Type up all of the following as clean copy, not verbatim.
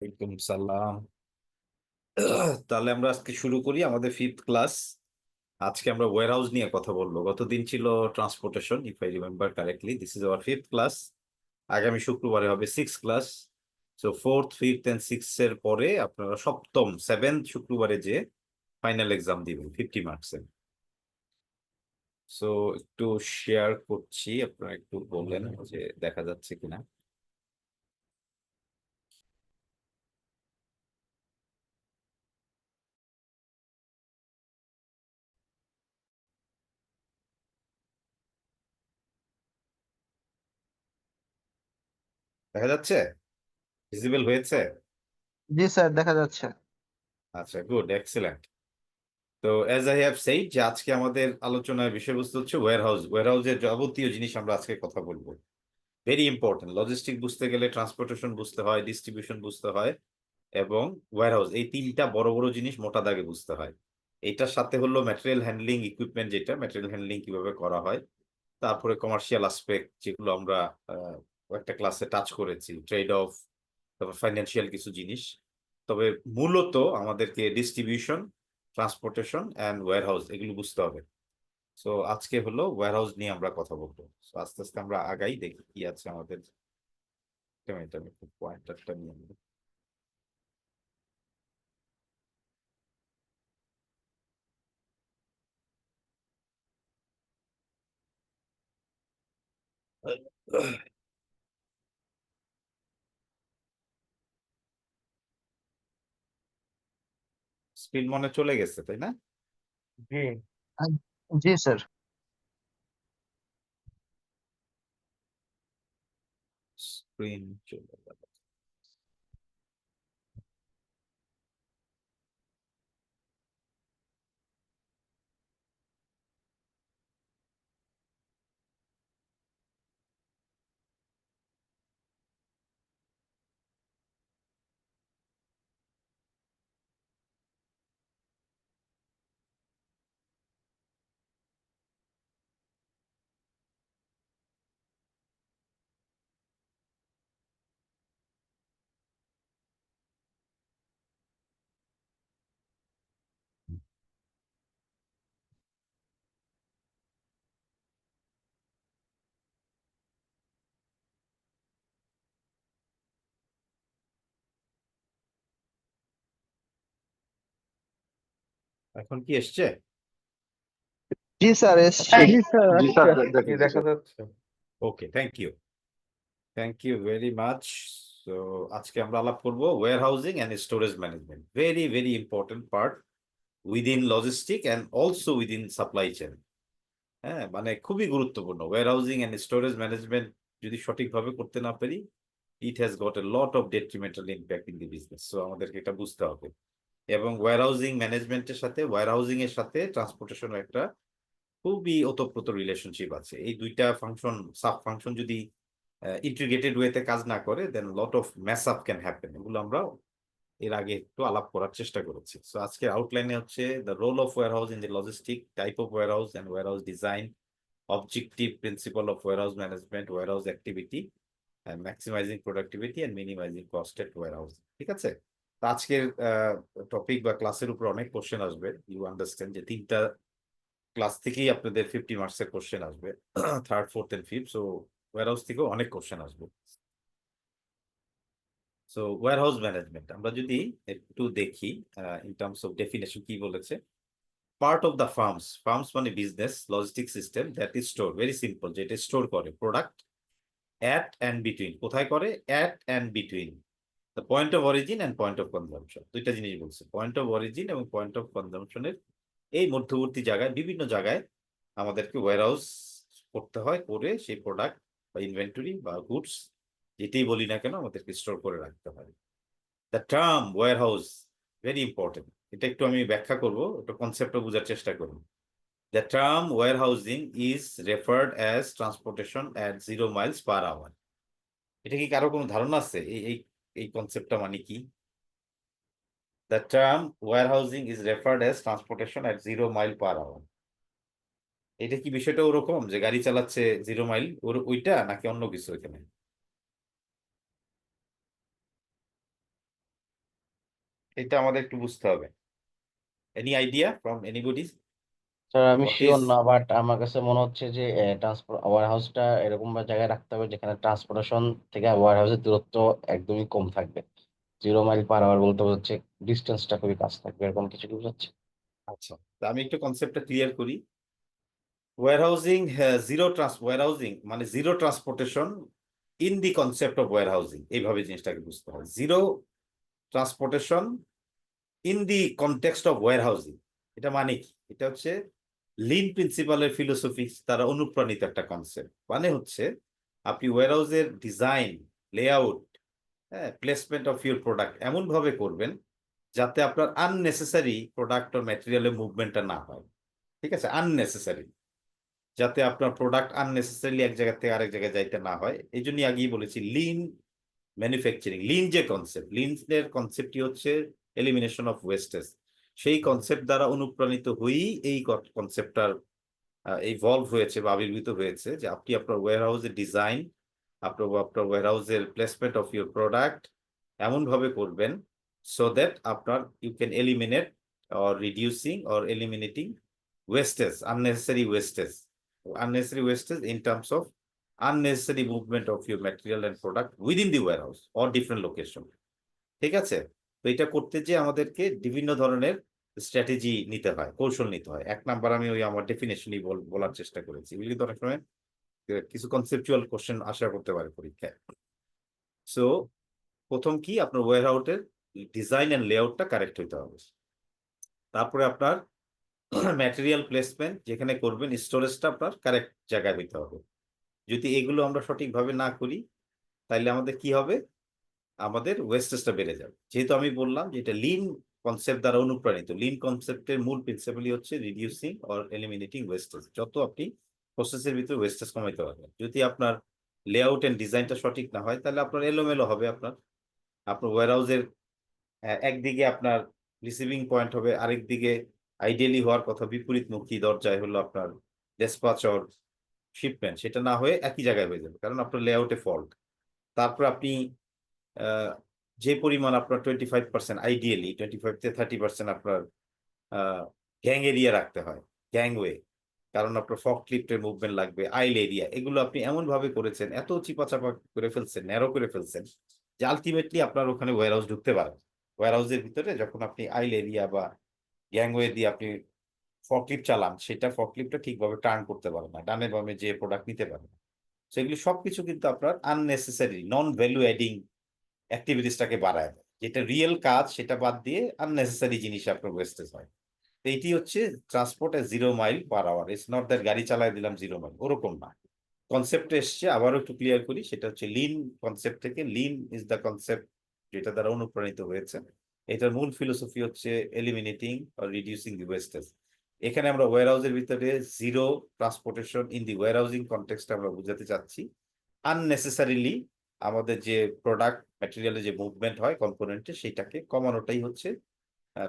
ওয়ালাইকুম সালাম। তাহলে আমরা আজকে শুরু করি আমাদের ফিফথ ক্লাস। আজকে আমরা ওয়্যার হাউস নিয়ে কথা বলবো। গতদিন ছিল transportation, if I remember correctly. This is our fifth class. আগামী শুক্রবারে হবে six class. So fourth, fifth and six এর পরে আপনারা সপ্তম, সেভেন্থ শুক্রবারে যে ফাইনাল এক্সাম দিবেন 50 মার্কসের। সো একটু শেয়ার করছি, আপনারা একটু বললেন যে দেখা যাচ্ছে কিনা। দেখা যাচ্ছে? ভিজিবল হয়েছে? জি স্যার, দেখা যাচ্ছে। আচ্ছা, গুড, এক্সেলেন্ট। তো অ্যাজ আই হ্যাভ সেইড যে আজকে আমাদের আলোচনার বিষয়বস্তু হচ্ছে ওয়্যার হাউস। ওয়্যার হাউসের যাবতীয় জিনিস আমরা আজকে কথা বলবো। Very important. লজিস্টিক বুঝতে গেলে ট্রান্সপোর্টেশন বুঝতে হয়, ডিস্ট্রিবিউশন বুঝতে হয় এবং ওয়্যার হাউস, এই তিনটা বড় বড় জিনিস মোটা দাগে বুঝতে হয়। এইটার সাথে হলো ম্যাটেরিয়াল হ্যান্ডলিং ইকুইপমেন্ট, যেটা ম্যাটেরিয়াল হ্যান্ডলিং কিভাবে করা হয়। তারপরে কমার্শিয়াল আসপেক্ট, যেগুলো আমরা একটা ক্লাসে টাচ করেছি, ট্রেড অফ, তারপর ফাইন্যান্সিয়াল কিছু জিনিস। তবে মূলত আমাদেরকে distribution, transportation and warehouse এগুলো বুঝতে হবে। সো আজকে হলো ওয়্যার হাউস নিয়ে আমরা কথা বলবো। So আস্তে আস্তে আমরা আগাই, দেখি কি আছে আমাদের। একটা মিনিট, আমি একটু পয়েন্টারটা নিয়ে নেব। স্ক্রিন মনে চলে গেছে, তাই না? জি। আহ, জি স্যার। স্ক্রিন চলে গেল। এখন কি এসছে? জি স্যার, এসছে। জি স্যার, জি আচ্ছা। স্যার, কি দেখেছি দেখা স্যার। যাচ্ছে? Okay, thank you. Thank you very much. So আজকে আমরা আলাপ করবো warehousing and storage management. Very very important part within logistic and also within supply chain. হ্যাঁ, মানে খুবই গুরুত্বপূর্ণ। Warehousing and storage management যদি সঠিকভাবে করতে না পারি, it has got a lot of detrimental impact in the business. So আমাদেরকে এটা বুঝতে হবে। এবং ওয়্যার হাউজিং ম্যানেজমেন্টের সাথে, ওয়্যার হাউজিং এর সাথে ট্রান্সপোর্টেশনের একটা খুবই ওতপ্রোত রিলেশনশিপ আছে। এই দুইটা ফাংশন, সাব ফাংশন যদি ইন্টিগ্রেটেড ওয়েতে কাজ না করে, then lot of mess up can happen. এগুলো আমরা এর আগে একটু আলাপ করার চেষ্টা করেছি। সো আজকের আউটলাইনে হচ্ছে the role of warehouse in the logistic, type of warehouse and warehouse design, objective principle of warehouse management, warehouse activity, maximising productivity and minimising cost at warehouse. ঠিক আছে? তো আজকের topic বা ক্লাসের উপর অনেক question আসবে। You understand যে তিনটা ক্লাস থেকেই আপনাদের 50 মার্কসের কোশ্চেন আসবে, third, fourth and fifth. So warehouse থেকেও অনেক কোশ্চেন আসবে। সো ওয়্যার হাউস ম্যানেজমেন্ট আমরা যদি একটু দেখি, ইন টার্মস অফ ডেফিনেশন কি বলেছে। Part of the firms, firms মানে business logistic system that is store, very simple, যেটা স্টোর করে প্রোডাক্ট অ্যাট অ্যান্ড বিটুইন। কোথায় করে? At and between the point of origin and point of consumption. দুইটা জিনিস বলছে, পয়েন্ট অফ অরিজিন এবং point of কনজাম্পশনের এই মধ্যবর্তী জায়গায়, বিভিন্ন জায়গায় আমাদেরকে ওয়্যার হাউস করতে হয়, করে সেই প্রোডাক্ট বা ইনভেন্টরি বা গুডস যেটাই বলি না কেন আমাদেরকে স্টোর করে রাখতে হয়। The term warehouse, very important. এটা একটু আমি ব্যাখ্যা করবো, একটু কনসেপ্টটা বোঝার চেষ্টা করবো। The term warehousing is referred as transportation at 0 miles per hour। এটা কি কারো কোনো ধারণা আছে এই এই এই কনসেপ্টটা মানে কি? The term warehousing is referred as transportation at 0 mile per hour। এটা কি বিষয়টা ওরকম যে গাড়ি চালাচ্ছে 0 মাইল, ওর ওইটা নাকি অন্য কিছু এখানে? এটা আমাদের একটু বুঝতে হবে। Any idea from anybody? Sir আমি হোয়াট শিওর ইজ না, বাট আমার কাছে মনে হচ্ছে যে ট্রান্সপোর্ট ওয়্যার হাউসটা এরকম জায়গায় রাখতে হবে যেখানে ট্রান্সপোর্টেশন থেকে ওয়্যার হাউসের দূরত্ব একদমই কম থাকবে। 0 মাইল পার আওয়ার বলতে হচ্ছে ডিস্টেন্সটা খুবই কাছ থাকবে, এরকম কিছু কি বোঝাচ্ছে? আচ্ছা, তা আমি একটু কনসেপ্টটা ক্লিয়ার করি। ওয়্যারহাউজিং, ওয়্যারহাউজিং মানে zero transportation in the concept of warehousing, এইভাবে জিনিসটাকে বুঝতে হয়। Zero transportation in the context of warehousing, এটা মানে কি? এটা হচ্ছে লিন প্রিন্সিপালের ফিলোসফি দ্বারা অনুপ্রাণিত একটা কনসেপ্ট। মানে হচ্ছে আপনি ওয়্যারহাউসের ডিজাইন, লেআউট, হ্যাঁ, প্লেসমেন্ট অফ ইউর প্রোডাক্ট এমন ভাবে করবেন যাতে আপনার আননেসেসারি প্রোডাক্ট ও ম্যাটেরিয়ালের মুভমেন্টটা না হয়। ঠিক আছে, আননেসেসারি, যাতে আপনার প্রোডাক্ট আননেসেসারিলি এক জায়গা থেকে আরেক জায়গায় যাইতে না হয়। এই জন্যই আগেই বলেছি লিন ম্যানুফ্যাকচারিং। লিন যে কনসেপ্ট, লিনের কনসেপ্টটি হচ্ছে এলিমিনেশন অফ ওয়েস্টেজ। সেই কনসেপ্ট দ্বারা অনুপ্রাণিত হয়েই এই কনসেপ্টটার ইভলভ হয়েছে বা আবির্ভূত হয়েছে, যে আপনি আপনার ওয়্যারহাউসের ডিজাইন, আপনার ওয়্যারহাউসের প্লেসমেন্ট অফ ইউর প্রোডাক্ট এমন ভাবে করবেন সো দ্যাট আপনার you can eliminate or reducing or eliminating wastage, unnecessary wastage in terms of unnecessary movement of your material and product within the warehouse or different location. ঠিক আছে, তো এটা করতে যে আমাদেরকে বিভিন্ন ধরনের স্ট্র্যাটেজি নিতে হয়, কৌশল নিতে হয়। এক নাম্বার আমি ওই আমার ডেফিনেশনই বলার চেষ্টা করেছি। এগুলি কিন্তু অনেক সময় কিছু কনসেপচুয়াল কোশ্চেন আশা করতে পারে পরীক্ষায়। সো প্রথম কি, আপনার ওয়্যারহাউসের ডিজাইন এন্ড লেআউটটা কারেক্ট হইতে হবে। তারপরে আপনার ম্যাটেরিয়াল প্লেসমেন্ট যেখানে করবেন, স্টোরেজটা আপনার কারেক্ট জায়গায় হইতে হবে। যদি এগুলো আমরা সঠিকভাবে না করি তাহলে আমাদের কি হবে, আমাদের ওয়েস্টেজটা বেড়ে যাবে। যেহেতু আমি বললাম যে এটা লিন কনসেপ্ট দ্বারা অনুপ্রাণিত। লিন কনসেপ্টের মূল প্রিন্সিপালই হচ্ছে রিডিউসিং অর এলিমিনেটিং ওয়েস্টেজ। যত আপনি প্রসেসের ভিতরে ওয়েস্টেজ কমাইতে পারবেন। যদি আপনার লেআউট এন্ড ডিজাইনটা সঠিক না হয় তাহলে আপনার এলোমেলো হবে। আপনার ওয়্যারহাউসের একদিকে আপনার রিসিভিং পয়েন্ট হবে, আরেক দিকে আইডিয়ালি হওয়ার কথা বিপরীতমুখী দরজায় হলো আপনার ডেসপাচ অর শিপমেন্ট, সেটা না হয়ে একই জায়গায় হয়ে যাবে, কারণ আপনার লেআউটে ফল্ট। তারপর আপনি যে পরিমাণ আপনার 25%, আইডিয়ালি 25 থেকে 30% আপনার গ্যাং এরিয়া রাখতে হয়, গ্যাংওয়ে, কারণ আপনার ফক লিফটের মুভমেন্ট লাগবে, আইল এরিয়া, এগুলো আপনি এমন ভাবে করেছেন, এত চিপাচাপা করে ফেলছেন, ন্যারো করে ফেলছেন, যে আলটিমেটলি আপনার ওখানে ওয়্যারহাউস ঢুকতে পারেন। ওয়্যারহাউসের ভিতরে যখন আপনি আইল এরিয়া বা গ্যাংওয়ে দিয়ে আপনি ফকলিফট চালান, সেটা ফকলিফটটা ঠিকভাবে টার্ন করতে পারে না, ডানে বামে যে প্রোডাক্ট নিতে পারে না। সেগুলি সবকিছু কিন্তু আপনার আননেসেসারি নন ভ্যালু অ্যাডিং অ্যাক্টিভিটিসটাকে বাড়ায় দেয়। যেটা রিয়েল কাজ সেটা বাদ দিয়ে আননেসেসারি জিনিস আপনার ওয়েস্টেজ হয়। তো এইটি হচ্ছে ট্রান্সপোর্ট এ 0 mile per hour. It's not that গাড়ি চালায় দিলাম 0 মাইল, ওরকম না। কনসেপ্ট এসছে, আবারও একটু ক্লিয়ার করি, সেটা হচ্ছে লিন কনসেপ্ট থেকে। লিন ইজ দ্য কনসেপ্ট যেটা দ্বারা অনুপ্রাণিত হয়েছে। এটার মূল ফিলোসফি হচ্ছে eliminating or reducing the wastage. এখানে আমরা ওয়্যারহাউসের ভিতরে zero transportation in the warehousing context আমরা বুঝাতে চাচ্ছি। আননেসেসারিলি আমাদের যে প্রোডাক্ট ম্যাটেরিয়ালের যে মুভমেন্ট হয় কম্পোনেন্টে, সেটাকে কমানোটাই হচ্ছে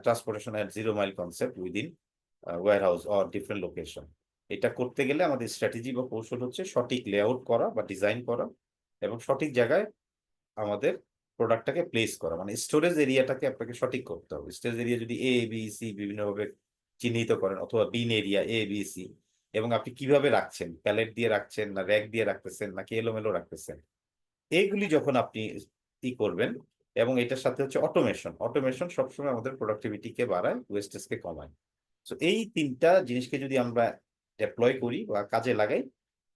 transportation at 0 mile concept within warehouse or different location. এটা করতে গেলে আমাদের স্ট্র্যাটেজি বা কৌশল হচ্ছে সঠিক লেআউট করা বা ডিজাইন করা এবং সঠিক জায়গায় আমাদের প্রোডাক্টটাকে প্লেস করা। মানে স্টোরেজ এরিয়াটাকে আপনাকে সঠিক করতে হবে। স্টোরেজ এরিয়া যদি এ বি সি বিভিন্নভাবে চিহ্নিত করেন, অথবা বিন এরিয়া এ বি সি, এবং আপনি কিভাবে রাখছেন, প্যালেট দিয়ে রাখছেন না র্যাক দিয়ে রাখতেছেন নাকি এলোমেলো রাখতেছেন, এইগুলি যখন আপনি ই করবেন, এবং এটার সাথে হচ্ছে অটোমেশন। অটোমেশন সবসময় আমাদের প্রোডাক্টিভিটিকে বাড়ায়, ওয়েস্টেজকে কমায়। তো এই তিনটা জিনিসকে যদি আমরা ডেপ্লয় করি বা কাজে লাগাই,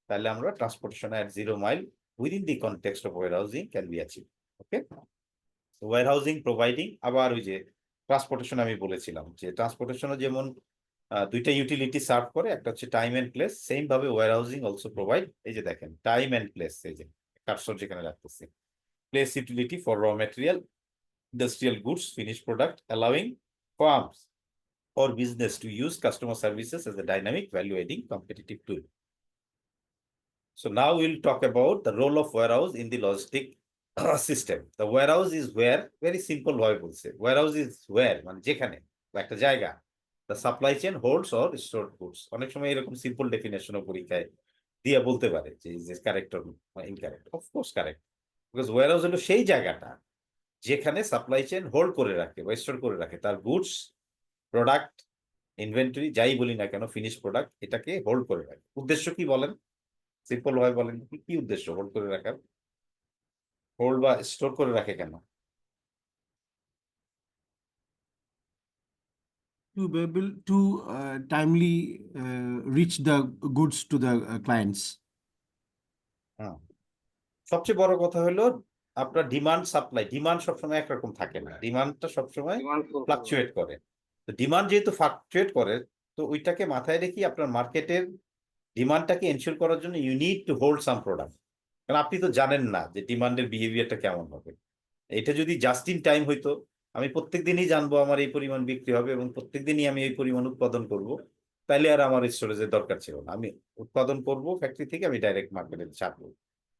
তাহলে আমরা transportation at 0 mile within the context of warehousing can be achieve. Okay, warehousing providing, আবার ওই যে ট্রান্সপোর্টেশন আমি বলেছিলাম যে ট্রান্সপোর্টেশনও যেমন দুইটা ইউটিলিটি সার্ভ করে, একটা হচ্ছে টাইম এন্ড প্লেস, সেম ভাবে ওয়্যারহাউজিং অলসো প্রোভাইড। এই যে দেখেন টাইম এন্ড প্লেস, এই যে কার্সর যেখানে রাখতেছি, place utility for raw material, industrial goods, finished product, allowing firms or business to use customer services as a dynamic value-adding competitive tool. So now we'll talk about the role of warehouse in the logistic system. The warehouse is where, very simple ভাবে বলছে, warehouse is where মানে যেখানে বা একটা জায়গা, the supply chain holds or stored goods। অনেক সময় এরকম সিম্পল ডেফিনেশনও পরীক্ষায় দিয়ে বলতে পারে যে correct or incorrect. Of course correct, because warehouse হলো সেই জায়গাটা যেখানে সাপ্লাই চেইন হোল্ড করে রাখে বা স্টোর করে রাখে তার গুডস, প্রোডাক্ট, ইনভেন্টরি যাই বলি না কেন, ফিনিশ প্রোডাক্ট, এটাকে হোল্ড করে রাখে। উদ্দেশ্য কি বলেন, সিম্পল ভাবে বলেন, কি উদ্দেশ্য হোল্ড করে রাখার? হোল্ড বা স্টোর করে রাখে কেন? To be able to timely reach the goods to the clients. হ্যাঁ, সবচেয়ে বড় কথা হলো আপনার ডিমান্ড সাপ্লাই, ডিমান্ড সবসময় একরকম থাকে না, ডিমান্ডটা সবসময় ফ্লাকচুয়েট করে। তো ডিমান্ড যেহেতু ফ্লাকচুয়েট করে, তো ওইটাকে মাথায় রেখে আপনার মার্কেটের ডিমান্ডটাকে এনশিওর করার জন্য you need to hold some product. কারণ আপনি তো জানেন না যে ডিমান্ডের বিহেভিয়ারটা কেমন হবে। এটা যদি জাস্ট ইন টাইম হইতো, আমি প্রত্যেক দিনই জানবো আমার এই পরিমাণ বিক্রি হবে এবং প্রত্যেক দিনই আমি এই পরিমাণ উৎপাদন করব, তাইলে আর আমার স্টোরেজের দরকার ছিল না। আমি উৎপাদন করব ফ্যাক্টরি থেকে, আমি ডাইরেক্ট মার্কেটে ছাড়বো।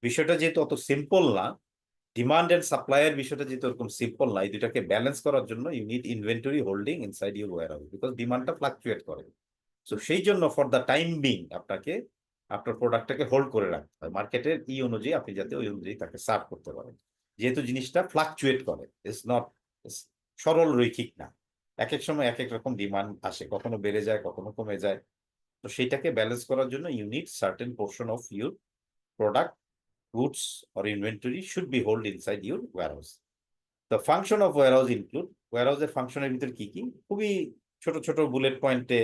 বিষয়টা যেহেতু অত সিম্পল না, ডিমান্ড এন্ড সাপ্লাইয়ের বিষয়টা যেহেতু এরকম সিম্পল না, এই দুটাকে ব্যালেন্স করার জন্য you need inventory holding inside your warehouse, because ডিমান্ডটা ফ্লাকচুয়েট করে। সো সেই জন্য ফর দ্য টাইম বিং আপনাকে আপনার প্রোডাক্টটাকে হোল্ড করে রাখতে হয় মার্কেটের অনুযায়ী, আপনি যাতে ওই অনুযায়ী তাকে সার্ভ করতে পারেন। যেহেতু জিনিসটা ফ্লাকচুয়েট করে, ইটস নট সরল রৈখিক না, এক এক সময় এক এক রকম ডিমান্ড আসে, কখনো বেড়ে যায় কখনো কমে যায়। তো সেইটাকে ব্যালেন্স করার জন্য you need certain portion of your product, goods or inventory should be held inside your warehouse. The function of warehouse include, warehouse এর ফাংশনের ভিতর কি কি, খুবই ছোট ছোট বুলেট পয়েন্টে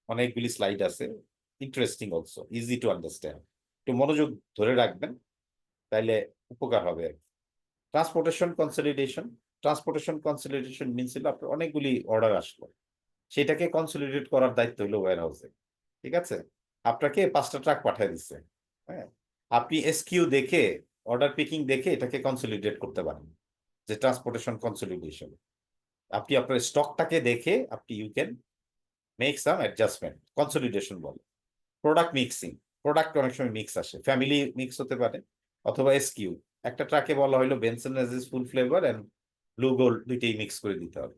অনেকগুলি স্লাইড আছে, interesting also, easy to understand, একটু মনোযোগ ধরে রাখবেন তাইলে উপকার হবে আর কি। Transportation consolidation, transportation consolidation means হলো আপনার অনেকগুলি অর্ডার আসলো, সেটাকে কনসলিডেট করার দায়িত্ব হলো ওয়্যারহাউসে। ঠিক আছে, আপনাকে 5টা ট্রাক পাঠিয়ে দিচ্ছে, হ্যাঁ, আপনি এসকিউ দেখে, অর্ডার পিকিং দেখে এটাকে কনসলিডেট করতে পারেন, যে ট্রান্সপোর্টেশন কনসলিডেশন। আপনি আপনার স্টকটাকে দেখে আপনি you can make some adjustment, consolidation বলে। প্রোডাক্ট মিক্সিং, প্রোডাক্ট অনেক সময় মিক্স আসে, ফ্যামিলি মিক্স হতে পারে, অথবা এসকিউ, একটা ট্রাকে বলা হলো বেনসন রাইজিস full flavour and blue gold দুইটাই মিক্স করে দিতে হবে,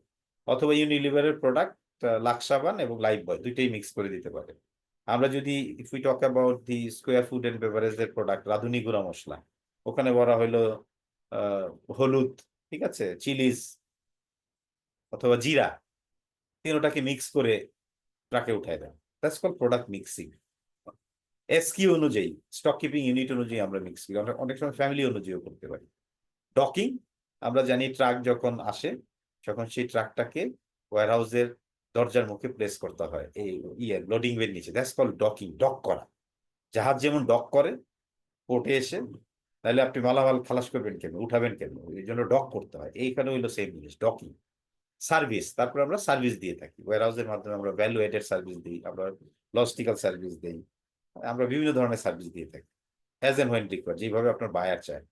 অথবা ইউনিলিভারের প্রোডাক্ট লাক্সাবান এবং লাইফ বয় দুইটাই মিক্স করে দিতে পারে। আমরা যদি if we talk about the square food and বেভারেজের প্রোডাক্ট, রাঁধুনি গুঁড়া মশলা, ওখানে বলা হলো হলুদ, ঠিক আছে, চিলিজ অথবা জিরা, তিনোটাকে মিক্স করে ট্রাকে উঠায় দেয়, that's call product mixing. SQ অনুযায়ী, স্টক কিপিং ইউনিট অনুযায়ী আমরা মিক্স করি, আমরা অনেক সময় ফ্যামিলি অনুযায়ীও করতে পারি। ডকিং, আমরা জানি ট্রাক যখন আসে তখন সেই ট্রাকটাকে ওয়্যারহাউসের দরজার মুখে প্লেস করতে হয়, এই লোডিং বের নিচে, দ্যাটস কল ডকিং, ডক করা। জাহাজ যেমন ডক করে পোর্টে এসে, তাহলে আপনি মালামাল খালাস করবেন কেন, উঠাবেন কেন, এই জন্য ডক করতে হয়, এইখানে হইলো সেম জিনিস ডকিং। সার্ভিস, তারপর আমরা সার্ভিস দিয়ে থাকি ওয়্যারহাউসের মাধ্যমে, আমরা ভ্যালু এডেড সার্ভিস দিই, আমরা লজিস্টিক্যাল সার্ভিস দিই, আমরা বিভিন্ন ধরনের সার্ভিস দিয়ে থাকি অ্যাজ এন্ড হোয়েন রিকোয়ার্ড, যেভাবে আপনার বায়ার চায়।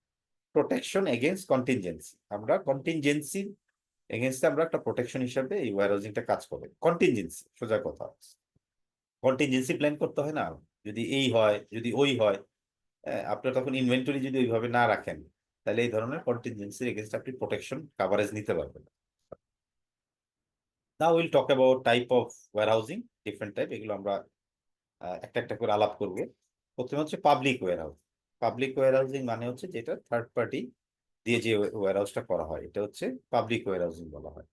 প্রোটেকশন এগেইনস্ট কন্টিনজেন্সি, আমরা কন্টিনজেন্সি এগেইনস্টে আমরা একটা প্রোটেকশন হিসাবে এই ওয়্যারহাউজিংটা কাজ করে। কন্টিনজেন্সি, সোজা কথা, কন্টিনজেন্সি প্ল্যান করতে হয় না, যদি এই হয় যদি ওই হয়, আপনার তখন ইনভেন্টরি যদি ওইভাবে না রাখেন, তাহলে এই ধরনের কন্টিনজেন্সি এগেইনস্ট আপনি প্রোটেকশন কাভারেজ নিতে পারবেন। Now will talk about type of warehousing, different type, এগুলো আমরা একটা একটা করে আলাপ করবো। প্রথমে হচ্ছে পাবলিক ওয়্যারহাউস। পাবলিক ওয়্যারহাউজিং মানে হচ্ছে যেটা থার্ড পার্টি দিয়ে যে ওয়্যারহাউসটা করা হয়, এটা হচ্ছে পাবলিক ওয়্যারহাউজিং বলা হয়।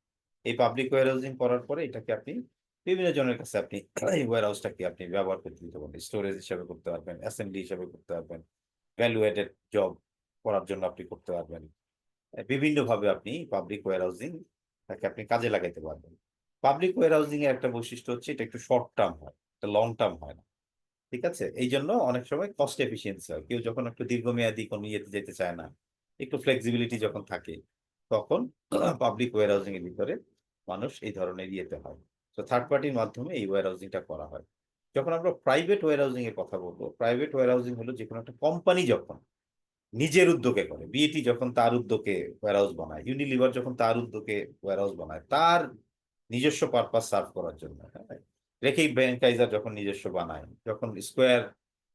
এই পাবলিক ওয়্যারহাউজিং করার পরে এটাকে আপনি বিভিন্ন জনের কাছে আপনি এই ওয়্যারহাউসটাকে আপনি ব্যবহার করতে দিতে পারবেন, স্টোরেজ হিসাবে করতে পারবেন, অ্যাসেম্বলি হিসাবে করতে পারবেন, ভ্যালু এডেড জব করার জন্য আপনি করতে পারবেন, বিভিন্ন ভাবে আপনি পাবলিক ওয়্যারহাউজিং তাকে আপনি কাজে লাগাইতে পারবেন। পাবলিক ওয়্যারহাউজিং এর একটা বৈশিষ্ট্য হচ্ছে এটা একটু শর্ট টার্ম হয়, এটা লং টার্ম হয় না। ঠিক আছে, এই জন্য অনেক সময় কস্ট এফিসিয়েন্সি হয়, কেউ যখন একটু দীর্ঘমেয়াদী কোনো ইয়েতে যেতে চায় না, একটু ফ্লেক্সিবিলিটি যখন থাকে, তখন পাবলিক ওয়্যারহাউজিং এর ভিতরে মানুষ এই ধরনের ইয়েতে হয়। তো থার্ড পার্টির মাধ্যমে এই ওয়্যারহাউজিংটা করা হয়। যখন আমরা প্রাইভেট ওয়্যারহাউজিং এর কথা বলবো, প্রাইভেট ওয়্যারহাউজিং হলো যে কোনো একটা কোম্পানি যখন নিজের উদ্যোগে করে, বিএটি যখন তার উদ্যোগে ওয়্যারহাউস বানায়, ইউনিলিভার যখন তার উদ্যোগে ওয়্যারহাউস বানায় তার নিজস্ব পারপাস সার্ভ করার জন্য, হ্যাঁ, রেখেই ব্যাংকাইজার যখন নিজস্ব বানায়, যখন স্কোয়ার,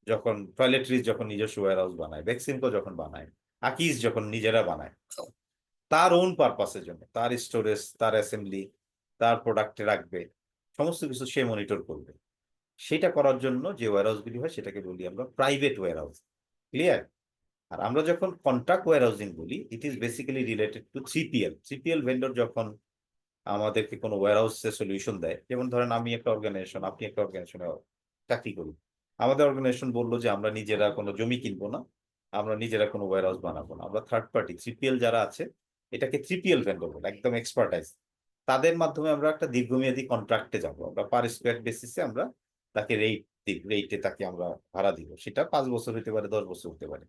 যখন টয়লেট্রিজ যখন নিজস্ব ওয়্যারহাউস বানায়, বেক্সিমকো যখন বানায়, আকিজ যখন নিজেরা বানায়, তার ওন পারপাসের জন্য, তার স্টোরেজ, তার অ্যাসেম্বলি, তার প্রোডাক্টে রাখবে, সমস্ত কিছু সে মনিটর করবে। সেটা করার জন্য যে ওয়্যারহাউসগুলি হয় সেটাকে বলি আমরা প্রাইভেট ওয়্যারহাউস। ক্লিয়ার? আর আমরা যখন কন্ট্রাক্ট ওয়্যারহাউজিং বলি, it is basically related to 3PL। 3PL vendor যখন আমাদেরকে কোনো ওয়্যারহাউসে সলিউশন দেয়, যেমন ধরেন আমি একটা অর্গানাইজেশন, আপনি একটা অর্গানাইজেশনে চাকরি করি, আমাদের অর্গানাইজেশন বললো যে আমরা নিজেরা কোনো জমি কিনবো না, আমরা নিজেরা কোনো ওয়্যারহাউস বানাবো না, আমরা থার্ড পার্টি 3PL যারা আছে, এটাকে 3PL ভেন্ডর বলে, একদম এক্সপার্টাইজ। তাদের মাধ্যমে আমরা একটা দীর্ঘমেয়াদী কন্ট্রাক্টে যাবো, আমরা পার স্কোয়ার বেসিসে আমরা তাকে রেটে তাকে আমরা ভাড়া দিব, সেটা 5 বছর হতে পারে, 10 বছর হতে পারে।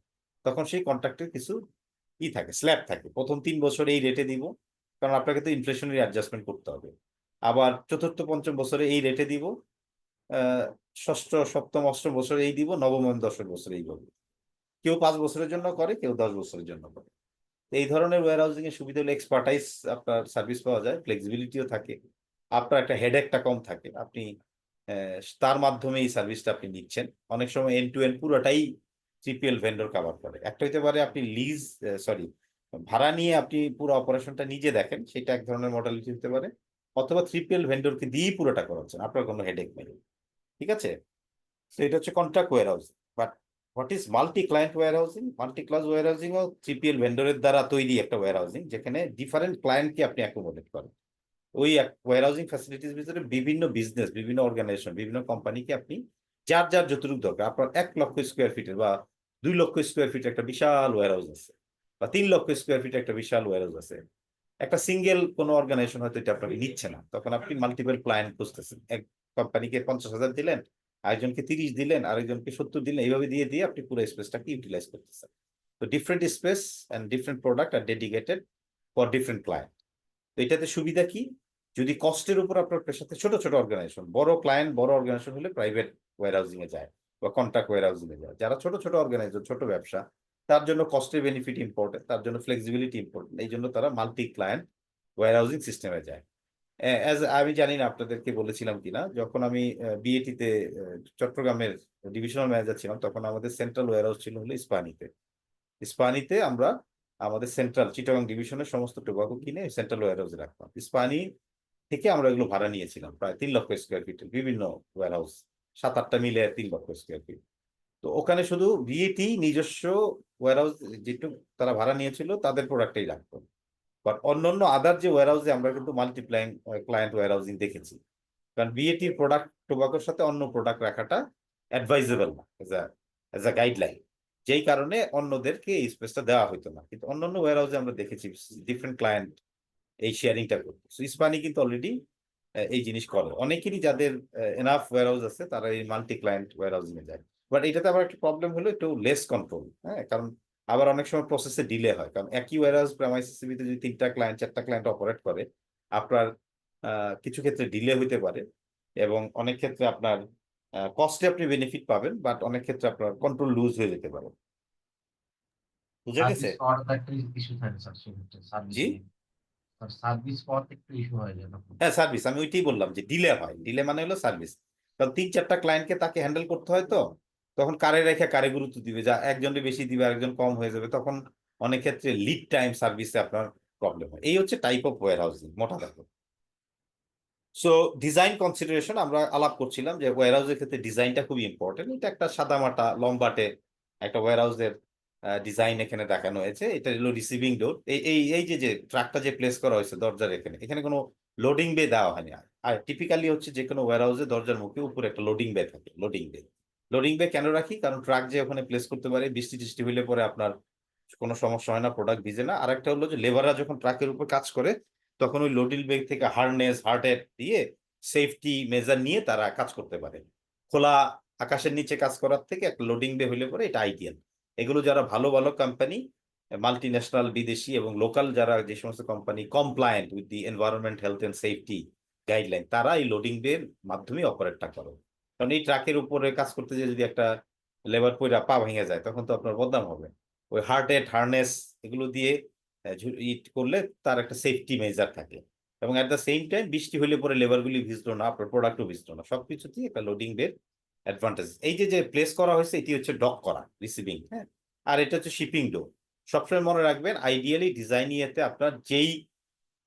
তখন সেই কন্ট্রাক্টের কিছু থাকে, স্ল্যাব থাকে, প্রথম 3 বছর এই রেটে দিব, কারণ আপনাকে তো ইনফ্লেশনারি অ্যাডজাস্টমেন্ট করতে হবে। আবার চতুর্থ পঞ্চম বছরে এই রেটে দিব, ষষ্ঠ সপ্তম অষ্টম বছরে এই দিব, নবম এবং দশম বছরে এইভাবে। কেউ 5 বছরের জন্য করে, কেউ 10 বছরের জন্য করে। এই ধরনের ওয়্যারহাউজিং এর সুবিধা হলো এক্সপার্টাইজ, আপনার সার্ভিস পাওয়া যায়, ফ্লেক্সিবিলিটিও থাকে, আপনার একটা হেডেকটা কম থাকে, আপনি তার মাধ্যমে এই সার্ভিসটা আপনি নিচ্ছেন। অনেক সময় এন্ড টু এন্ড পুরোটাই 3PL ভেন্ডর কভার করে। একটা হইতে পারে আপনি ভাড়া নিয়ে আপনি পুরো অপারেশনটা নিজে দেখেন, সেটা এক ধরনের মডালিটি হতে পারে, অথবা 3PL ভেন্ডরকে দিয়েই পুরোটা করাচ্ছেন, আপনার কোনো হেডেক নেই। ঠিক আছে, তো এটা হচ্ছে contract warehousing. But what is multi client warehousing? Multi class warehousing ও 3PL ভেন্ডরের দ্বারা তৈরি একটা ওয়্যারহাউসিং, যেখানে ডিফারেন্ট ক্লায়েন্টকে আপনি অ্যাকোমোডেট করেন। ওই ওয়্যারহাউসিং ফ্যাসিলিটিস ভিতরে বিভিন্ন বিজনেস, বিভিন্ন অর্গানাইজেশন, বিভিন্ন কোম্পানিকে আপনি যার যার যতটুকু দরকার, আপনার 1 লক্ষ স্কোয়ার ফিটের বা 2 লক্ষ স্কোয়ার ফিট একটা বিশাল ওয়্যারহাউস আছে, বা 3 লক্ষ স্কোয়ার ফিট একটা বিশাল ওয়্যারহাউস আছে, একটা সিঙ্গেল কোনো অর্গানাইজেশন হয়তো এটা আপনাকে নিচ্ছে না, তখন আপনি মাল্টিপল ক্লায়েন্ট খুঁজতেছেন। এক কোম্পানিকে 50,000 দিলেন, আরেকজনকে 30 দিলেন, আরেকজনকে 70 দিলেন, এইভাবে দিয়ে দিয়ে আপনি পুরো স্পেসটাকে ইউটিলাইজ করতেছেন। তো different space and different product are dedicated for different client. তো এটাতে সুবিধা কি? যদি কস্টের উপর আপনার সাথে ছোট ছোট অর্গানাইজেশন, বড় ক্লায়েন্ট বড় অর্গানাইজেশন হলে প্রাইভেট ওয়্যারহাউজিং এ যায় বা কন্ট্রাক্ট ওয়্যারহাউজিং এ যায়। যারা ছোট ছোট অর্গানাইজেশন, ছোট ব্যবসা, তার জন্য কস্টের বেনিফিট ইম্পর্টেন্ট, তার জন্য ফ্লেক্সিবিলিটি ইম্পর্টেন্ট, এই জন্য তারা মাল্টি ক্লায়েন্ট ওয়্যারহাউজিং সিস্টেমে যায়। আমি জানি না আপনাদেরকে বলেছিলাম কিনা, যখন আমি বিএটিতে চট্টগ্রামের ডিভিশনাল ম্যানেজার ছিলাম, তখন আমাদের সেন্ট্রাল ওয়্যারহাউস ছিল হলো ইস্পাহানিতে। ইস্পাহানিতে আমরা আমাদের সেন্ট্রাল চিটাগাং ডিভিশনের সমস্ত টোবাকো কিনে সেন্ট্রাল ওয়্যারহাউসে রাখতাম। ইস্পাহানি থেকে আমরা এগুলো ভাড়া নিয়েছিলাম, প্রায় 3 লক্ষ স্কোয়ার ফিটের বিভিন্ন ওয়্যারহাউস, 7-8টা মিলে 3 লক্ষ স্কোয়ার ফিট। তো ওখানে শুধু বিএটি নিজস্ব ওয়্যারহাউস যেটুকু তারা ভাড়া নিয়েছিল তাদের প্রোডাক্টটাই রাখতো। বাট অন্যান্য আদার যে ওয়্যারহাউসে আমরা কিন্তু মাল্টিপ্লাইং ক্লায়েন্ট ওয়্যারহাউজিং দেখেছি, কারণ বিএটির প্রোডাক্ট টোবাকোর সাথে অন্য প্রোডাক্ট রাখাটা অ্যাডভাইজেবল না এজ আ গাইডলাইন, যেই কারণে অন্যদেরকে এই স্পেসটা দেওয়া হতো না। কিন্তু অন্যান্য ওয়্যারহাউসে আমরা দেখেছি ডিফারেন্ট ক্লায়েন্ট এই শেয়ারিংটা করতে। সো ইস্পাহানি কিন্তু অলরেডি এই জিনিস করে। অনেকেরই যাদের এনাফ ওয়্যারহাউস আছে তারা এই মাল্টি ক্লায়েন্ট ওয়্যারহাউজিং এ যায়। বাট এটাতে আবার একটা প্রবলেম হলো একটু লেস কন্ট্রোল, হ্যাঁ, কারণ আবার অনেক সময় প্রসেসে ডিলে হয়, কারণ একই ওয়্যারহাউস প্রেমাইসিসের ভিতরে যদি 3টা ক্লায়েন্ট 4টা ক্লায়েন্ট অপারেট করে, আপনার কিছু ক্ষেত্রে ডিলে হইতে পারে, এবং অনেক ক্ষেত্রে আপনার কস্টে আপনি বেনিফিট পাবেন, বাট অনেক ক্ষেত্রে আপনার কন্ট্রোল লুজ হয়ে যেতে পারে। বুঝা গেছে? সার্ভিস পাওয়াটা একটা ইস্যু থাকে স্যার, সেক্ষেত্রে সার্ভিস জি, নিয়ে সার্ভিস পাওয়াতে একটু ইস্যু হয়ে যায় তখন। হ্যাঁ, সার্ভিস, আমি ওইটাই বললাম যে ডিলে হয়, ডিলে মানে হলো সার্ভিস। কারণ 3-4টা ক্লায়েন্টকে তাকে হ্যান্ডেল করতে হয়, তো তখন কারে রেখে কারে গুরুত্ব দিবে, যা একজনের বেশি দিবে আরেকজন কম হয়ে যাবে, তখন অনেক ক্ষেত্রে লিড টাইম সার্ভিসে আপনার প্রবলেম হয়। এই হচ্ছে টাইপ অফ ওয়্যার হাউসিং মোটা দাগে। সো ডিজাইন কনসিডারেশন আমরা আলাপ করছিলাম যে ওয়্যার হাউসের ক্ষেত্রে ডিজাইনটা খুবই ইম্পর্টেন্ট। এটা একটা সাদামাটা লম্বাটে একটা ওয়্যার হাউসের ডিজাইন এখানে দেখানো হয়েছে। এটা হলো রিসিভিং ডোর। এই যে ট্রাকটা যে প্লেস করা হয়েছে দরজার এখানে, এখানে কোনো লোডিং বে দেওয়া হয়নি। আর টিপিক্যালি হচ্ছে যে কোনো ওয়্যার হাউসে দরজার মুখে উপরে একটা লোডিং বে থাকে। লোডিং বে কেন রাখি? কারণ ট্রাক যে ওখানে প্লেস করতে পারে, বৃষ্টি টিষ্টি হইলে পরে আপনার কোনো সমস্যা হয় না, প্রোডাক্ট ভিজে না। আরেকটা হলো যে লেবাররা যখন ট্রাকের উপর কাজ করে, তখন ওই লোডিং বে থেকে হার্নেস হার্টের দিয়ে সেফটি মেজার নিয়ে তারা কাজ করতে পারে। খোলা আকাশের নিচে কাজ করার থেকে একটা লোডিং বে হইলে পরে এটা আইডিয়াল। এগুলো যারা ভালো ভালো কোম্পানি, মাল্টি ন্যাশনাল, বিদেশি এবং লোকাল, যারা যে সমস্ত company compliant with the environment, health and safety guideline, তারা এই লোডিং বের মাধ্যমে অপারেটটা করে। কারণ এই ট্রাকের উপরে কাজ করতে যে যদি একটা লেবার পয়রা পা ভেঙে যায়, তখন তো আপনার বদনাম হবে। ওই হার্নেস এগুলো দিয়ে করলে তার একটা সেফটি মেজার থাকে, এবং এট দ্য সেম টাইম বৃষ্টি হলে পরে লেবারগুলি ভিজলো না, আপনার প্রোডাক্টও ভিজলো না, সবকিছুতেই একটা লোডিং বের অ্যাডভান্টেজ। এই যে প্লেস করা হয়েছে এটি হচ্ছে ডক করা, রিসিভিং, হ্যাঁ। আর এটা হচ্ছে শিপিং ডোর। সবসময় মনে রাখবেন, আইডিয়ালি ডিজাইন ইয়েতে আপনার যেই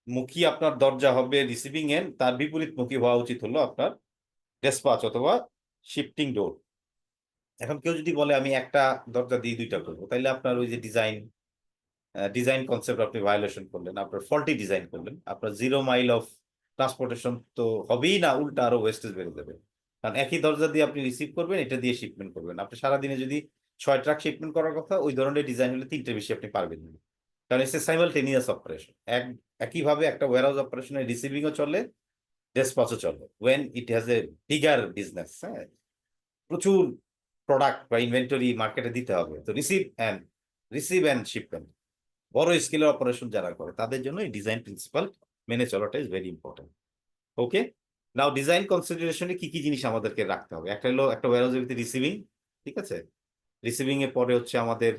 মুখী আপনার দরজা হবে রিসিভিং এন্ড, তার বিপরীত মুখী হওয়া উচিত হলো আপনার ডেসপাচ অথবা শিফটিং ডোর। এখন কেউ যদি বলে আমি একটা দরজা দিয়ে দুইটা করবো, তাহলে আপনার ওই যে ডিজাইন কনসেপ্ট আপনি ভায়োলেশন করলেন, আপনার ফল্টি ডিজাইন করলেন, আপনার 0 মাইল অফ ট্রান্সপোর্টেশন তো হবেই না, উল্টা আরো ওয়েস্টেজ বেড়ে যাবে। কারণ একই দরজা দিয়ে আপনি রিসিভ করবেন, এটা দিয়ে শিপমেন্ট করবেন, আপনি সারাদিনে যদি 6 ট্রাক শিপমেন্ট করার কথা, ওই ধরনের ডিজাইন হলে 3টে বেশি আপনি পারবেন না। কারণ এসে সাইমালটেনিয়াস অপারেশন, একইভাবে একটা ওয়্যারহাউস অপারেশনে রিসিভিংও চলে, ডেসপাচও চলে, when it has a bigger business. হ্যাঁ, প্রচুর প্রোডাক্ট বা ইনভেন্টরি মার্কেটে দিতে হবে, তো রিসিভ অ্যান্ড শিপমেন্ট, বড় স্কেলের অপারেশন যারা করে তাদের জন্য এই ডিজাইন প্রিন্সিপাল মেনে চলাটা is very important. Okay, now design কনসিডারেশনে কি কি জিনিস আমাদেরকে রাখতে হবে? একটা হলো একটা ওয়্যারহাউসের ভিতরে রিসিভিং, ঠিক আছে, রিসিভিং এর পরে হচ্ছে আমাদের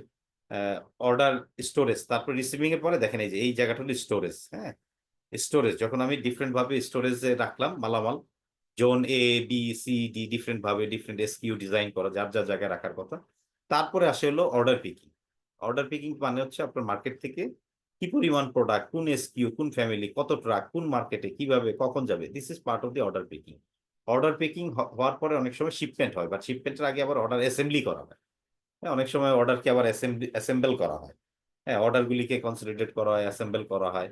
অর্ডার স্টোরেজ, তারপর রিসিভিং এর পরে দেখেন এই যে এই জায়গাটা হলো স্টোরেজ। হ্যাঁ, স্টোরেজ যখন আমি ডিফারেন্ট ভাবে স্টোরেজে রাখলাম মালামাল, zone A B C D, different ভাবে ডিফারেন্ট এসকিউ ডিজাইন করা, যার যার জায়গায় রাখার কথা। তারপরে আসে হলো অর্ডার পিকিং। অর্ডার পিকিং মানে হচ্ছে আপনার মার্কেট থেকে কি পরিমাণ প্রোডাক্ট, কোন এসকিউ, কোন ফ্যামিলি, কত ট্রাক, কোন মার্কেটে কিভাবে কখন যাবে, this is part of the order picking. Order picking হওয়ার পরে অনেক সময় শিপমেন্ট হয়, বা শিপমেন্টের আগে আবার অর্ডার অ্যাসেম্বলি করা হয়। হ্যাঁ, অনেক সময় অর্ডারকে আবার অ্যাসেম্বল করা হয়। হ্যাঁ, অর্ডারগুলিকে কনসলিডেট করা হয়, অ্যাসেম্বল করা হয়,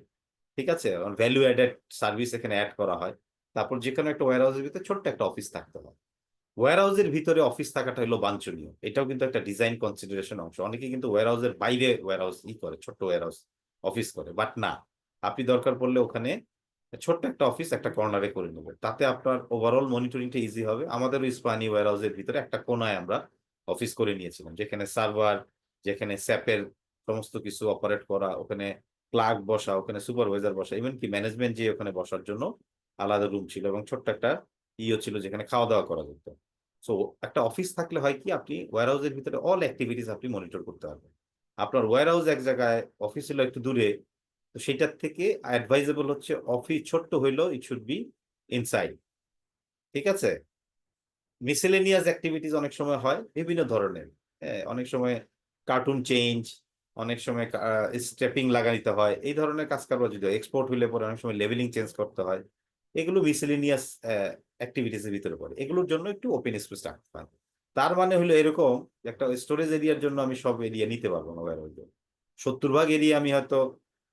ঠিক আছে, ভ্যালু অ্যাডেড সার্ভিস এখানে অ্যাড করা হয়। তারপর যে কোনো একটা ওয়্যারহাউসের ভিতরে ছোট্ট একটা অফিস থাকতে হয়। ওয়্যারহাউসের ভিতরে অফিস থাকাটা হলো বাঞ্ছনীয়, এটাও কিন্তু একটা ডিজাইন কনসিডারেশন অংশ। অনেকে কিন্তু ওয়্যারহাউসের বাইরে ওয়্যারহাউস করে, ছোট্ট ওয়্যারহাউস অফিস করে, বাট না, আপনি দরকার পড়লে ওখানে ছোট্ট একটা অফিস একটা কর্নারে করে নেবেন, তাতে আপনার ওভারঅল মনিটরিংটা ইজি হবে। আমাদের ইস্পাহানি ওয়্যারহাউসের ভিতরে একটা কোনায় আমরা অফিস করে নিয়েছিলাম, যেখানে সার্ভার, যেখানে স্যাপের সমস্ত কিছু অপারেট করা, ওখানে ক্লার্ক বসা, ওখানে সুপারভাইজার বসা, ইভেন কি ম্যানেজমেন্ট যে ওখানে বসার জন্য আলাদা রুম ছিল, এবং ছোট্ট একটা ছিল যেখানে খাওয়া দাওয়া করা যেত। সো একটা অফিস থাকলে হয় কি, আপনি ওয়্যারহাউসের ভিতরে অল অ্যাক্টিভিটিস আপনি মনিটর করতে পারবেন। আপনার ওয়্যারহাউস এক জায়গায়, অফিস হলো একটু দূরে, তো সেটার থেকে অ্যাডভাইজেবল হচ্ছে অফিস ছোট্ট হইলেও ইট শুড বি ইনসাইড, ঠিক আছে। মিসেলেনিয়াস অ্যাক্টিভিটিস অনেক সময় হয় বিভিন্ন ধরনের। হ্যাঁ, অনেক সময় কার্টুন চেঞ্জ, অনেক সময় স্টেপিং লাগাইতে হয়, এই ধরনের কাজ কারবার যদি এক্সপোর্ট হইলে পরে অনেক সময় লেভেলিং চেঞ্জ করতে হয়, এগুলো মিসেলেনিয়াস অ্যাক্টিভিটিস এর ভিতরে পড়ে, এগুলোর জন্য একটু ওপেন স্পেস রাখতে হয়। তার মানে হলো এরকম, একটা স্টোরেজ এরিয়ার জন্য আমি সব এরিয়া নিতে পারবো না, 70 ভাগ এরিয়া আমি হয়তো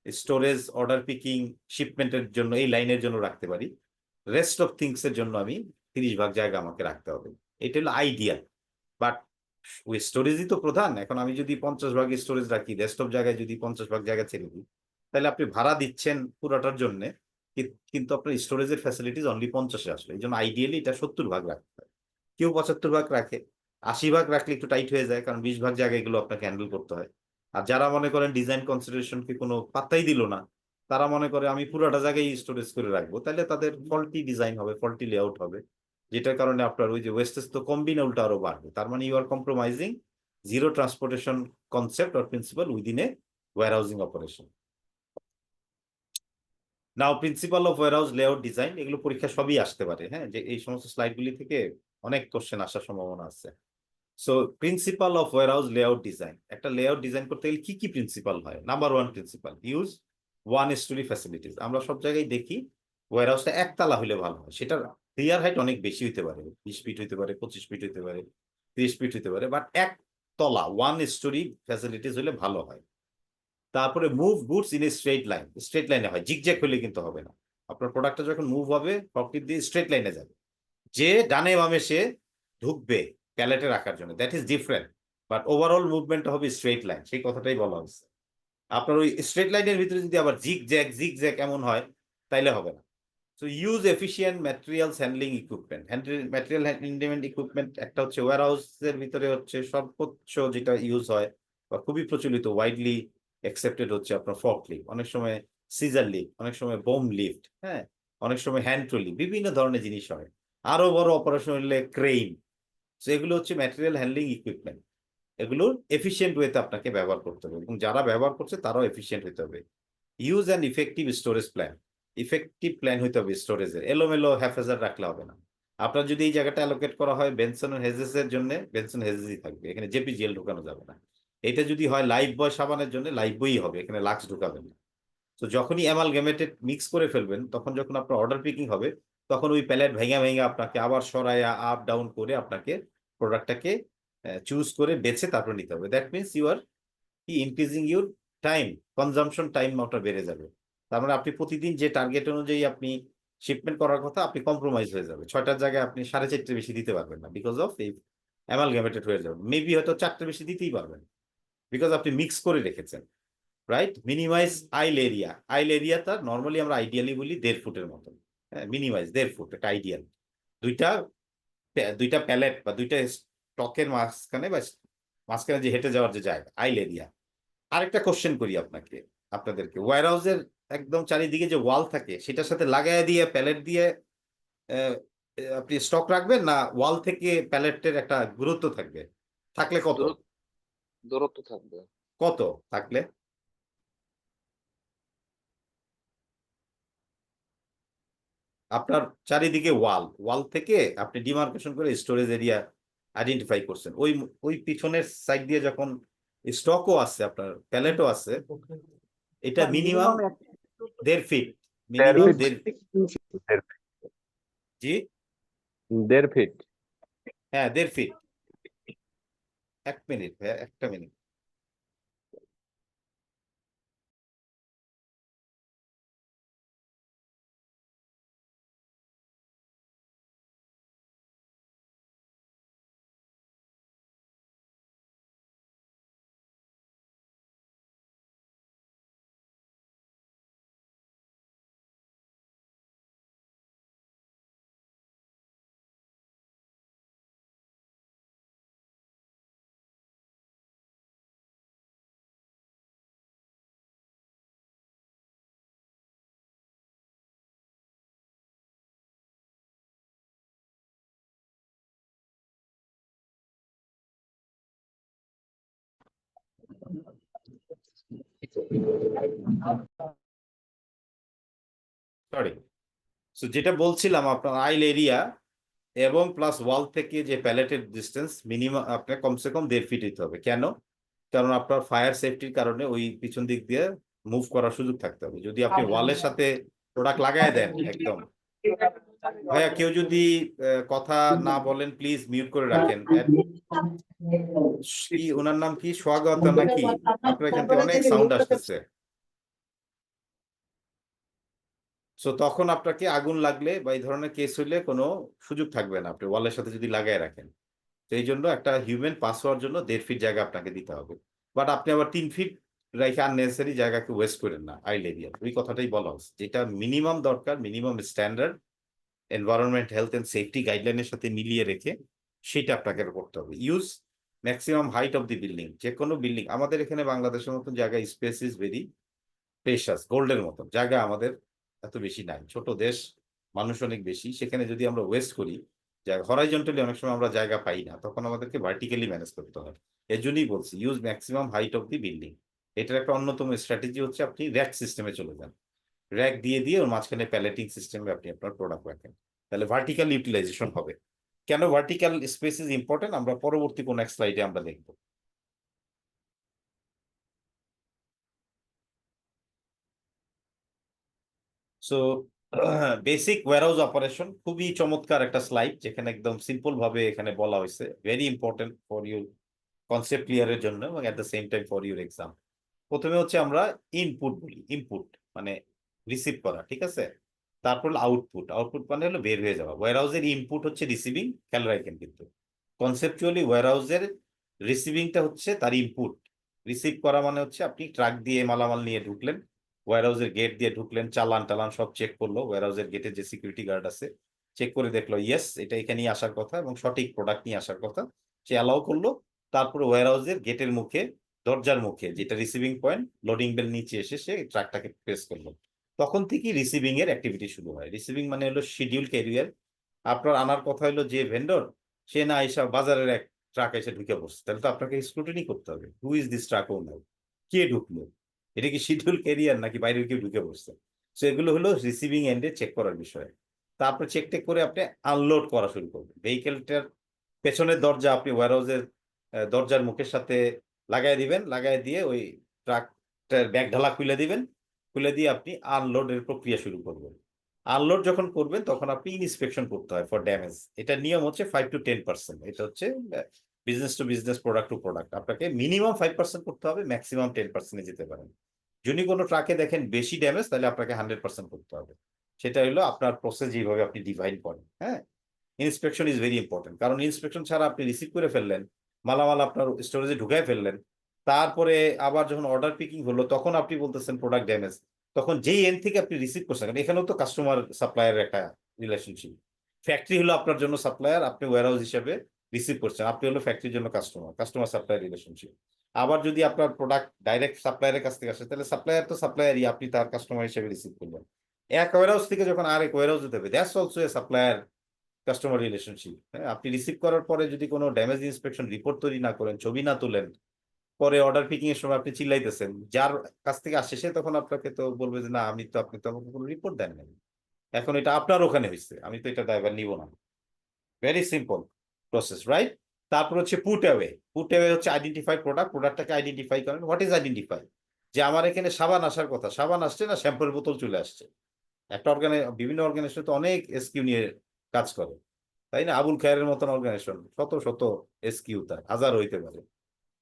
স্টোরেজ, অর্ডার পিকিং, শিপমেন্টের জন্য এই লাইনের জন্য রাখতে পারি, রেস্ট অফ থিংস এর জন্য আমি 30 ভাগ জায়গা আমাকে রাখতে হবে। এটা হলো আইডিয়াল, বাট ওই স্টোরেজই তো প্রধান। এখন আমি যদি 50 ভাগ স্টোরেজ রাখি, রেস্ট অফ জায়গায় যদি 50 ভাগ জায়গা ছেড়ে দিই, তাহলে আপনি ভাড়া দিচ্ছেন পুরোটার জন্য, কিন্তু আপনার স্টোরেজের ফ্যাসিলিটিস অনলি 50-এ আসলো। এই জন্য আইডিয়ালি এটা 70 ভাগ রাখতে হয়। কেউ 75 ভাগ রাখে, 80 ভাগ রাখলে একটু টাইট হয়ে যায়, কারণ 20 ভাগ জায়গা এগুলো আপনাকে হ্যান্ডেল করতে হয়। আর যারা মনে করেন ডিজাইন কনসিডারেশনকে কোনো পাত্তাই দিল না, তারা মনে করে আমি পুরোটা জায়গায় স্টোরেজ করে রাখবো, তাহলে তাদের ফল্টি ডিজাইন হবে, ফল্টি লেআউট হবে, যেটার কারণে আপনার ওই যে ওয়েস্টেজ তো কমবি না, উল্টা আরো বাড়বে। তার মানে you are compromising zero transportation concept or principle within a warehousing operation. Now principle of warehouse layout design, এগুলো পরীক্ষা সবই আসতে পারে। হ্যাঁ, যে এই সমস্ত স্লাইডগুলি থেকে অনেক কোশ্চেন আসার সম্ভাবনা আছে। So principal of warehouse layout design, একটা লেআউট ডিজাইন করতে গেলে কি কি প্রিন্সিপাল হয়? Number 1 principal, use one story facilities. আমরা সব জায়গায় দেখি ওয়্যারহাউসটা একতলা হলে ভালো হয়, সেটার ক্লিয়ার হাইট অনেক বেশি হইতে পারে, 20 ফিট হইতে পারে, 25 ফিট হইতে পারে, 30 ফিট হইতে পারে, বাট একতলা ওয়ান স্টোরি ফ্যাসিলিটিস হলে ভালো হয়। তারপরে move goods in a straight line, straight লাইনে হয়, জিগজ্যাগ হলে কিন্তু হবে না। আপনার প্রোডাক্টটা যখন মুভ হবে, ফকলিফট দিয়ে স্ট্রেট লাইনে যাবে, যে ডানে বামে সে ঢুকবে প্যালেটে রাখার জন্য, that is different, but overall movement হবে স্ট্রেট লাইন, সেই কথাটাই বলা হচ্ছে। আপনার ওই স্ট্রেট লাইনের ভিতরে যদি আবার জিগ জ্যাগ এমন হয়, তাইলে হবে না। So use efficient materials handling equipment. Material handling equipment একটা হচ্ছে ওয়্যারহাউসের ভিতরে হচ্ছে সর্বোচ্চ যেটা ইউজ হয় বা খুবই প্রচলিত, ওয়াইডলি অ্যাকসেপ্টেড হচ্ছে আপনার ফর্কলিফট, অনেক সময় সিজার লিফট, অনেক সময় বোম লিফট, হ্যাঁ, অনেক সময় হ্যান্ড ট্রলি, বিভিন্ন ধরনের জিনিস হয়। আরো বড় অপারেশন হলে ক্রেইন। তো এগুলো হচ্ছে ম্যাটেরিয়াল হ্যান্ডলিং ইকুইপমেন্ট, এগুলো এফিশিয়েন্ট ওয়েতে আপনাকে ব্যবহার করতে হবে, এবং যারা ব্যবহার করছে তারাও এফিশিয়েন্ট হতে হবে। Use and effective storage plan, effective plan হইতে হবে স্টোরেজের, এলোমেলো হ্যাফেজার রাখলে হবে না। আপনার যদি এই জায়গাটা অ্যালোকেট করা হয় বেনসন হেজেস এর জন্য, বেনসন হেজেসই থাকবে, এখানে জেপিজিএল ঢুকানো যাবে না। এটা যদি হয় লাইফ বয় সাবানের জন্য, লাইফ বই হবে, এখানে লাক্স ঢুকাবেন না। তো যখনই অ্যামালগেমেটেড মিক্স করে ফেলবেন, তখন যখন আপনার অর্ডার পিকিং হবে, তখন ওই প্যালেট ভেঙে ভেঙে আপনাকে আবার সরাইয়া আপ ডাউন করে আপনাকে প্রোডাক্টটাকে চুজ করে বেছে তারপর নিতে হবে। That means you are increasing your time, consumption time ওটা বেড়ে যাবে। তার মানে আপনি প্রতিদিন যে টার্গেট অনুযায়ী আপনি শিপমেন্ট করার কথা, আপনি কম্প্রোমাইজ হয়ে যাবে। 6টার জায়গায় আপনি 4.5 বেশি দিতে পারবেন না, বিকজ অফ এই অ্যামালগামেটেড হয়ে যাবে। মেবি হয়তো 4টে বেশি দিতেই পারবেন, বিকজ আপনি মিক্স করে রেখেছেন, রাইট? মিনিমাইজ আইল এরিয়া। আইল এরিয়াটা নর্মালি আমরা আইডিয়ালি বলি 1.5 ফুটের মতন। হ্যাঁ, মিনিমাইজ 1.5 ফুট, এটা আইডিয়াল। দুইটা প্যালেট বা দুইটা স্টকের মাঝখানে বা মাঝখানে যে হেঁটে যাওয়ার যে জায়গা, আইল এরিয়া। আরেকটা কোশ্চেন করি আপনাদেরকে, ওয়্যার হাউসের একদম চারিদিকে যে ওয়াল থাকে সেটার সাথে লাগায় দিয়ে প্যালেট দিয়ে আপনি স্টক রাখবেন, না ওয়াল থেকে প্যালেটের একটা গুরুত্ব থাকবে? থাকলে কত দূরত্ব থাকবে। কত থাকলে? আপনার চারিদিকে ওয়াল থেকে আপনি ডিমার্কেশন করে স্টোরেজ এরিয়া আইডেন্টিফাই করছেন। ওই পিছনের সাইড দিয়ে যখন স্টকও আছে, আপনার প্যালেটও আছে, এটা মিনিমাম 1.5 ফিট। মিনিমাম 1.5। জি, 1.5 ফিট। হ্যাঁ 1.5 ফিট। 1 মিনিট ভাইয়া, একটা মিনিট। সরি, সো যেটা বলছিলাম, আপনার আইল এরিয়া এবং প্লাস ওয়াল থেকে যে প্যালেটের ডিস্টেন্স মিনিমাম আপনার কমসে কম 1.5 ফিট দিতে হবে। কেন? কারণ আপনার ফায়ার সেফটির কারণে ওই পিছন দিক দিয়ে মুভ করার সুযোগ থাকতে হবে। যদি আপনি ওয়ালের সাথে প্রোডাক্ট লাগায় দেন একদম। ভাইয়া কেউ যদি কথা না বলেন প্লিজ মিউট করে রাখেন। কি ওনার নাম কি, স্বাগত নাকি? আপনার এখান থেকে অনেক সাউন্ড আসতেছে। সো তখন আপনাকে আগুন লাগলে বা এই ধরনের কেস হইলে কোনো সুযোগ থাকবে না আপনি ওয়ালের সাথে যদি লাগায় রাখেন। তো এই জন্য একটা হিউম্যান পাস হওয়ার জন্য 1.5 ফিট জায়গা আপনাকে দিতে হবে। বাট আপনি আবার 3 ফিট রেখে আননেসেসারি জায়গাকে ওয়েস্ট করেন না আইল এরিয়া। ওই কথাটাই বলা হচ্ছে, যেটা মিনিমাম দরকার, minimum standard environment health and safety গাইডলাইনের সাথে মিলিয়ে রেখে সেটা আপনাকে করতে হবে। Use maximum height of the building. যে কোনো বিল্ডিং, আমাদের এখানে বাংলাদেশের মতন জায়গায় স্পেস ইজ ভেরি প্রেশাস, গোল্ডের মতন জায়গা আমাদের এত বেশি নাই। ছোট দেশ, মানুষ অনেক বেশি, সেখানে যদি আমরা ওয়েস্ট করি হরাইজন্টালি, অনেক সময় আমরা জায়গা পাই না, তখন আমাদেরকে ভার্টিক্যালি ম্যানেজ করতে হয়। এর জন্যই বলছি use maximum height of the building. এটার একটা অন্যতম স্ট্র্যাটেজি হচ্ছে আপনি র্যাক সিস্টেমে চলে যান। র্যাক দিয়ে দিয়ে ওর মাঝখানে প্যালেটিং সিস্টেমে আপনি আপনার প্রোডাক্ট রাখেন, তাহলে ভার্টিক্যাল ইউটিলাইজেশন হবে। কেন ভার্টিক্যাল স্পেস ইজ ইম্পর্টেন্ট আমরা পরবর্তী কোন এক স্লাইডে আমরা দেখব। সো বেসিক ওয়্যারহাউস অপারেশন, খুবই চমৎকার একটা স্লাইড, যেখানে একদম সিম্পল ভাবে এখানে বলা হয়েছে। Very important for your concept ক্লিয়ারের জন্য এবং at the same time for your exam. প্রথমে হচ্ছে আমরা ইনপুট বলি, ইনপুট মানে রিসিভ করা, ঠিক আছে? তারপর আউটপুট, আউটপুট মানে হলো বের হয়ে যাওয়া। ওয়্যারহাউসের ইনপুট হচ্ছে রিসিভিং, খেয়াল রাখেন কিন্তু কনসেপচুয়ালি ওয়্যারহাউসের রিসিভিংটা হচ্ছে তার ইনপুট। রিসিভ করা মানে হচ্ছে আপনি ট্রাক দিয়ে মালামাল নিয়ে ঢুকলেন, ওয়্যারহাউসের গেট দিয়ে ঢুকলেন, চালান টালান সব চেক করলো, ওয়্যারহাউসের গেটে যে সিকিউরিটি গার্ড আছে চেক করে দেখলো ইয়েস এটা এখানেই আসার কথা এবং সঠিক প্রোডাক্ট নিয়ে আসার কথা, সে অ্যালাউ করলো। তারপরে ওয়্যারহাউসের গেটের মুখে, দরজার মুখে যেটা রিসিভিং পয়েন্ট, লোডিং বেল নিচে এসে সে ট্রাকটাকে প্রেস করলো। তখন থেকেই রিসিভিং এর অ্যাক্টিভিটি শুরু হয়। রিসিভিং মানে হলো শিডিউল ক্যারিয়ার। আপনার আনার কথা হলো যে ভেন্ডর, সে না এসে বাজারের এক ট্রাক এসে ঢুকে পড়ছে, তাহলে তো আপনাকে স্ক্রুটিনি করতে হবে, হু ইজ দিস ট্রাক ওনার, কে ঢুকলো, এটা কি শিডিউল ক্যারিয়ার নাকি বাইরের কেউ ঢুকে পড়ছে। সো এগুলো হলো রিসিভিং এন্ডে চেক করার বিষয়। তারপর চেক টেক করে আপনি আনলোড করা শুরু করবেন। ভেহিকেলটার পেছনের দরজা আপনি ওয়্যারহাউসের দরজার মুখের সাথে লাগাই দিবেন, লাগাই দিয়ে ওই ট্রাকটার ব্যাগ ঢালা খুলে দিবেন, খুলে দিয়ে আপনি আনলোডের প্রক্রিয়া শুরু করবেন। আনলোড যখন করবেন তখন আপনি ইনস্পেকশন করতে হয় ফর ড্যামেজ। এটা নিয়ম হচ্ছে 5 to 10%। এটা হচ্ছে business to business, product to product, আপনাকে মিনিমাম 5% করতে হবে, ম্যাক্সিমাম 10% যেতে পারেন। যদি কোনো ট্রাকে দেখেন বেশি ড্যামেজ, তাহলে আপনাকে 100% করতে হবে। সেটা হলো আপনার প্রসেস যেভাবে আপনি ডিভাইন করেন। হ্যাঁ, ইন্সপেকশন ইজ ভেরি ইম্পর্টেন্ট, কারণ ইন্সপেকশন ছাড়া আপনি রিসিভ করে ফেললেন, মালামাল আপনার স্টোরেজে ঢুকায় ফেললেন, তারপরে আবার যখন অর্ডার পিকিং হলো তখন আপনি বলতেছেন প্রোডাক্ট ড্যামেজ, তখন যেই এন্ড থেকে আপনি রিসিভ করছেন, কারণ এখানেও তো কাস্টমার সাপ্লায়ারের একটা রিলেশনশিপ। ফ্যাক্টরি হলো আপনার জন্য সাপ্লায়ার, আপনি ওয়্যারহাউস হিসেবে রিসিভ করছেন, আপনি হলো ফ্যাক্টরির জন্য কাস্টমার, কাস্টমার সাপ্লায়ার রিলেশনশিপ। আবার যদি আপনার প্রোডাক্ট ডাইরেক্ট সাপ্লায়ারের কাছ থেকে আসে, তাহলে সাপ্লায়ার তো সাপ্লায়ারই, আপনি তার কাস্টমার হিসেবে রিসিভ করলেন। এক ওয়্যারহাউস থেকে যখন আরেক ওয়্যারহাউসে দেবে, that's also a supplier customer relationship. হ্যাঁ, আপনি রিসিভ করার পরে যদি কোনো ড্যামেজ ইন্সপেকশন রিপোর্ট তৈরি না করেন, ছবি না তোলেন, পরে অর্ডার পিকিং এর সময় আপনি চিল্লাইতেছেন, যার কাছ থেকে আসে সে তখন আপনাকে তো বলবে যে না, আপনি তো আমাকে কোনো রিপোর্ট দেন নাই, এখন এটা আপনার ওখানে হয়েছে, আমি তো এটা দায়ভার নিব না। Very simple process, right? তারপর হচ্ছে পুট অ্যাওয়ে। পুট অ্যাওয়ে হচ্ছে আইডেন্টিফাই প্রোডাক্ট, প্রোডাক্টটাকে আইডেন্টিফাই করেন। What is identify? যে আমার এখানে সাবান আসার কথা, সাবান আসছে না শ্যাম্পুর বোতল চলে আসছে। একটা বিভিন্ন অর্গানাইজেশন তো অনেক এসকিউ নিয়ে কাজ করে, তাই না? আবুল খায়ের মতন অর্গানাইজেশন, শত শত এসকিউ, তার হাজার হইতে পারে।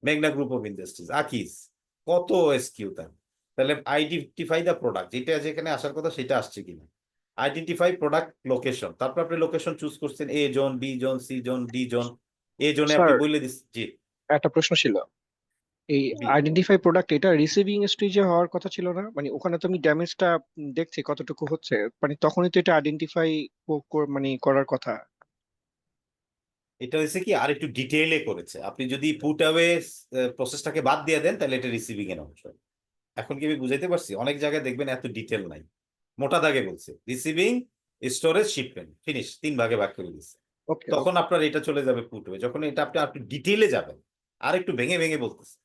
মেঘনা গ্রুপ অফ ইন্ডাস্ট্রিজ, আকিস, কত এসকিউ তার। তাহলে আইডেন্টিফাই দ্য প্রোডাক্ট, যেটা যেখানে আসার কথা সেটা আসছে কিনা। আইডেন্টিফাই প্রোডাক্ট লোকেশন, তারপর আপনি লোকেশন চুজ করছেন, A zone, B zone, C zone, D zone. A জোনে আপনি স্যার, বলে দিচ্ছেন, জি একটা প্রশ্ন ছিল। এই বি আইডেন্টিফাই প্রোডাক্ট এটা রিসিভিং স্টেজে হওয়ার কথা ছিল না? মানে ওখানে তো আমি ড্যামেজটা দেখছি কতটুকু হচ্ছে, মানে তখনই তো এটা আইডেন্টিফাই মানে করার কথা। এটা হচ্ছে কি আর একটু ডিটেইলে করেছে। আপনি যদি পুট অ্যাওয়ে প্রসেসটাকে বাদ দিয়ে দেন, তাহলে এটা রিসিভিং এর অংশ। এখন কি আমি বুঝাইতে পারছি? অনেক জায়গায় দেখবেন এত ডিটেল নাই, মোটা দাগে বলছে রিসিভিং, স্টোরেজ, শিপমেন্ট, ফিনিশ, 3 ভাগে ভাগ করে দিচ্ছে। ওকে, তখন আপনার এটা চলে যাবে পুট অ্যাওয়ে। যখন এটা আপনি একটু ডিটেইলে যাবেন, আর একটু ভেঙে ভেঙে বলতেছে,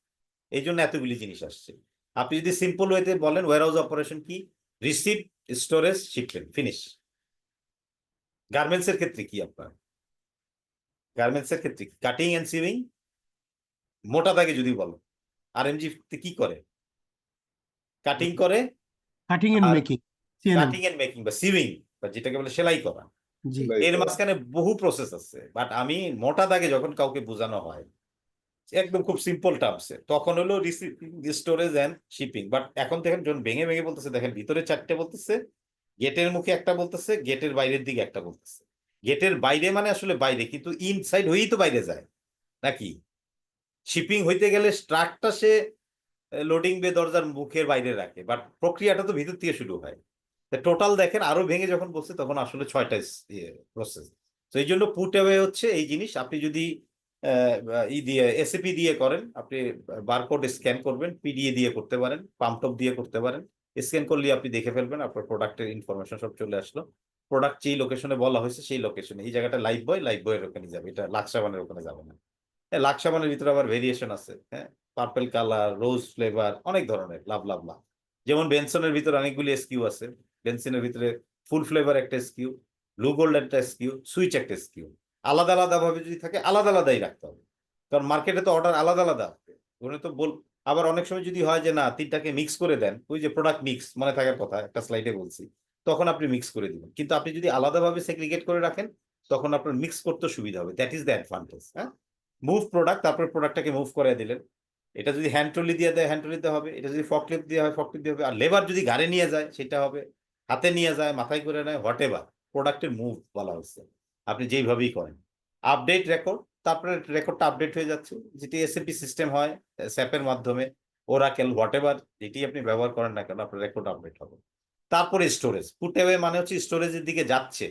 এই জন্য এতগুলি জিনিস আসছে। আপনি যদি সিম্পল ওয়েতে বলেন ওয়্যারহাউস অপারেশন কি, receive, storage, shipment, finish. Garments এর ক্ষেত্রে কি আপনার, গার্মেন্টস এর ক্ষেত্রে কাটিং এন্ড সিভিং, মোটা দাগে যদি বলেন আরএমজি কি করে, কাটিং করে, কাটিং এন্ড আর making, CNM. Cutting and making বা সিভিং, বা যেটাকে বলে সেলাই করা। জি, এর মাঝখানে বহু প্রসেস আছে, বাট আমি মোটা দাগে যখন কাউকে বোঝানো হয় একদম খুব সিম্পল টার্মসে, তখন হলো receiving, storage and shipping. But এখন দেখেন যখন ভেঙে ভেঙে বলতেছে, দেখেন ভিতরে 4টে বলতেছে, গেটের মুখে একটা বলতেছে, গেটের বাইরের দিকে একটা বলতেছে। গেটের বাইরে মানে আসলে বাইরে, কিন্তু ইনসাইড হয়েই তো বাইরে যায় নাকি? শিপিং হইতে গেলে ট্রাকটা সে লোডিং বে দরজার মুখের বাইরে রাখে, বাট প্রক্রিয়াটা তো ভিতর থেকে শুরু হয়। টোটাল দেখেন আরো ভেঙে যখন বলছে, তখন আসলে 6টা প্রসেস। তো এই জন্য পুট অ্যাওয়ে হচ্ছে এই জিনিস। আপনি যদি ই দিয়ে এসএপি দিয়ে করেন, আপনি বারকোড স্ক্যান করবেন, পিডিএ দিয়ে করতে পারেন, পাম্পটপ দিয়ে করতে পারেন। স্ক্যান করলে আপনি দেখে ফেলবেন, আপনার প্রোডাক্টের ইনফরমেশন সব চলে আসলো। প্রোডাক্ট যেই লোকেশনে বলা হয়েছে সেই লোকেশনে, এই জায়গাটা লাইফ বয়ের ওখানে যাবে, এটা লাক্সাবানের ওখানে যাবে না। হ্যাঁ, লাক্সাবানের ভিতরে আবার ভেরিয়েশন আছে। হ্যাঁ, পার্পল কালার, রোজ ফ্লেভার, অনেক ধরনের, লাভ লাভ লাভ। যেমন বেনসনের ভিতরে অনেকগুলি এসকিউ আছে। বেনসনের ভিতরে ফুল ফ্লেভার একটা এসকিউ, ব্লু গোল্ড একটা এসকিউ, সুইচ একটা এসকিউ। আলাদা আলাদা ভাবে যদি থাকে, আলাদা আলাদাই রাখতে হবে, কারণ মার্কেটে তো অর্ডার আলাদা আলাদা হবে। ওখানে তো আবার অনেক সময় যদি হয় যে না, 3টাকে মিক্স করে দেন, ওই যে প্রোডাক্ট মিক্স মনে থাকার কথা, একটা স্লাইডে বলছি, তখন আপনি মিক্স করে দিবেন। কিন্তু আপনি যদি আলাদাভাবে সেগ্রিগেট করে রাখেন, তখন আপনার মিক্স করতে সুবিধা হবে। That is the advantage. হ্যাঁ, মুভ প্রোডাক্ট, তারপর প্রোডাক্টটাকে মুভ করে দিলেন। এটা যদি হ্যান্ড ট্রলি দিয়ে দেয়, হ্যান্ড ট্রলিতে হবে। এটা যদি ফকলিফট দিয়ে হয়, ফকলিফট দিয়ে হবে। আর লেবার যদি গাড়ি নিয়ে যায়, সেটা হবে। হাতে নিয়ে যায়, মাথায় করে নেয়, হোয়াট এভার, প্রোডাক্টের মুভ বলা হচ্ছে। আপনি যেইভাবেই করেন, আপডেট রেকর্ড, তারপরে রেকর্ডটা আপডেট হয়ে যাচ্ছে, যেটি এসএপি সিস্টেম হয় স্যাপের মাধ্যমে, ওরাকেল, হোয়াট এভার যেটি আপনি ব্যবহার করেন না কেন, আপনার রেকর্ড আপডেট হবে। তারপরে স্টোরেজ, পুট অ্যাওয়ে মানে হচ্ছে স্টোরেজের দিকে যাচ্ছে।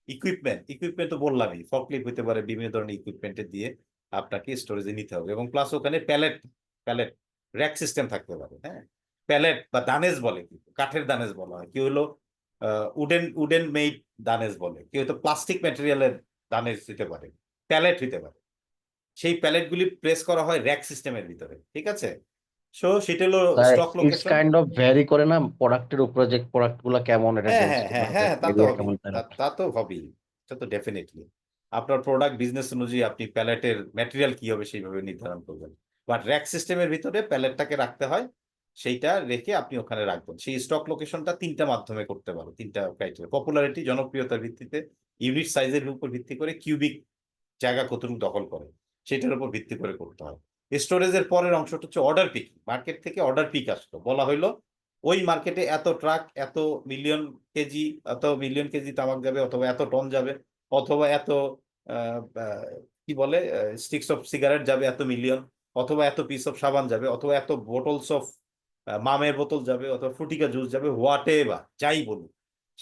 ইকুইপমেন্ট তো বললামই, ফকলিফট হতে পারে, বিভিন্ন ধরনের ইকুইপমেন্টের দিয়ে আপনাকে স্টোরেজে নিতে হবে। এবং প্লাস ওখানে প্যালেট র্যাক সিস্টেম থাকতে পারে। হ্যাঁ, প্যালেট বা দানেজ বলে, কিন্তু কাঠের দানেজ বলা হয়, কি হলো উডেন মেড দানেজ বলে, কি হয়তো প্লাস্টিক ম্যাটেরিয়ালের দানেজ দিতে পারে, প্যালেট হইতে পারে। সেই প্যালেটগুলি প্লেস করা হয় র্যাক সিস্টেমের ভিতরে, ঠিক আছে? সো সেটা হলো stock it's location. Kind of vary করে না প্রোডাক্টের উপরে, যে প্রোডাক্ট গুলো কেমন, এটা হ্যাঁ ডেন্সিটি হ্যাঁ হ্যাঁ হ্যাঁ, তা তো এরিয়া হবেই, কেমন তার তা তো হবেই, এটা তো ডেফিনেটলি। আপনার প্রোডাক্ট বিজনেস অনুযায়ী আপনি প্যালেটের ম্যাটেরিয়াল কি হবে সেইভাবে নির্ধারণ করবেন। বাট র্যাক সিস্টেমের ভিতরে প্যালেটটাকে রাখতে হয়, সেইটা রেখে আপনি ওখানে রাখবেন। সেই স্টক লোকেশনটা 3টা মাধ্যমে করতে পারো, 3টা ক্রাইটেরিয়া: পপুলারিটি, জনপ্রিয়তার ভিত্তিতে, ইউনিট সাইজের উপর ভিত্তি করে, কিউবিক জায়গা কতটুকু দখল করে। সেটার উপর ভিত্তি করে করতে হয়। স্টোরেজের পরের অংশটা হচ্ছে অর্ডার পিক। মার্কেট থেকে অর্ডার পিক আসলো, বলা হইলো ওই মার্কেটে এত ট্রাক, এত মিলিয়ন কেজি, তামাক যাবে, অথবা এত টন যাবে, অথবা এত কি বলে স্টিক্স অফ সিগারেট যাবে এত মিলিয়ন, অথবা এত পিস অফ সাবান যাবে, অথবা এত বোটলস অফ মামের বোতল যাবে, অথবা ফুটিকা জুস যাবে, হোয়াট এভার যাই বলুন,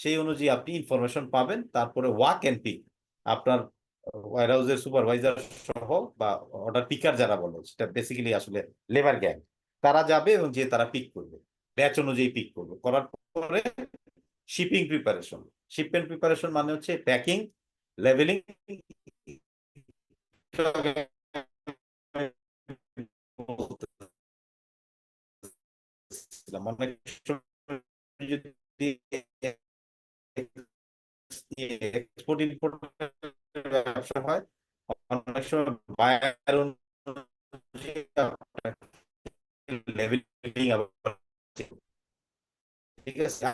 সেই অনুযায়ী আপনি ইনফরমেশন পাবেন। তারপরে ওয়াক অ্যান্ড পিক আপনার ওয়ারহাউসের সুপারভাইজার সহ বা অর্ডার পিকার যারা বলে, সেটা বেসিক্যালি আসলে লেবার গ্যাং, তারা যাবে এবং যে তারা পিক করবে, ব্যাচ অনুযায়ী পিক করবে। করার পরে শিপিং প্রিপারেশন। শিপমেন্ট প্রিপারেশন মানে হচ্ছে প্যাকিং, লেভেলিং, অনেক সময় যদি এক্সপোর্ট ইম্পোর্ট ব্যবসা হয়, অনেক সময় বায়ার লেভেলিং, ঠিক আছে,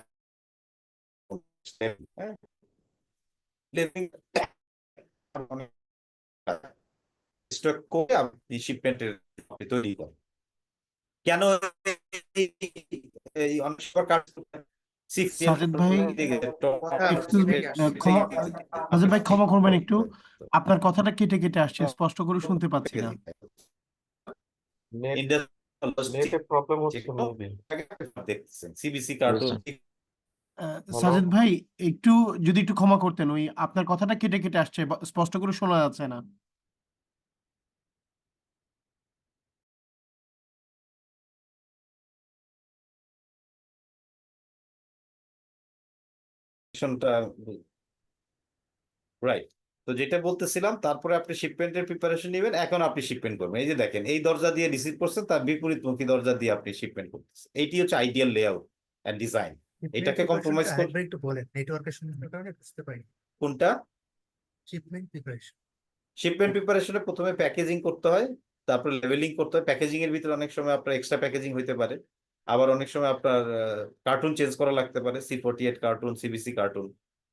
স্টক করে আপনি শিপমেন্টের তৈরি করেন। কেন এই অনেক সময় সাজেদ ভাই ক্ষমা সাজেদ ভাই ক্ষমা করবেন একটু, আপনার কথাটা কেটে কেটে আসছে, স্পষ্ট করে শুনতে পাচ্ছি না। নেটের প্রবলেম হচ্ছে মেবি। দেখতেছেন সিবিসি কার্টুন। সাজেদ ভাই একটু যদি একটু ক্ষমা করতেন, ওই আপনার কথাটা কেটে কেটে আসছে, স্পষ্ট করে শোনা যাচ্ছে না। রাইট। তো যেটা বলতেছিলাম, তারপরে আপনি শিপমেন্টের প্রিপারেশন নেবেন। এখন আপনি শিপমেন্ট করবেন। এই যে দেখেন, এই দরজা দিয়ে রিসিভ করছেন, তার বিপরীতমুখী দরজা দিয়ে আপনি শিপমেন্ট করতেছেন। এইটি হচ্ছে আইডিয়াল লেআউট এন্ড ডিজাইন। এটাকে কম্প্রোমাইজ করে আরেকবার একটু বলেন, নেটওয়ার্কের সমস্যার কারণে বুঝতে পারি। কোনটা? Shipment preparation. শিপমেন্ট প্রিপারেশনে প্রথমে প্যাকেজিং করতে হয়, তারপর লেভেলিং করতে হয়। প্যাকেজিং এর ভিতরে অনেক সময় আপনার এক্সট্রা প্যাকেজিং হইতে পারে, আবার অনেক সময় আপনার কার্টুন চেঞ্জ করা লাগতে পারে। C48 cartoon, CBC cartoon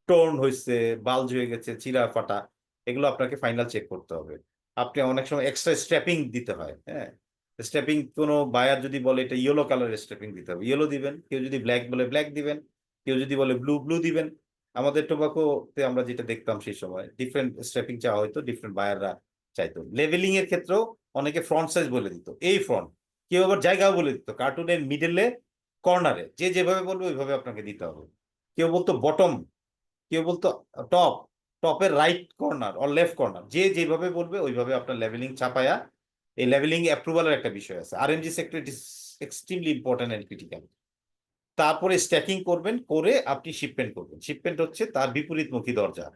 tone হয়েছে, বালজ হয়ে গেছে, চিরা ফাটা, এগুলো আপনাকে ফাইনাল চেক করতে হবে। আপনি অনেক সময় এক্সট্রা স্ট্র্যাপিং দিতে হয়। হ্যাঁ, স্ট্র্যাপিং কোনো বায়ার যদি বলে এটা ইয়েলো কালারের স্ট্র্যাপিং দিতে হবে, ইয়েলো দিবেন। কেউ যদি ব্ল্যাক বলে ব্ল্যাক দিবেন, কেউ যদি বলে ব্লু, ব্লু দিবেন। আমাদের টোবাকোতে আমরা যেটা দেখতাম সেই সময় ডিফারেন্ট স্ট্র্যাপিং চাওয়া হয়তো, ডিফারেন্ট বায়াররা চাইতো। লেভেলিং এর ক্ষেত্রেও অনেকে ফ্রন্ট সাইজ বলে দিত, এই ফ্রন্ট, কেউ আবার জায়গাও বলে দিত, কার্টুনের মিডলে, কর্নারে, যে যেভাবে বলবে ওইভাবে আপনাকে দিতে হবে। কেউ বলতো বটম, কেউ বলতো টপ, টপের right corner or left corner, যে যেভাবে বলবে ওইভাবে আপনার লেভেলিং ছাপায়া। এই লেভেলিং অ্যাপ্রুভালের একটা বিষয় আছে, RMG sector, it is extremely important and critical. তারপরে স্ট্যাকিং করবেন, করে আপনি শিপমেন্ট করবেন। শিপমেন্ট হচ্ছে তার বিপরীতমুখী দরজা।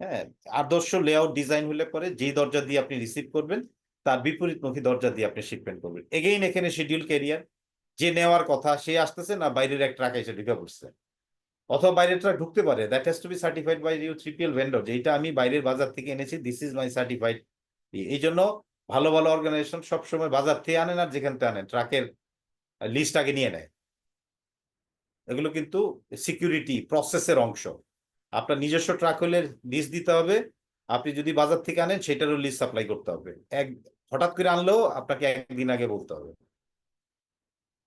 হ্যাঁ, আদর্শ লেআউট ডিজাইন হলে পরে যেই দরজা দিয়ে আপনি রিসিভ করবেন, তার বিপরীতমুখী দরজা দিয়ে আপনি শিপমেন্ট করবেন। এগেইন এখানে শিডিউল ক্যারিয়ার, যে নেওয়ার কথা সে আসতেছে না, বাইরের এক ট্রাক এসে ঢুকে পড়ছে, অথবা বাইরের ট্রাক ঢুকতে পারে। That has to be certified by you 3PL vendor, যেটা আমি বাইরের বাজার থেকে এনেছি, দিস ইজ মাই সার্টিফাইড। এই জন্য ভালো ভালো অর্গানাইজেশন সবসময় বাজার থেকে আনেন, আর যেখান থেকে আনেন ট্রাকের লিস্ট আগে নিয়ে নেয়। এগুলো কিন্তু সিকিউরিটি প্রসেসের অংশ। আপনার নিজস্ব ট্রাক হলে লিস্ট দিতে হবে, আপনি যদি বাজার থেকে আনেন সেটারও লিস্ট সাপ্লাই করতে হবে। হঠাৎ করে আনলেও আপনাকে একদিন আগে বলতে হবে,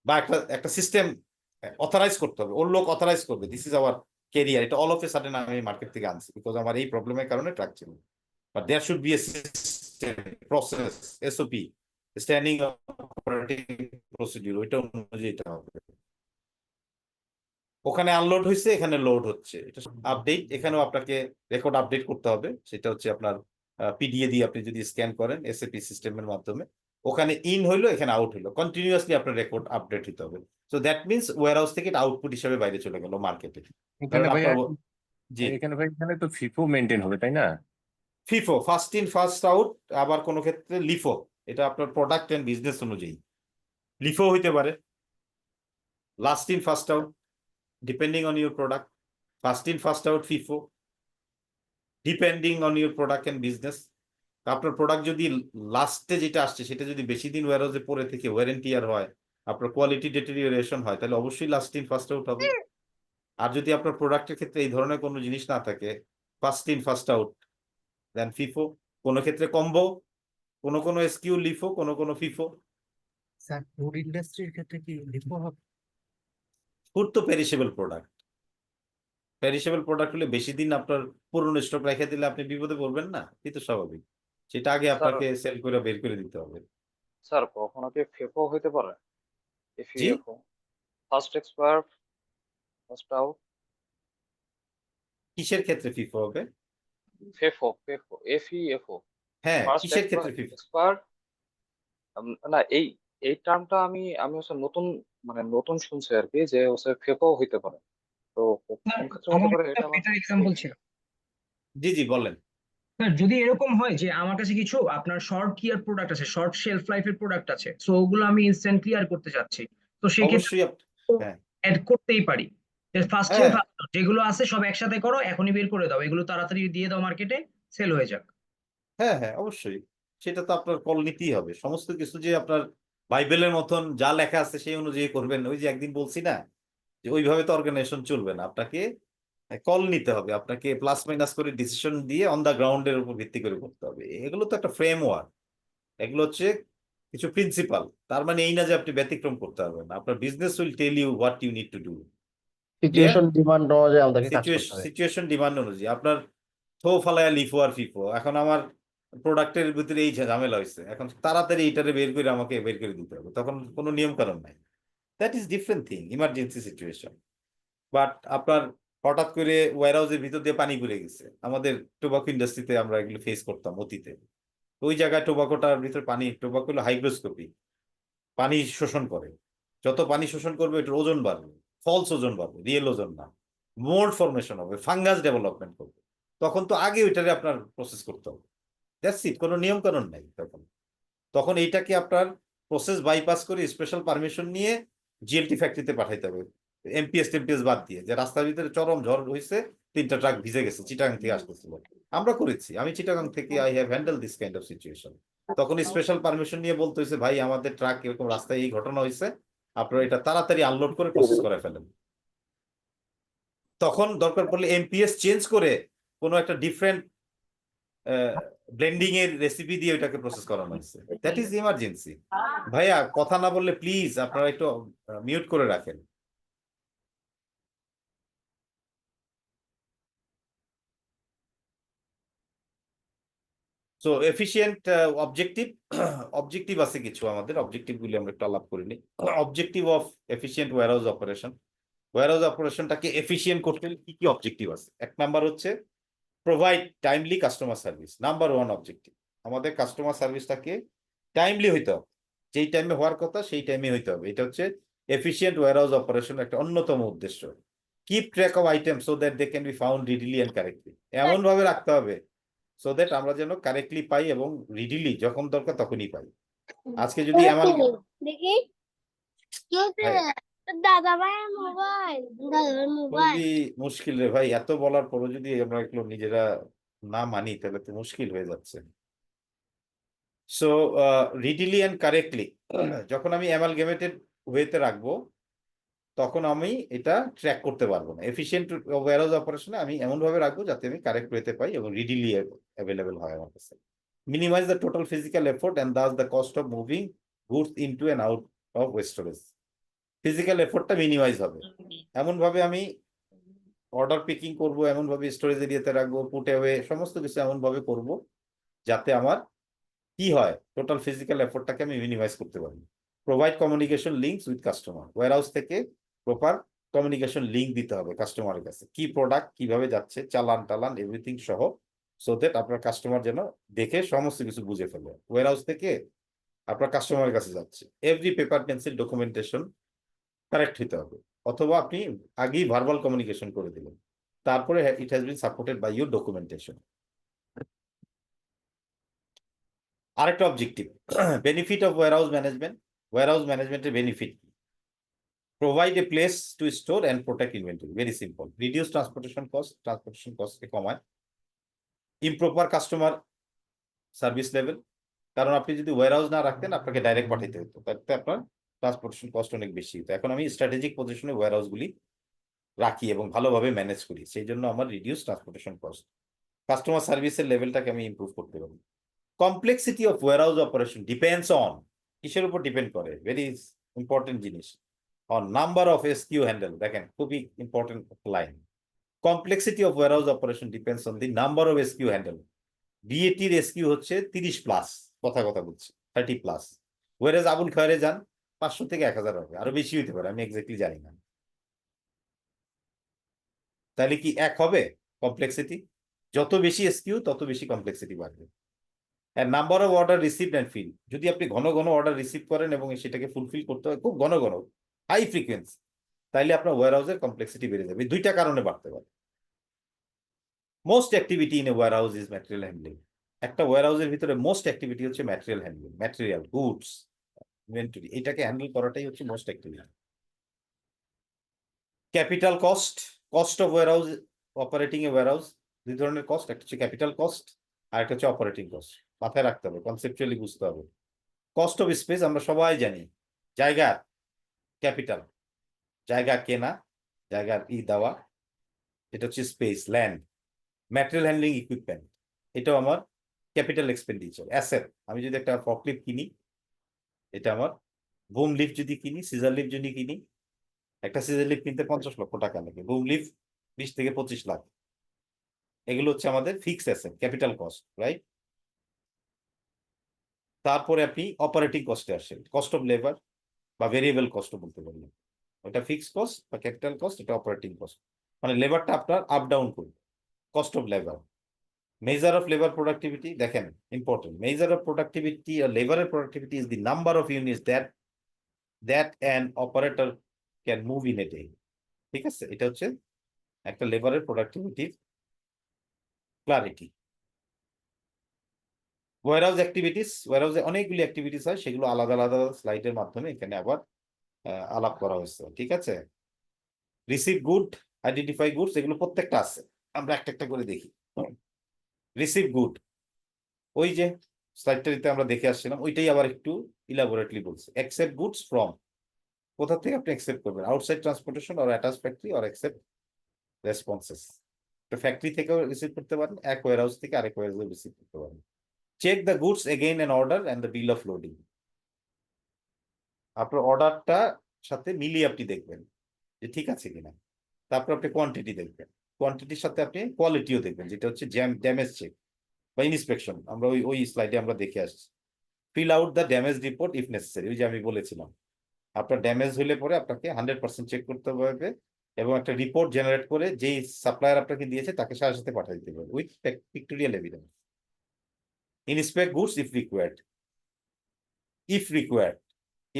বা একটা একটা সিস্টেম অথরাইজ করতে হবে, ওর লোক অথরাইজ করবে দিস ইজ আওয়ার কেরিয়ার। এটা অল অফ এ সাডেন আমি মার্কেট থেকে আনছি বিকজ আমার এই প্রবলেমের কারণে ট্রাক ছিল। But there should be a system, process, SOP, standing operating procedure, ওইটা অনুযায়ী এটা হবে। ওখানে আনলোড হয়েছে, এখানে লোড হচ্ছে, এটা আপডেট। এখানেও আপনাকে রেকর্ড আপডেট করতে হবে, সেটা হচ্ছে আপনার পিডিএ দিয়ে আপনি যদি স্ক্যান করেন এসএপি সিস্টেমের মাধ্যমে, ওখানে ইন হইলো, এখানে আউট হইলো, কন্টিনিউয়াসলি আপনার রেকর্ড আপডেট হতে হবে। So that means warehouse থেকে এটা আউটপুট হিসেবে বাইরে চলে গেল মার্কেটে। এখানে ভাই জি, এখানে তো ফিফো মেনটেন হবে তাই না? FIFO, first in first out, আবার কোনো ক্ষেত্রে লিফো, এটা আপনার প্রোডাক্ট এন্ড বিজনেস অনুযায়ী লিফো হইতে পারে, last in first out depending on your product, first in first out FIFO depending on your product and business. আপনার প্রোডাক্ট যদি লাস্টে যেটা আসছে সেটা যদি বেশি দিন ওয়্যারহাউসে পড়ে থেকে ওয়ারেন্টি আর হয়, আপনার কোয়ালিটি ডিটেরিওরেশন হয়, তাহলে অবশ্যই লাস্ট ইন ফার্স্ট আউট হবে। আর যদি আপনার প্রোডাক্টের ক্ষেত্রে এই ধরনের কোনো জিনিস না থাকে, first in first out then FIFO, কোনো ক্ষেত্রে কম্বো, কোনো কোনো এসকিউ লিফো, কোনো কোনো ফিফো। স্যার ফুড ইন্ডাস্ট্রির ক্ষেত্রে কি লিফো হবে? ফুড তো পেরিশেবল প্রোডাক্ট। পেরিশেবল প্রোডাক্ট হলে বেশি দিন আপনার পুরনো স্টক রেখে দিলে আপনি বিপদে পড়বেন না, এই তো স্বাভাবিক। সেটা আগে আপনাকে সেল করে বের করে দিতে হবে। স্যার কখনো কি ফেফো হইতে পারে? জি? এফইএফও, ফার্স্ট এক্সপায়ার ফার্স্ট আউট। কিসের ক্ষেত্রে ফিফো হবে? ফেফো ফেফো এফইএফও, হ্যাঁ, ফার্স্ট কিসের ক্ষেত্রে ফিফো? এক্সপায়ার। না, এই টার্মটা আমি আমি হচ্ছে নতুন, মানে নতুন শুনছি আর কি, যে হচ্ছে ফেফো হইতে পারে। তো কোন ক্ষেত্রে হতে আমার পারে একটা এটা আমার বেটার এক্সাম্পল ছিল। জি জি বলেন। স্যার যদি এরকম হয় যে আমার কাছে কিছু আপনার শর্ট ক্লিয়ার প্রোডাক্ট আছে, শর্ট শেলফ লাইফের প্রোডাক্ট আছে, সো ওগুলো আমি ইনস্ট্যান্ট ক্লিয়ার করতে চাচ্ছি, তো সেই ক্ষেত্রে অবশ্যই হ্যাঁ অ্যাড করতেই পারি। ফার্স্ট হ্যাঁ যেগুলো আছে সব একসাথে করো, এখনই বের করে দাও, এগুলো তাড়াতাড়ি দিয়ে দাও মার্কেটে, সেল হয়ে যাক। হ্যাঁ হ্যাঁ অবশ্যই। সেটা তো আপনার কল নিতেই হবে। সমস্ত কিছু যে আপনার বাইবেলের মতন যা লেখা আছে সেই অনুযায়ী করবেন, ওই যে একদিন বলছি না যে ওইভাবে তো অর্গানাইজেশন চলবে না। আপনাকে কল নিতে হবে, আপনাকে প্লাস মাইনাস করে ডিসিশন দিয়ে অন দা গ্রাউন্ডের উপর ভিত্তি করে করতে হবে। এগুলো তো একটা ফ্রেমওয়ার্ক, এগুলো হচ্ছে কিছু প্রিন্সিপাল। তার মানে এই না যে আপনি ব্যতিক্রম করতে পারবেন না। আপনার business will tell you what you need to do. Situation demand অনুযায়ী আমাদেরকে কাজ করতে হবে। সিচুয়েশন ডিমান্ড অনুযায়ী আপনার থো ফালায়া লিফো আর ফিফো। এখন আমার প্রোডাক্টের ভিতরে এই ঝামেলা হয়েছে, এখন তাড়াতাড়ি এটারে বের করে আমাকে বের করে দিতে হবে, তখন কোনো নিয়ম কানুন নাই। That is different thing, emergency situation. But আপনার হঠাৎ করে ওয়ারহাউসের ভিতর দিয়ে পানি পড়ে গেছে, আমাদের টোবাকো ইন্ডাস্ট্রিতে আমরা এগুলো ফেস করতাম অতীতে। ওই জায়গায় টোবাকোটার ভিতরে পানি, টোবাকো হলো হাইগ্রোস্কোপি, পানি শোষণ করে। যত পানি শোষণ করবে এটার ওজন বাড়বে, ফলস ওজন বাড়বে, রিয়েল ওজন না। মোল্ড ফরমেশন হবে, ফাঙ্গাস ডেভেলপমেন্ট করবে। তখন তো আগে ওইটারে আপনার প্রসেস করতে হবে। দ্যাটস ইট, কোনো নিয়ম কানুন নাই তখন। তখন এইটাকে আপনার প্রসেস বাইপাস করে স্পেশাল পারমিশন নিয়ে জিএলটি ফ্যাক্টরিতে পাঠাইতে হবে, এমপিএস টেমপিএস বাদ দিয়ে। যে রাস্তার ভিতরে চরম ঝড় হয়েছে, 3টা ট্রাক ভিজে গেছে, চিটাগাং থেকে আসতেছিল, আমরা করেছি, আমি চিটাগাং থেকে I have handle this kind of situation. তখন স্পেশাল পারমিশন নিয়ে বলতে হয়েছে, ভাই আমাদের ট্রাক এরকম রাস্তায় এই ঘটনা হয়েছে, আপনারা এটা তাড়াতাড়ি আনলোড করে প্রসেস করে ফেলেন। তখন দরকার পড়লে এমপিএস চেঞ্জ করে কোনো একটা ডিফারেন্ট ব্লেন্ডিং এর রেসিপি দিয়ে ওইটাকে প্রসেস করানো হয়েছে। That is emergency. ভাইয়া কথা না বললে প্লিজ আপনারা একটু মিউট করে রাখেন। সো এফিশিয়েন্ট অবজেক্টিভ, অবজেক্টিভ আছে কিছু, আমাদের অবজেক্টিভ গুলি আমরা একটু আলাপ করিনি। Objective of efficient warehouse operation. Warehouse অপারেশনটাকে এফিশিয়েন্ট করতে হলে কি কি অবজেক্টিভ আছে? 1 নাম্বার হচ্ছে provide timely customer service, number 1 objective. আমাদের কাস্টমার সার্ভিসটাকে টাইমলি হইতে হবে, যেই টাইমে হওয়ার কথা সেই টাইমে হইতে হবে। এটা হচ্ছে এফিশিয়েন্ট ওয়্যারহাউস অপারেশন একটা অন্যতম উদ্দেশ্য। Keep track of item so that they can be found readily and correctly. এমন ভাবে রাখতে হবে সো দ্যাট আমরা যেন কারেক্টলি পাই এবং রিডিলি যখন দরকার তখনই পাই। আজকে যদি আমার দেখি দাদা ভাইয়ের মোবাইল, খুবই মুশকিল রে ভাই, এত বলার পরও যদি আমরা এগুলো নিজেরা না মানি তাহলে তো মুশকিল হয়ে যাচ্ছে। সো রিডিলি অ্যান্ড কারেক্টলি যখন আমি অ্যামালগেমেটেড ওয়েতে রাখবো তখন আমি এটা ট্র্যাক করতে পারবো না। এফিশিয়েন্ট ওয়্যারহাউস অপারেশনে আমি এমন ভাবে রাখবো যাতে আমি কারেক্ট ওয়েতে পাই এবং রিডিলি অ্যাভেলেবল হয় আমার কাছে। Minimise the total physical effort and thus the cost of moving goods into and out of storage. Physical এফোর্টটা মিনিমাইজ হবে, এমন ভাবে আমি অর্ডার পিকিং করবো, এমন ভাবে স্টোরেজ এরিয়াতে রাখবো, পুট অ্যাওয়ে সমস্ত কিছু এমন ভাবে করবো যাতে আমার কি হয়, টোটাল ফিজিক্যাল এফোর্টটাকে আমি মিনিমাইজ করতে পারি। Provide communication links with customer. Warehouse থেকে প্রপার কমিউনিকেশন লিঙ্ক দিতে হবে কাস্টমারের কাছে, কি প্রোডাক্ট কিভাবে যাচ্ছে, চালান টালান এভরিথিং সহ, সো দ্যাট আপনার কাস্টমার যেন দেখে সমস্ত কিছু বুঝে ফেলে ওয়্যারহাউস থেকে আপনার কাস্টমারের কাছে যাচ্ছে। Every paper pencil documentation correct হইতে হবে, অথবা আপনি আগেই ভার্বাল কমিউনিকেশন করে দিলেন, তারপরে it has been supported by your documentation. আরেকটা objective, benefit of warehouse management. Warehouse ম্যানেজমেন্টের বেনিফিট কি? Provide a place to store and protect inventory, very simple. Reduce transportation কস্টকে কমায়। ইমপ্রপার কাস্টমার সার্ভিস লেভেল, কারণ আপনি যদি ওয়্যারহাউস না রাখতেন আপনাকে ডাইরেক্ট পাঠাইতে হতো, তাতে আপনার ট্রান্সপোর্টেশন কস্ট অনেক বেশি হতো। এখন আমি স্ট্র্যাটেজিক পজিশনে ওয়্যারহাউসগুলি রাখি এবং ভালোভাবে ম্যানেজ করি, সেই জন্য আমার রিডিউস ট্রান্সপোর্টেশন কস্ট। কাস্টমার সার্ভিসের লেভেলটাকে আমি ইমপ্রুভ করতে পারি। Complexity of warehouse operation depends on, কিসের উপর ডিপেন্ড করে, ভেরি ইম্পর্টেন্ট জিনিস, on number of SKU handle. দেখেন খুবই important line, complexity of warehouse operation depends on the number of SKU handle. বিএটির এসকিউ হচ্ছে 30 প্লাস, কথা বলছি 30 প্লাস, ওয়ারেজ আবুল খয়েরে যান 500 থেকে 1000 হবে, আরো বেশি হইতে পারে, আমি এক্স্যাক্টলি জানি না। তাহলে কি এক হবে কমপ্লেক্সিটি? যত বেশি এসকিউ তত বেশি কমপ্লেক্সিটি বাড়বে। আর number of order received and fill, যদি আপনি ঘন ঘন অর্ডার রিসিভ করেন এবং সেটাকে ফুলফিল করতে হয় খুব ঘন ঘন, হাই ফ্রিকোয়েন্সি, তাইলে আপনার ওয়্যারহাউসের কমপ্লেক্সিটি বেড়ে যাবে। দুইটা কারণে বাড়তে পারে। Most activity in a warehouse is material handling. একটা ওয়্যারহাউসের ভিতরে মোস্ট অ্যাক্টিভিটি হচ্ছে material handling, material, goods, inventory, এটাকে হ্যান্ডেল করাটাই হচ্ছে most activity. Capital cost, cost of warehouse, operating A warehouse, দুই ধরনের কস্ট, একটা হচ্ছে ক্যাপিটাল কস্ট আর একটা হচ্ছে অপারেটিং কস্ট। মাথায় রাখতে হবে, কনসেপচুয়ালি বুঝতে হবে। কস্ট অফ স্পেস আমরা সবাই জানি, জায়গার ক্যাপিটাল, জায়গা কেনা, জায়গার দেওয়া, এটা হচ্ছে space, land. Material handling equipment, এটাও আমার ক্যাপিটাল এক্সপেন্ডিচার, অ্যাসেট। আমি যদি একটা ফর্কলিফট কিনি, এটা আমার, বুম লিফট যদি কিনি, সিজার লিফট যদি কিনি, একটা সিজার লিফট কিনতে 50 লক্ষ টাকা লাগে, বুম লিফট 20 থেকে 25 লাখ। এগুলো হচ্ছে আমাদের fixed asset, capital cost, right? তারপরে আপনি অপারেটিং কস্টে আসেন, কস্ট অফ লেবার বা ভেরিয়েবল কস্ট বলতে পারেন। ওটা ফিক্সড কস্ট বা ক্যাপিটাল কস্ট, এটা অপারেটিং কস্ট, মানে লেবারটা আপনার আপ ডাউন করবে। Cost of labour, measure of labour productivity, দেখেন ইম্পর্টেন্ট, মেজার অফ প্রোডাক্টিভিটি আর লেবারের productivity is the number of units that an operator can move in a day. ঠিক আছে, এটা হচ্ছে একটা লেবারের প্রোডাক্টিভিটির ক্লারিটি। ওয়্যারহাউস অ্যাক্টিভিটিস, ওয়্যারহাউসে অনেকগুলি অ্যাক্টিভিটিস হয়, সেগুলো আলাদা আলাদা স্লাইডের মাধ্যমে এখানে আবার আলাপ করা হয়েছে। ঠিক আছে, রিসিভ গুড, আইডেন্টিফাই গুডস, এগুলো প্রত্যেকটা আছে, আমরা একটা একটা করে দেখি। রিসিভ গুড, ওই যে স্লাইডটাতে আমরা দেখে আসছিলাম, ওইটাই আবার একটু ইলাবোরেটলি বলছে। অ্যাকসেপ্ট গুডস ফ্রম, কোথা থেকে আপনি অ্যাকসেপ্ট করবেন, outside transportation or attach factory or accept responses. একটা ফ্যাক্টরি থেকেও রিসিভ করতে পারেন, এক ওয়্যারহাউস থেকে আরেক ওয়্যারহাউসে রিসিভ করতে পারেন। Check the goods again an order and the bill of loading, আপনার অর্ডারটা সাথে মিলিয়ে আপনি দেখবেন যে ঠিক আছে কিনা। তারপর আপনি কোয়ান্টিটি দেখবেন, কোয়ান্টিটির সাথে আপনি কোয়ালিটিও দেখবেন, যেটা হচ্ছে ড্যামেজ চেক বা ইন্সপেকশন, আমরা ওই স্লাইডে আমরা দেখে আসছি। Fill out the damage report if necessary, ওই যে আমি বলেছিলাম, আপনার ড্যামেজ হলে পরে আপনাকে 100% চেক করতে হবে এবং একটা রিপোর্ট জেনারেট করে যেই সাপ্লায়ার আপনাকে দিয়েছে তাকে সাথে সাথে পাঠিয়ে দিতে হবে with pictorial evidence. Inspect goods if required, if required,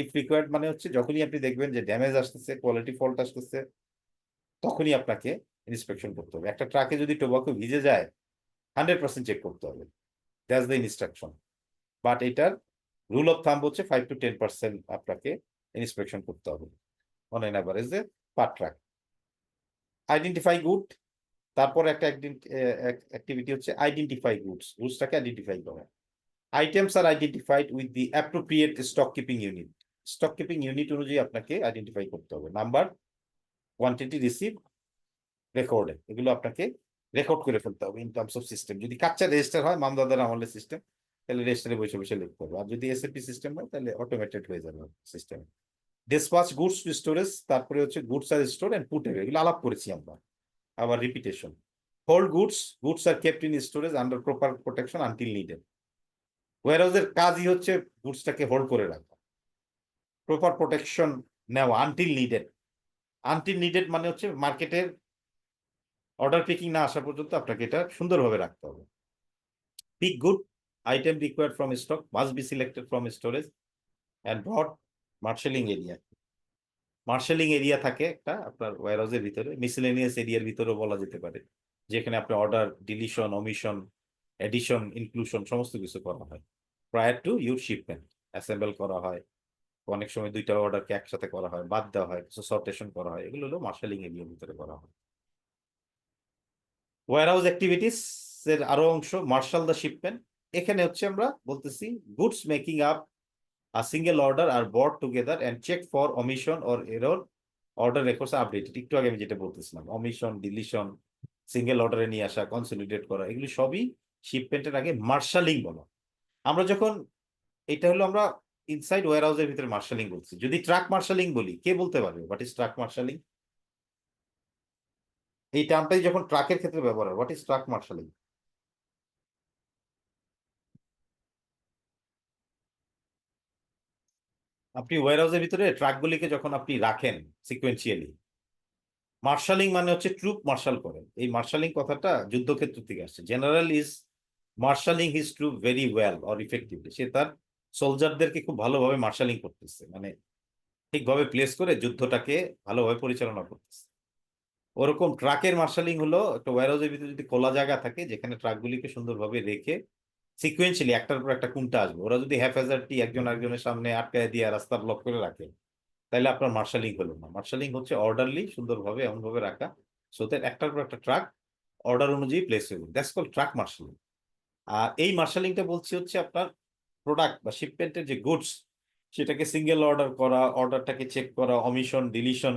if required মানে হচ্ছে যখনই আপনি দেখবেন যে ড্যামেজ আসতেছে, কোয়ালিটি ফল্ট আসতেছে, তখনই আপনাকে ইন্সপেকশন করতে হবে। একটা ট্রাকে যদি টোবাকো ভিজে যায় 100% চেক করতে হবে, দ্যাটস দ্য ইনস্ট্রাকশন। বাট এটার রুল অফ থাম্ব হচ্ছে 5 to 10% আপনাকে ইন্সপেকশন করতে হবে অন এন অ্যাভারেজে পার ট্রাক। আইডেন্টিফাই গুড, তারপরে একটা অ্যাক্টিভিটি হচ্ছে আইডেন্টিফাই গুডস, গুডসটাকে আইডেন্টিফাই করা। Items are identified with the appropriate stock keeping unit, stock keeping unit অনুযায়ী আপনাকে আইডেন্টিফাই করতে হবে। নাম্বার, কোয়ান্টিটি, রিসিভ, রেকর্ডে, এগুলো আপনাকে রেকর্ড করে ফেলতে হবে ইন টার্মস অফ সিস্টেম। যদি কাচ্চা রেজিস্টার হয়, মামদাদার আমলের সিস্টেম, তাহলে রেজিস্টারে বসে বসে লিখতে হবে, আর যদি এসএপি সিস্টেম হয় তাহলে অটোমেটেড হয়ে যাবে system. Dispatch goods to storage, তারপরে হচ্ছে goods are store and put away, এগুলো আলাপ করেছি আমরা, আবার repetition. Hold goods, goods are kept in storage under proper protection until needed, ওয়্যারহাউসের কাজই হচ্ছে গুডসটাকে হোল্ড করে রাখা, প্রপার প্রোটেকশন নেওয়া আনটিল নিডেড। আনটিল নিডেড মানে হচ্ছে মার্কেটের অর্ডার পিকিং না আসা পর্যন্ত আপনাকে এটা সুন্দরভাবে রাখতে হবে। Pick good, item required from stock must be selected from storage and broad marshalling area. Marshalling area থাকে একটা আপনার ওয়্যারহাউসের ভিতরে, মিসেলেনিয়াস এরিয়ার ভিতরেও বলা যেতে পারে, যেখানে আপনি order deletion, omission, addition, inclusion সমস্ত কিছু করা হয় prior to your shipment, assemble করা হয়, অনেক সময় দুইটা অর্ডারকে একসাথে করা হয়, বাদ দেওয়া হয়, কিছু সর্টেশন করা হয়, এগুলো হলো মার্শালিং এরিয়ার ভিতরে করা হয়। ওয়্যারহাউস অ্যাক্টিভিটিস এর আরো অংশ মার্শাল দ্য শিপমেন্ট, এখানে হচ্ছে আমরা বলতেছি goods making up a single order are brought together and check for omission or error, order records updated. একটু আগে আমি যেটা বলতেছিলাম, অমিশন, ডিলিশন, সিঙ্গেল অর্ডারে নিয়ে আসা, কনসলিডেট করা, এগুলি সবই শিপমেন্টের আগে মার্শালিং বলা। আমরা যখন এটা হলো আমরা ইনসাইড ওয়্যার হাউসের ভিতরে মার্শালিং বলছি। যদি ট্রাক মার্শালিং বলি, কে বলতে পারবে হোয়াট ইজ ট্রাক মার্শালিং? এই টার্মটাই যখন ট্রাকের ক্ষেত্রে ব্যবহার হয়, হোয়াট ইজ ট্রাক মার্শালিং? আপনি ওয়্যার হাউসের ভিতরে ট্রাকগুলিকে যখন আপনি রাখেন সিকোয়েন্সিয়ালি, মার্শালিং মানে হচ্ছে ট্রুপ মার্শাল করেন। এই মার্শালিং কথাটা যুদ্ধক্ষেত্র থেকে আসছে। General is marshalling his troop very well or effectively. সে তার সোলজারদেরকে খুব ভালোভাবে মার্শালিং করতেছে, মানে ঠিকভাবে প্লেস করে যুদ্ধটাকে ভালোভাবে পরিচালনা করতেছে। ওরকম ট্রাকের মার্শালিং হলো একটা ওয়্যারহাউসের ভিতরে যদি খোলা জায়গা থাকে যেখানে ট্রাকগুলিকে সুন্দরভাবে রেখে সিকুয়েন্সিয়ালি একটার পর একটা কোনটা আসবে, ওরা যদি হ্যাফেজার্ডটি একজন আরেকজনের সামনে আটকায় দিয়ে রাস্তা ব্লক করে রাখে, তাহলে আপনার মার্শালিং হলো না। মার্শালিং হচ্ছে অর্ডারলি, সুন্দরভাবে এমনভাবে রাখা সো দ্যাট একটার পর একটা ট্রাক অর্ডার অনুযায়ী প্লেস হয়ে, দ্যাটস কল ট্রাক মার্শালিং। আর এই মার্শালিংটা বলছি হচ্ছে আপনার প্রোডাক্ট বা শিপমেন্টের যে গুডস, সেটাকে সিঙ্গেল অর্ডার করা, অর্ডারটাকে চেক করা, অমিশন ডিলিশন,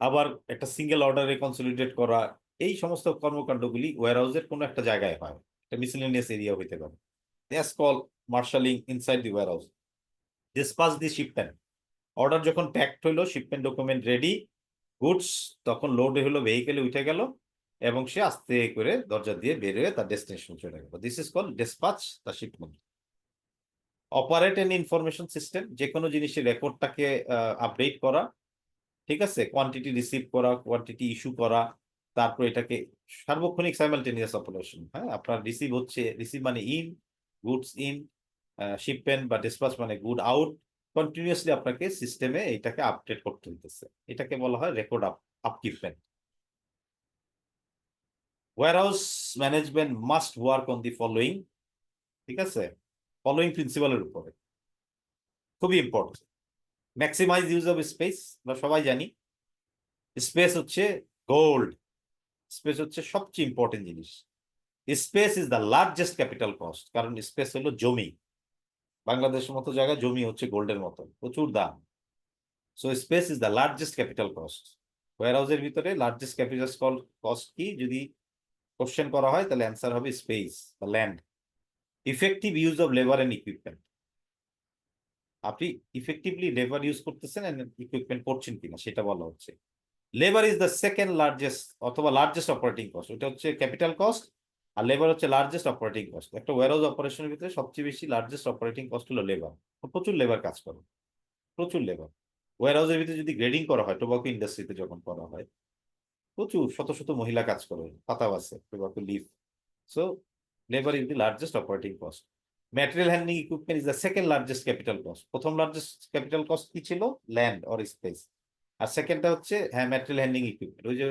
আবার একটা সিঙ্গেল অর্ডারে কনসলিডেট করা, এই সমস্ত কর্মকাণ্ডগুলি ওয়্যারহাউসের কোনো একটা জায়গায় হয়, একটা মিসেলেনিয়াস এরিয়া হইতে পারে। That's call marshalling inside the warehouse. Dispatch the shipment, order যখন প্যাকড হইলো, শিপমেন্ট ডকুমেন্ট রেডি, গুডস তখন লোড হলো, ভেহিকেলে উঠে গেল এবং সে আস্তে করে দরজা দিয়ে বের হয়ে তার ডেস্টিনেশন চলে গেল। This is call dispatch the shipment. Operate N information system, যে কোনো জিনিসের রেকর্ডটাকে আপডেট করা, ঠিক আছে, কোয়ান্টিটি রিসিভ করা, কোয়ান্টিটি ইস্যু করা, তারপর এটাকে সার্বক্ষণিক সাইমালটেনিয়াস অপারেশন। হ্যাঁ, আপনার রিসিভ হচ্ছে, রিসিভ মানে ইন, গুডস ইন, শিপমেন্ট বা ডিসপাচ মানে গুড আউট, কন্টিনিউয়াসলি আপনাকে সিস্টেমে এটাকে আপডেট করতে হইতেছে। এটাকে বলা হয় record upkeepment. Warehouse management must work on the following, ঠিক আছে, ফলোইং প্রিন্সিপালের উপরে, খুবই important. Maximise use of space, আমরা সবাই জানি স্পেস হচ্ছে গোল্ড, স্পেস হচ্ছে সবচেয়ে ইম্পর্টেন্ট জিনিস। Space is the largest capital cost, কারণ স্পেস হলো জমি। বাংলাদেশের মতো জায়গায় জমি হচ্ছে গোল্ডের মতো, প্রচুর দাম। So space is the largest capital cost. ওয়্যার হাউসের ভিতরে লার্জেস্ট ক্যাপিটাল কস্ট কি যদি কোশ্চেন করা হয়, তাহলে অ্যান্সার হবে স্পেস বা land. Effective use of labour and equipment, আপনি ইফেক্টিভলি লেবার ইউজ করতেছেন এন্ড ইকুইপমেন্ট করছেন কিনা সেটা বলা হচ্ছে। Labour is the second largest অথবা লার্জেস্ট অপারেটিং কস্ট, ওটা হচ্ছে ক্যাপিটাল কস্ট, আর লেবার হচ্ছে লার্জেস্ট অপারেটিং কস্ট। একটা ওয়্যারহাউস অপারেশনের ভিতরে সবচেয়ে বেশি লার্জেস্ট অপারেটিং কস্ট হলো লেবার। প্রচুর লেবার কাজ করে, প্রচুর লেবার। ওয়্যারহাউসের ভিতরে যদি গ্রেডিং করা হয়, টোবাকো ইন্ডাস্ট্রিতে যখন করা হয়, প্রচুর শত শত মহিলা কাজ করে, পাতা বাসে, tobacco leaf. So labour is the largest operating cost. Material handling equipment is the second largest capital cost. প্রথম লার্জেস্ট ক্যাপিটাল কস্ট কি ছিল? Land or space. আর সেকেন্ডটা হচ্ছে হ্যাঁ ম্যাটেরিয়াল হ্যান্ডলিং ইকুইপমেন্ট, ওই যে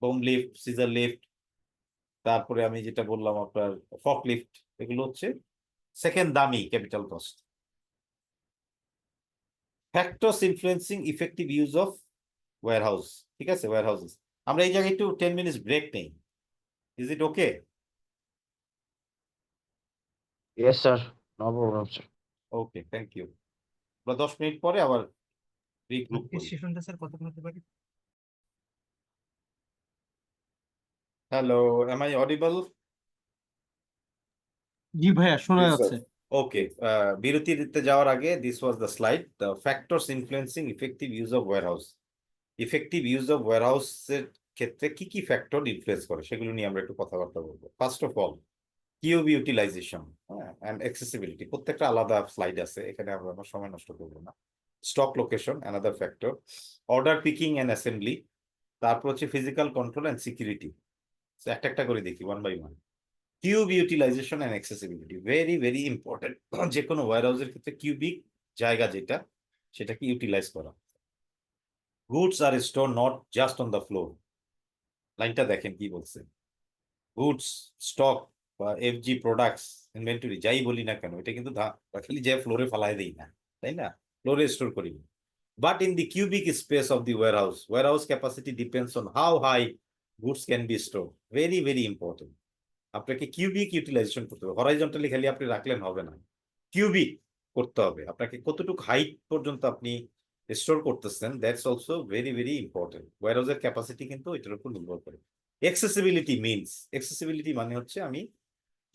বোম লিফট, সিজার লিফট, তারপরে আমি যেটা বললাম আপনার ফক লিফট, এগুলো হচ্ছে সেকেন্ড দামি capital cost. Factors influencing effective use of warehouse, ঠিক আছে, ওয়্যারহাউসেস। আমরা এই জায়গায় একটু 10 মিনিটস ব্রেক নেই, is it okay? Yes sir, no problem sir. Okay, thank you. আমরা 10 মিনিট পরে আবার রিগ্রুপ আজকের করি। সেশনটা স্যার কতক্ষণ হতে পারে? Hello, am I audible? জি ভাইয়া, শোনা যাচ্ছে। ওকে, বিরতিতে যাওয়ার আগে this was the slide, the factors influencing effective use of warehouse. Effective use of ওয়্যারহাউসের ক্ষেত্রে কি কি ফ্যাক্টর ইনফ্লুয়েন্স করে সেগুলো নিয়ে আমরা একটু কথাবার্তা বলবো। First of all cubic utilisation and accessibility, প্রত্যেকটা আলাদা স্লাইড আছে, এখানে আমরা আমার সময় নষ্ট করবো না। Stock location another factor, order picking and assembly, তারপর হচ্ছে ফিজিক্যাল কন্ট্রোল অ্যান্ড সিকিউরিটি। একটা একটা করে দেখি one by one. Cube utilization and accessibility very very important. যে কোনো ওয়্যারহাউসের ক্ষেত্রে কিউবিক জায়গা যেটা, সেটাকে ইউটিলাইজ করা। Goods are store not just on the floor, লাইনটা দেখেন কি বলছে। গুডস, স্টক বা এফজি প্রোডাক্টস, ইনভেন্টরি যাই বলি না কেন, এটা কিন্তু খালি যে ফ্লোরে ফালাই দেই না, তাই না, ফ্লোরে স্টোর করি। But in the cubic space of the warehouse capacity depends on how high goods can be store. Very very important. আপনাকে কিউবিক ইউটিলাইজেশন করতে হবে, হরাইজন্টালি খালি আপনি রাখলেন হবে না, কিউবিক করতে হবে। আপনাকে কতটুকু হাইট পর্যন্ত আপনি স্টোর করতেছেন, that's also very very important. ওয়্যারহাউসের ক্যাপাসিটি কিন্তু এটার উপর নির্ভর করে। এক্সেসিবিলিটি মিনস, এক্সেসিবিলিটি মানে হচ্ছে আমি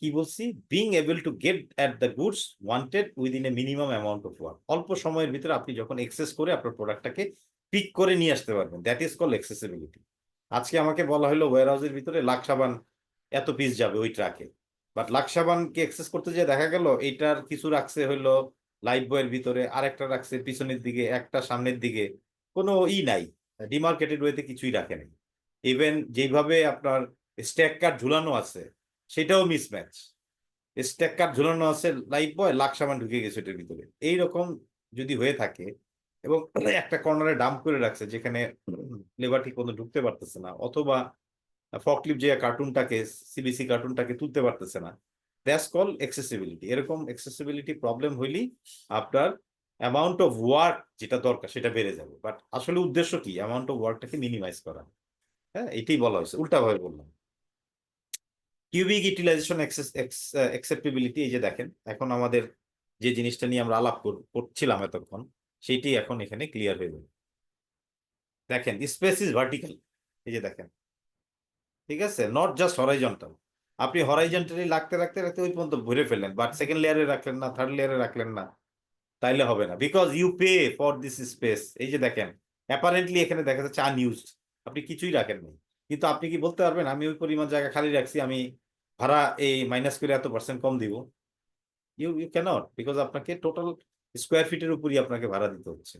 কি বলছি, being able to get at the goods wanted within a minimum amount of work. অল্প সময়ের ভিতরে আপনি যখন এক্সেস করে আপনার প্রোডাক্টটাকে পিক করে নিয়ে আসতে পারবেন, দ্যাট ইজ কল এক্সেসিবিলিটি। আজকে আমাকে বলা হলো ওয়্যার হাউসের ভিতরে লাক্স সাবান এত পিস যাবে ওই ট্রাকে, বাট লাক্স সাবানকে এক্সেস করতে যেয়ে দেখা গেল এইটার কিছু রাখছে হলো লাইফ বয়ের ভিতরে, আরেকটা রাখছে পিছনের দিকে, একটা সামনের দিকে, কোনো নাই, ডিমার্কেটেড ওয়েতে কিছুই রাখে নাই। ইভেন যেভাবে আপনার স্ট্যাক কার্ড ঝুলানো আছে সেটাও মিসম্যাচ। স্ট্যাক কার্ড ঝুলানো আছে লাইফ বয়, লাক্স সাবান ঢুকে গেছে এটার ভিতরে। এইরকম যদি হয়ে থাকে এবং একটা কর্নারে ডাম্প করে রাখছে যেখানে লেবার ঠিক মতো ঢুকতে পারতেছে না, অথবা ফকলিফট যে কার্টুনটাকে, সিবিসি কার্টুনটাকে তুলতে পারতেছে না, দ্যাটস কল এক্সেসিবিলিটি। এরকম এক্সেসিবিলিটি প্রবলেম হইলেই আপনার অ্যামাউন্ট অফ ওয়ার্ক যেটা দরকার সেটা বেড়ে যাবে। বাট আসলে উদ্দেশ্য কি, অ্যামাউন্ট অফ ওয়ার্কটাকে মিনিমাইজ করা। হ্যাঁ, এটাই বলা হয়েছে, উল্টাভাবে বললাম। কিউবিক ইউটিলাইজেশন অ্যাকসেপ্টেবিলিটি, এই যে দেখেন এখন আমাদের যে জিনিসটা নিয়ে আমরা আলাপ করছিলাম এতক্ষণ, সেইটি এখন এখানে ক্লিয়ার হয়ে যাবে। দেখেন স্পেস ইজ ভার্টিক্যাল, এই যে দেখেন, ঠিক আছে, নট জাস্ট হরাইজন্টাল। আপনি হরাইজন্টালি রাখতে রাখতে রাখতে ওই পর্যন্ত ভরে ফেললেন, বাট সেকেন্ড লেয়ারে রাখলেন না, থার্ড লেয়ারে রাখলেন না, তাইলে হবে না, because you pay for this space. এই যে দেখেন অ্যাপারেন্টলি এখানে দেখা যাচ্ছে আনইউজড, আপনি কিছুই রাখেন নাই, কিন্তু আপনি কি বলতে পারবেন আমি ওই পরিমাণ জায়গা খালি রাখছি, আমি ভাড়া এই মাইনাস করে এত % কম দিব? ইউ ক্যানট, বিকজ আপনাকে টোটাল স্কোয়ার ফিটের উপরই আপনাকে ভাড়া দিতে হচ্ছে।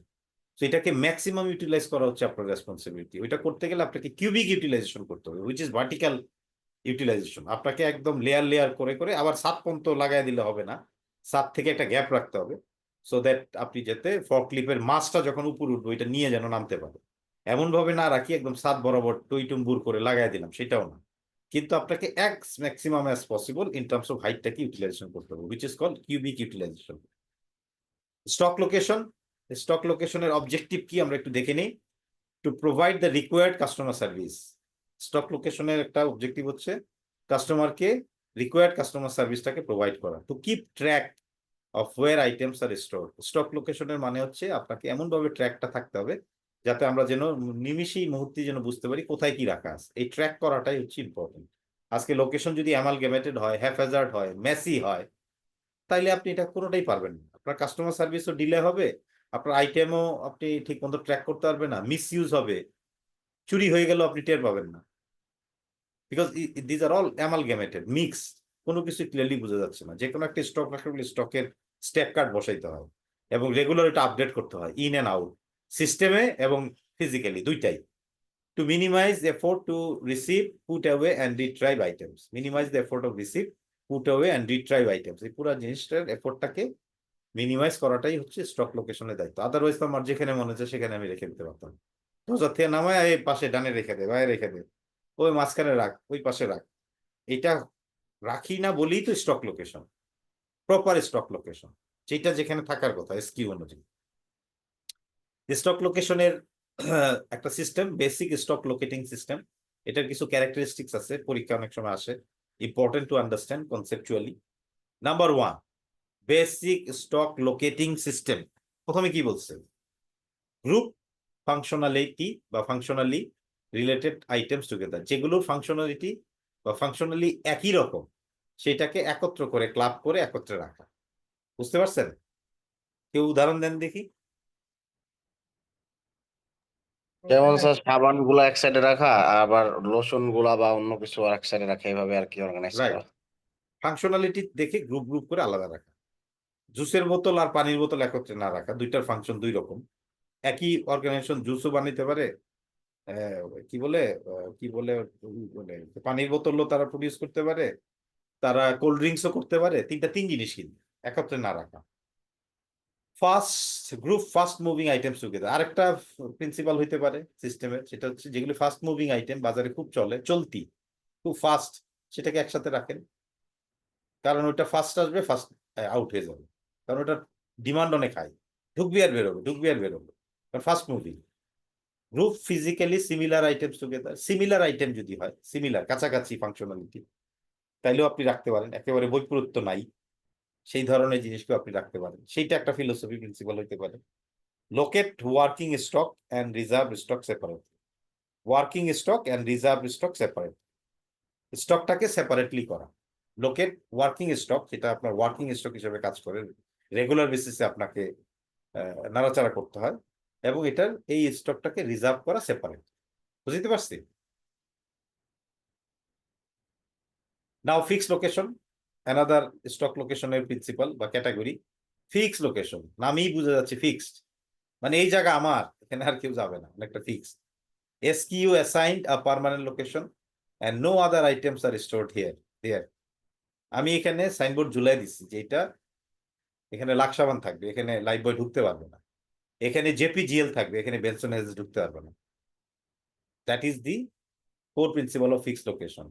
তো এটাকে ম্যাক্সিমাম ইউটিলাইজ করা হচ্ছে আপনার রেসপন্সিবিলিটি। ওইটা করতে গেলে আপনাকে কিউবিক ইউটিলাইজেশন করতে হবে, হুইচ ইজ ভার্টিক্যাল ইউটিলাইজেশন। আপনাকে একদম লেয়ার লেয়ার করে করে আবার 7 পর্যন্ত লাগাই দিলে হবে না, 7 থেকে একটা গ্যাপ রাখতে হবে, সো দ্যাট আপনি যাতে ফর্কলিফের মাছটা যখন উপর উঠবে ওইটা নিয়ে যেন নামতে পারে। এমন ভাবে না রাখি একদম 7 বরাবর টইটুম্বুর করে লাগাই দিলাম, সেটাও না, কিন্তু আপনাকে ex maximum as possible in terms of হাইটটাকে ইউটিলাইজেশন করতে হবে, which is called cubic utilisation. Stock location, stock লোকেশনের অবজেক্টিভ কি আমরা একটু দেখে নিই। To provide the required customer service. Stock লোকেশনের একটা অবজেক্টিভ হচ্ছে কাস্টমারকে রিকোয়ার্ড কাস্টমার সার্ভিসটাকে প্রোভাইড করা। To keep track of where items are store. Stock লোকেশনের মানে হচ্ছে আপনাকে এমনভাবে ট্র্যাকটা থাকতে হবে যাতে আমরা যেন নিমিষেই মুহূর্তে যেন বুঝতে পারি কোথায় কি রাখা আছে। এই ট্র্যাক করাটাই হচ্ছে ইম্পর্টেন্ট। আজকে লোকেশন যদি অ্যামালগেমেটেড হয়, হ্যাফহ্যাজার্ড হয়, মেসি হয়, তাইলে আপনি এটা কোনোটাই পারবেন না। আপনার কাস্টমার সার্ভিসও ডিলে হবে, আপনার আইটেমও আপনি ঠিক মতো ট্র্যাক করতে পারবেন না, মিস ইউজ হবে, চুরি হয়ে গেল আপনি টের পাবেন না, because these are all amalgamated, mix, কোনো কিছু ক্লিয়ারলি বোঝা যাচ্ছে না। যে কোনো একটা স্টক রাখতে গেলে স্টকের স্ট্যাক কার্ড বসাইতে হয় এবং রেগুলার এটা আপডেট করতে হয়, ইন অ্যান্ড আউট, সিস্টেমে এবং ফিজিক্যালি দুইটাই। To minimize effort to receive, put away and retrieve items. Minimize the effort of receive, put away and retrieve items, এই পুরো জিনিসটার এফোর্টটাকে মিনিমাইজ করাটাই হচ্ছে স্টক লোকেশনের দায়িত্ব। আদারওয়াইজ তো আমার যেখানে মনে হচ্ছে সেখানে আমি রেখে দিতে পারতাম, রোজার থেকে নামায় এই পাশে ডানে রেখে দে, বাইরে রেখে দে, ওই মাঝখানে রাখ, ওই পাশে রাখ। এটা রাখি না বলেই তো stock location, proper stock location, যেটা যেখানে থাকার কথা এসকিউ অনুযায়ী। স্টক লোকেশনের একটা system, basic stock locating system. এটার কিছু ক্যারেক্টারিস্টিক্স আছে, পরীক্ষা অনেক সময় আসে, important to understand conceptually. Number 1, basic stock locating system. প্রথমে কি বলছে, গ্রুপ ফাংশনালিটি বা ফাংশনালি রিলেটেড আইটেমস টুগেদার, যেগুলোর ফাংশনালিটি বা ফাংশনালি একই রকম সেটাকে একত্র করে ক্লাব করে একত্রে রাখা। বুঝতে পারছেন? কেউ উদাহরণ দেন দেখি। যেমন স্যার সাবান গুলা এক সাইডে রাখা, আবার লোশন গুলা বা অন্য কিছু আর এক সাইডে রাখা, এইভাবে আর কি অর্গানাইজ করা। রাইট, ফাংশনালিটি দেখে গ্রুপ গ্রুপ করে আলাদা রাখা। জুসের বোতল আর পানির বোতল একত্রে না রাখা, দুইটার ফাংশন দুই রকম। একই অর্গানাইজেশন জুসও বানাইতে পারে, কি বলে বলে পানির বোতলও তারা প্রডিউস করতে পারে, তারা কোল্ড ড্রিঙ্কসও করতে পারে, তিন জিনিস কিন্তু একত্রে না রাখা। Fast group, fast moving items together. আরেকটা প্রিন্সিপাল হইতে পারে সিস্টেমের, সেটা হচ্ছে যেগুলো ফাস্ট মুভিং আইটেম, বাজারে খুব চলে, চলতি, খুব ফাস্ট, সেটাকে একসাথে রাখেন, কারণ ওটা ফাস্ট আসবে, ফাস্ট আউট হয়ে যাবে, কারণ ওটা ডিমান্ড অনেক হাই, ঢুকবি আর বেরোবে, ঢুকবি আর বেরোবে, কারণ fast moving. Group physically similar items together. Similar item যদি হয়, সিমিলার কাছাকাছি ফাংশনালিটি, তাইলেও আপনি রাখতে পারেন। একেবারে বৈপরীত্য নাই, সেই ধরনের জিনিসকে আপনি রাখতে পারেন, সেইটা একটা ফিলোসফি প্রিন্সিপাল হইতে পারে। Locate working stock and reserve stock separate. Working stock and reserve stock separate, স্টকটাকে সেপারেটলি করা। লোকেট ওয়ার্কিং স্টক, যেটা আপনার ওয়ার্কিং স্টক হিসেবে কাজ করে, রেগুলার বেসিসে আপনাকে নাড়াচাড়া করতে হয়, এবং এটার এই স্টকটাকে রিজার্ভ করা সেপারেট। বুঝতে পারছি? Now fix location, another stock লোকেশনের প্রিন্সিপাল বা ক্যাটাগরি। ফিক্স লোকেশন, নামেই বোঝা যাচ্ছে ফিক্সড, মানে এই জায়গা আমার, এখানে আর কেউ যাবে না, অনেকটা fixed. SKU assigned a permanent location and no other items are stored here. আমি এখানে সাইনবোর্ড ঝুলাই দিচ্ছি যে এটা এখানে লাক্সাবান থাকবে, এখানে লাইফবয় ঢুকতে পারবে না, এখানে JPGL থাকবে, এখানে বেনসন হেজ ঢুকতে পারবে না। That is the core principle of fixed location.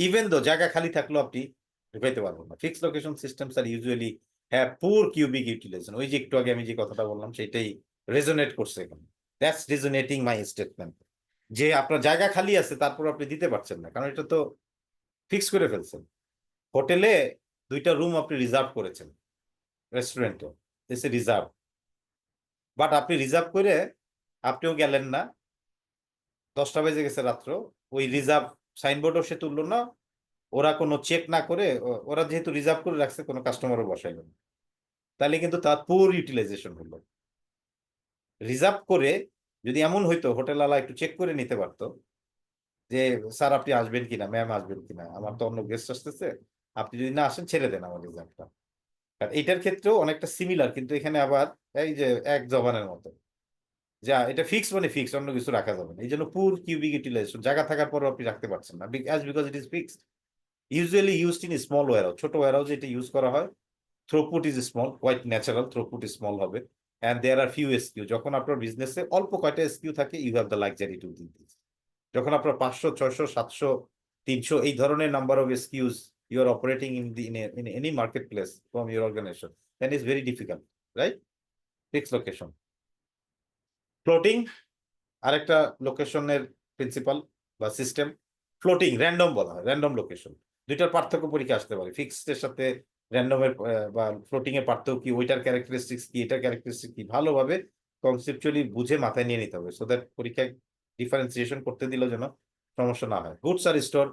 Even though জায়গা খালি থাকলেও আপনি ঢুকাইতে পারবেন না। Fixed location systems are usually have poor cubic utilization. ওই যে একটু আগে আমি যে কথাটা বললাম সেটাই রেজোনেট করছে এখানে। দ্যাটস রেজোনেটিং মাই স্টেটমেন্ট, যে আপনার জায়গা খালি আছে তারপর আপনি দিতে পারছেন না, কারণ এটা তো ফিক্স করে ফেলছেন। হোটেলে 2টা রুম আপনি রিজার্ভ করেছেন, রেস্টুরেন্টে এসে রিজার্ভ, বাট আপনি রিজার্ভ করে আপনিও গেলেন না, 10টা বেজে গেছে রাত্র, ওই রিজার্ভ সাইনবোর্ডও সে তুললো না, ওরা কোনো চেক না করে, ওরা যেহেতু রিজার্ভ করে রাখছে কোনো কাস্টমারও বসাইল না, তাহলে কিন্তু তার পুর ইউটিলাইজেশন হলো। রিজার্ভ করে যদি এমন হইতো হোটেলওয়ালা একটু চেক করে নিতে পারতো যে স্যার আপনি আসবেন কিনা, ম্যাম আসবেন কিনা, আমার তো অন্য গেস্ট আসতেছে, আপনি যদি না আসেন ছেড়ে দেন আমার রিজার্ভটা। আর এটার ক্ষেত্রেও অনেকটা সিমিলার, কিন্তু এখানে আবার এই যে এক জবানের মতো, যা এটা ফিক্স মানে ফিক্স, অন্য কিছু রাখা যাবে না। এই জন্য পুর কিউবিক ইউটিলাইজেশন, জায়গা থাকার পরও আপনি রাখতে পারছেন না, because it is fixed. Usually used in small warehouse, ছোট ওয়্যারহাউসে এটা ইউজ করা হয়। Throughput is small, quite natural, throughput small হবে, and there are few SKU। যখন আপনার বিজনেসে অল্প কয়টা SKU থাকে, you have the luxury to do this. যখন আপনার 500, 600, 700, 300 এই ধরনের number of SKUs you are operating in any marketplace from your organization, then it's very difficult, right? Fixed location. Floating আরেকটা লোকেশনের প্রিন্সিপাল বা সিস্টেম। ফ্লোটিং র্যান্ডম বলা হয়, random location. দুইটার পার্থক্য পরীক্ষা আসতে পারে, ফিক্সড এর সাথে র্যান্ডমের বা ফ্লোটিং এর পার্থক্য কি, ওইটার ক্যারেক্টারিস্টিক্স কি, এটার ক্যারেক্টারিস্টিক্স কি, ভালোভাবে কনসেপচুয়ালি বুঝে মাথায় নিয়ে নিতে হবে, সো দ্যাট পরীক্ষায় ডিফারেন্সিয়েশন করতে দিলেও যেন সমস্যা না হয়। Goods are store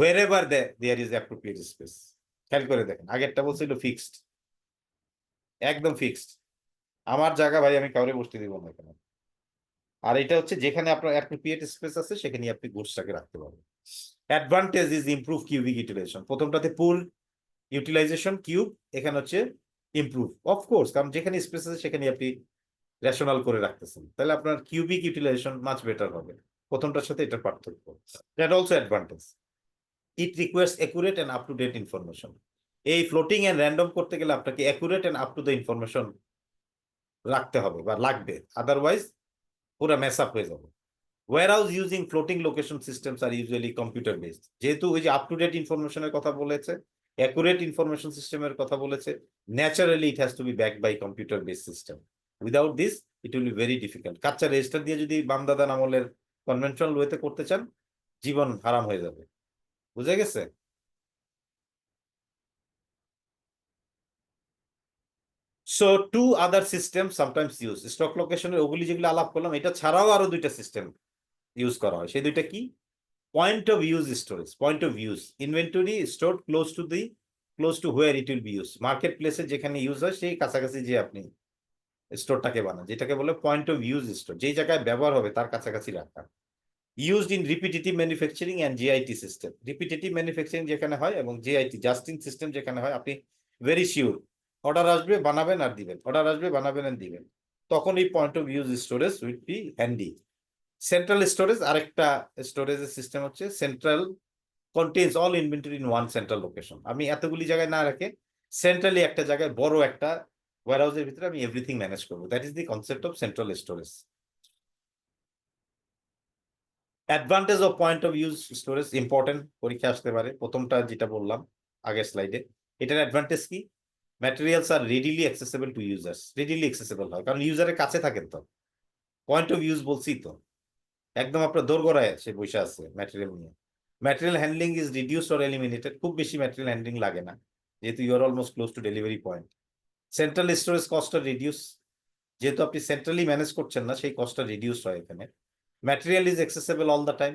wherever there is appropriate space. খেয়াল করে দেখেন, আগেরটা বলছিল ফিক্সড, একদম ফিক্সড, আমার জায়গা ভাই আমি কাউরে বসতে দিব না এখানে। আর এটা হচ্ছে যেখানে আপনার অ্যাপ্রোপ্রিয়েট স্পেস আছে সেখানে আপনি গুডসটাকে রাখতে পারবেন। Advantage is improve cubic utilisation. প্রথমটাতে পুল ইউটিলাইজেশন, কিউব, এখানে হচ্ছে ইমপ্রুভ, অফকোর্স, কারণ যেখানে স্পেস আছে সেখানে আপনি রেশনাল করে রাখতেছেন, তাহলে আপনার কিউবিক ইউটিলাইজেশন মাচ বেটার হবে। প্রথমটার সাথে এটার পার্থক্য। That also advantage. It requires accurate and up to date information. এই ফ্লোটিং অ্যান্ড র্যান্ডম করতে গেলে আপনাকে accurate and up to the information রাখতে হবে বা লাগবে, আদারওয়াইজ পুরো মেস আপ হয়ে যাবে। Warehouse using floating location systems are usually computer based. যেহেতু ওই যে আপ টু ডেট ইনফরমেশনের কথা বলেছে, অ্যাকুরেট ইনফরমেশন সিস্টেমের কথা বলেছে, naturally it has to be backed by computer based system. Without this it will be very difficult. কাচ্চা register দিয়ে যদি বামদাদা আমলের কনভেনশনাল ওয়েতে করতে চান, জীবন হারাম হয়ে যাবে। বুঝে গেছে? So two other system sometimes use stock লোকেশনের, ওগুলি যেগুলো আলাপ করলাম, এটা ছাড়াও আরো 2টা সিস্টেম ইউজ করা হয়। সেই 2টা কি? Point of use storage, point of use inventory store close two where it will B use. Market প্লেসে যেখানে ইউজ হয় সেই কাছাকাছি যে আপনি স্টোরটাকে বানান, যেটাকে বলে পয়েন্ট অফ ইউজ স্টোর, যেই জায়গায় ব্যবহার হবে তার কাছাকাছি রাখা। Used in repetitive manufacturing and JIT system. Repetitive manufacturing যেখানে হয় এবং JIT জাস্ট ইন সিস্টেম যেখানে হয়, আপনি ভেরি শিওর অর্ডার আসবে বানাবেন আর দিবেন, অর্ডার আসবে বানাবেন আর দিবেন, তখন এই point of use storage will be handy. Central storage আরেকটা স্টোরেজের সিস্টেম হচ্ছে central contains all inventory in one central location. আমি এতগুলি জায়গায় না রেখে সেন্ট্রালি একটা জায়গায় বড় একটা ওয়্যারহাউসের ভিতরে আমি এভরিথিং ম্যানেজ করবো। That is the concept of central storage. Advantage of point of use storage important, পরীক্ষা আসতে পারে। প্রথমটা যেটা বললাম আগের স্লাইডে, এটার অ্যাডভান্টেজ কি? Materials are readily accessible to users. Readily accessible হয় কারণ ইউজারের কাছে থাকেন তো। পয়েন্ট অফ ইউজ বলছি তো, একদম আপনার দোরগোড়ায় সে বসে আছে ম্যাটেরিয়াল নিয়ে। Material handling is reduced or eliminated. খুব বেশি ম্যাটেরিয়াল হ্যান্ডলিং লাগে না, যেহেতু you are almost close to delivery point. Central storage কস্টটা রিডিউস, যেহেতু আপনি সেন্ট্রালি ম্যানেজ করছেন না, সেই কস্টটা রিডিউস হয় এখানে। Material is accessible all the time.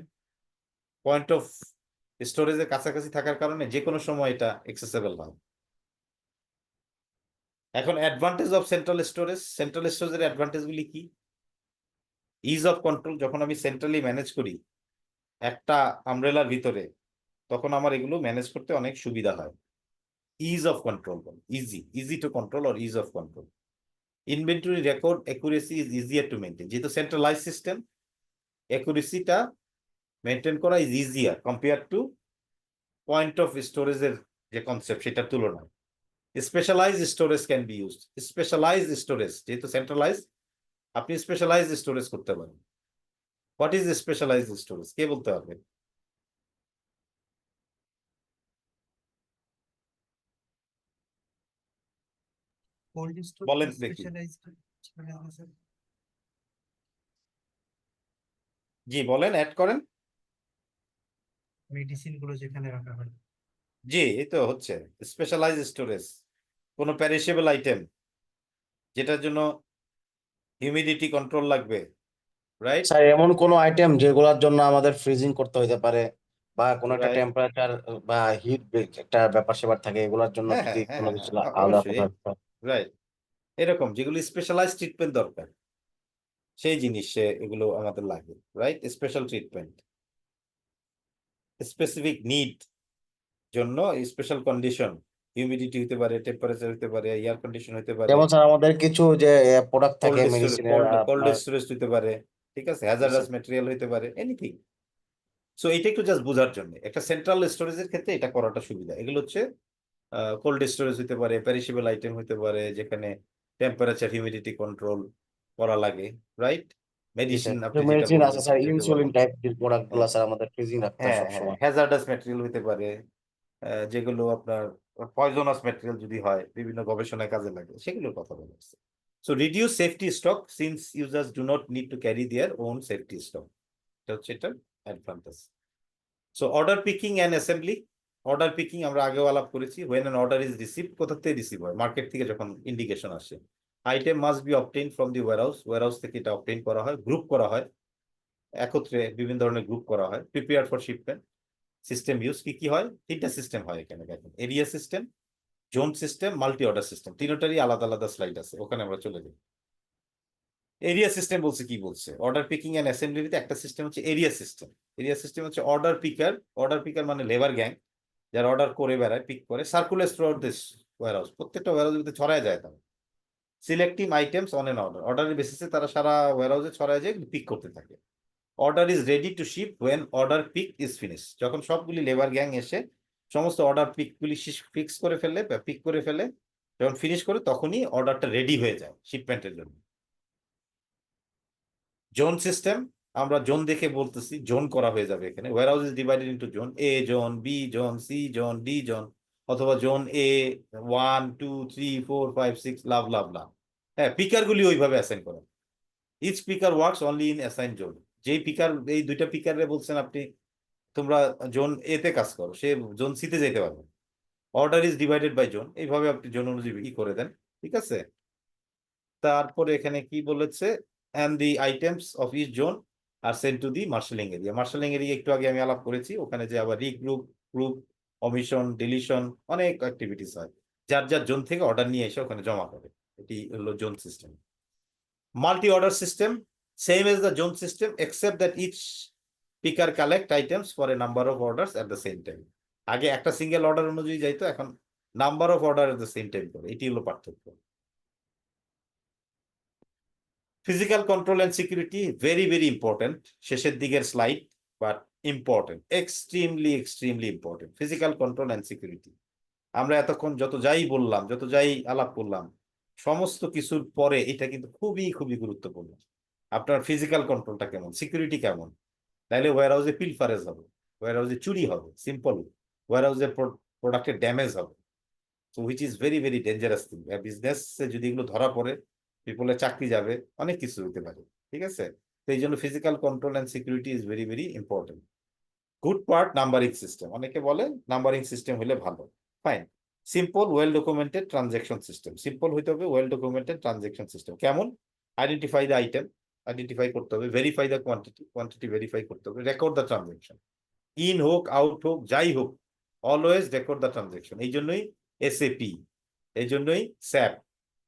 Point of স্টোরেজের কাছাকাছি থাকার কারণে যে কোনো সময় এটা অ্যাক্সেসেবল হয়। এখন অ্যাডভান্টেজ অফ সেন্ট্রাল স্টোরেজের অ্যাডভান্টেজ গুলি কি? Is of control. যখন আমি সেন্ট্রালি ম্যানেজ করি একটা আমব্রেলার ভিতরে, তখন আমার এগুলো ম্যানেজ করতে অনেক সুবিধা হয়। Ease of control, easy to control or ease of control. Inventory record accuracy is easier to maintain. যেহেতু সেন্ট্রালাইজ সিস্টেম, অ্যাকুরেসিটা মেনটেন করা is easier compare to point of স্টোরেজের যে কনসেপ্ট সেটার তুলনায়। Specialize storage can be used. Specialize storage, যেহেতু centralize, আপনি specialize storage করতে পারেন। হোয়াট ইজ স্পেশালাইজ স্টোরেজ, কে বলতে পারবে? কোল্ড স্টোর বলেন দেখি। স্পেশালাইজড মানে আছে জি বলেন, অ্যাড করেন। মেডিসিন গুলো যেখানে রাখা হয়। জি, এই তো হচ্ছে স্পেশালাইজ স্টোরেজ। কোনো প্যারিশেবল আইটেম যেটার জন্য হিউমিডিটি কন্ট্রোল লাগবে, রাইট? স্যার এমন কোনো আইটেম যেগুলোর জন্য আমাদের ফ্রিজিং করতে হইতে পারে, বা কোনো একটা Right. টেম্পারেচার বা হিট একটা ব্যাপার স্যাপার থাকে, এগুলোর জন্য হ্যাঁ, যদি হ্যাঁ, কোনো হ্যাঁ, কিছু হ্যাঁ, আলাদা অবশ্যই। কোথাও রাইট, এরকম যেগুলি স্পেশালাইজ ট্রিটমেন্ট দরকার, সেই জিনিসে এগুলো আমাদের লাগে, right? Special treatment, specific need জন্য স্পেশাল কন্ডিশন, হিউমিডিটি হতে পারে, টেম্পারেচার হতে পারে, এয়ার কন্ডিশন হতে পারে, যেমন স্যার আমাদের কিছু যে প্রোডাক্ট থাকে কোল্ড মেডিসিনের কোল্ড স্টোরেজ হতে পারে, ঠিক আছে, হ্যাজার্ডাস ম্যাটেরিয়াল হতে পারে, এনিথিং। সো এটা একটু জাস্ট বোঝার জন্য, একটা সেন্ট্রাল স্টোরেজের ক্ষেত্রে এটা করাটা সুবিধা। এগুলো হচ্ছে কোল্ড স্টোরেজ হতে পারে, প্যারিশেবল আইটেম হতে পারে, যেখানে টেম্পারেচার হিউমিডিটি কন্ট্রোল করা লাগে, রাইট? মেডিসিন আপনি যেটা মেডিসিন বললেন আছে স্যার, যেটা ইনসুলিন বললেন। টাইপ যে প্রোডাক্ট গুলো হ্যাঁ, স্যার আমাদের ফ্রিজিং রাখতে হয় হ্যাঁ, হ্যাঁ, সবসময়। হ্যাজার্ডাস ম্যাটেরিয়াল হতে পারে, যেগুলো আপনার পয়জনাস ম্যাটেরিয়াল যদি হয়, বিভিন্ন গবেষণায় কাজে লাগে, সেগুলোর কথা বলা হচ্ছে। So reduce safety stock since users do not need to carry their own safety stock, এটা হচ্ছে এটার advantage. So order picking and assembly. Order picking আমরা আগেও আলাপ করেছি। When an order is received, কোথা থেকে রিসিভ হয়? মার্কেট থেকে যখন ইন্ডিকেশন আসে। Item must be obtain from the warehouse থেকে এটা অবটেইন করা হয়, গ্রুপ করা হয়, একত্রে বিভিন্ন ধরনের গ্রুপ করা হয়, prepare for shipment. System use কি কি হয়? তিনটা সিস্টেম হয় এখানে দেখেন, area system, zone system, multi order system. তিনটারই আলাদা আলাদা স্লাইড আছে, ওখানে আমরা চলে যাই। এরিয়া সিস্টেম বলছে কি বলছে? অর্ডার পিকিং এন্ড অ্যাসেম্বলিতে একটা সিস্টেম হচ্ছে এরিয়া সিস্টেম। এরিয়া সিস্টেম হচ্ছে অর্ডার পিকার। অর্ডার পিকার মানে লেবার গ্যাং, যারা অর্ডার করে বেড়ায়, পিক করে, সার্কুলার থ্রুআউট দিস ওয়্যারহাউস, প্রত্যেকটা ওয়্যারহাউসের ভিতরে ছড়ায় যায় তারা। Selecting items on an order, অর্ডারের বেসিসে তারা সারা ওয়্যারহাউসে ছড়ায় যায়, পিক করতে থাকে। Order is ready to ship when order pick is finish. যখন সবগুলি লেবার গ্যাং এসে সমস্ত অর্ডার পিকগুলি ফিক্স করে ফেলে, পিক করে ফেলে, যখন ফিনিশ করে, তখনই অর্ডারটা রেডি হয়ে যায় শিপমেন্টের জন্য। জোন সিস্টেম, আমরা জোন দেখে বলতেছি, জোন করা হয়ে যাবে এখানে। Warehouse is divided into zone, A zone, B zone, C zone, D zone, অথবা জোন এ 1 2 3 4 5 6 লাভ লাভ লাভ। হ্যাঁ, পিকার গুলি ওইভাবে অ্যাসাইন করা। Each picker works only in assign zone. যেই পিকার, এই দুইটা পিকারে বলছেন আপনি তোমরা জোন এ তে কাজ করো, সে জোন সি তে যেতে পারবে। Order is divided by zone, এইভাবে আপনি জোন অনুযায়ী করে দেন, ঠিক আছে? তারপরে এখানে কি বলেছে? and the items of each zone are sent to the marshalling area. Marshalling area একটু আগে আমি আলাপ করেছি, ওখানে যে আবার রিগ্রুপ, গ্রুপ, অমিশন, ডিলিশন, অনেক অ্যাক্টিভিটিস হয়। যার যার জোন থেকে অর্ডার নিয়ে এসে ওখানে জমা করে, এটি হলো zone system. Multi order system, same as the zone system except that each picker collect items for a number of orders at the same time. আগে একটা সিঙ্গেল অর্ডার অনুযায়ী যাইতো, এখন number of order at the same time করে, এটি হলো পার্থক্য। Physical control and security very very important, শেষের দিকের slide, but important, extremely extremely important. Physical control and security, আমরা এতক্ষণ যত যাই বললাম, যত যাই আলাপ করলাম, সমস্ত কিছুর পরে এটা কিন্তু খুবই খুবই গুরুত্বপূর্ণ। আপনার ফিজিক্যাল কন্ট্রোলটা কেমন, সিকিউরিটি কেমন, তাহলে ওয়্যারহাউসে পিলফারেজ হবে, ওয়্যারহাউসে চুরি হবে, সিম্পল, ওয়্যারহাউসে প্রোডাক্টের ড্যামেজ হবে। So which is very very dangerous thing. বিজনেসে যদি এগুলো ধরা পড়ে, পিপলের চাকরি যাবে, অনেক কিছু হতে পারে, ঠিক আছে? তো এই জন্য physical control and security is very very important. Good part numbering system, অনেকে বলে নাম্বারিং সিস্টেম হলে ভালো, fine. Simple well documented transaction system, simple হইতে হবে, ওয়েল ডকুমেন্টেড ট্রানজ্যাকশন সিস্টেম। কেমন? আইডেন্টিফাই দ্য আইটেম, আইডেন্টিফাই করতে হবে, verify the quantity, quantity verify করতে হবে, রেকর্ড দ্য ট্রানজ্যাকশন। ইন হোক আউট হোক যাই হোক অলওয়েজ রেকর্ড দ্য ট্রানজেকশন। এই জন্যই এসএপি, এই জন্যই স্যাপ,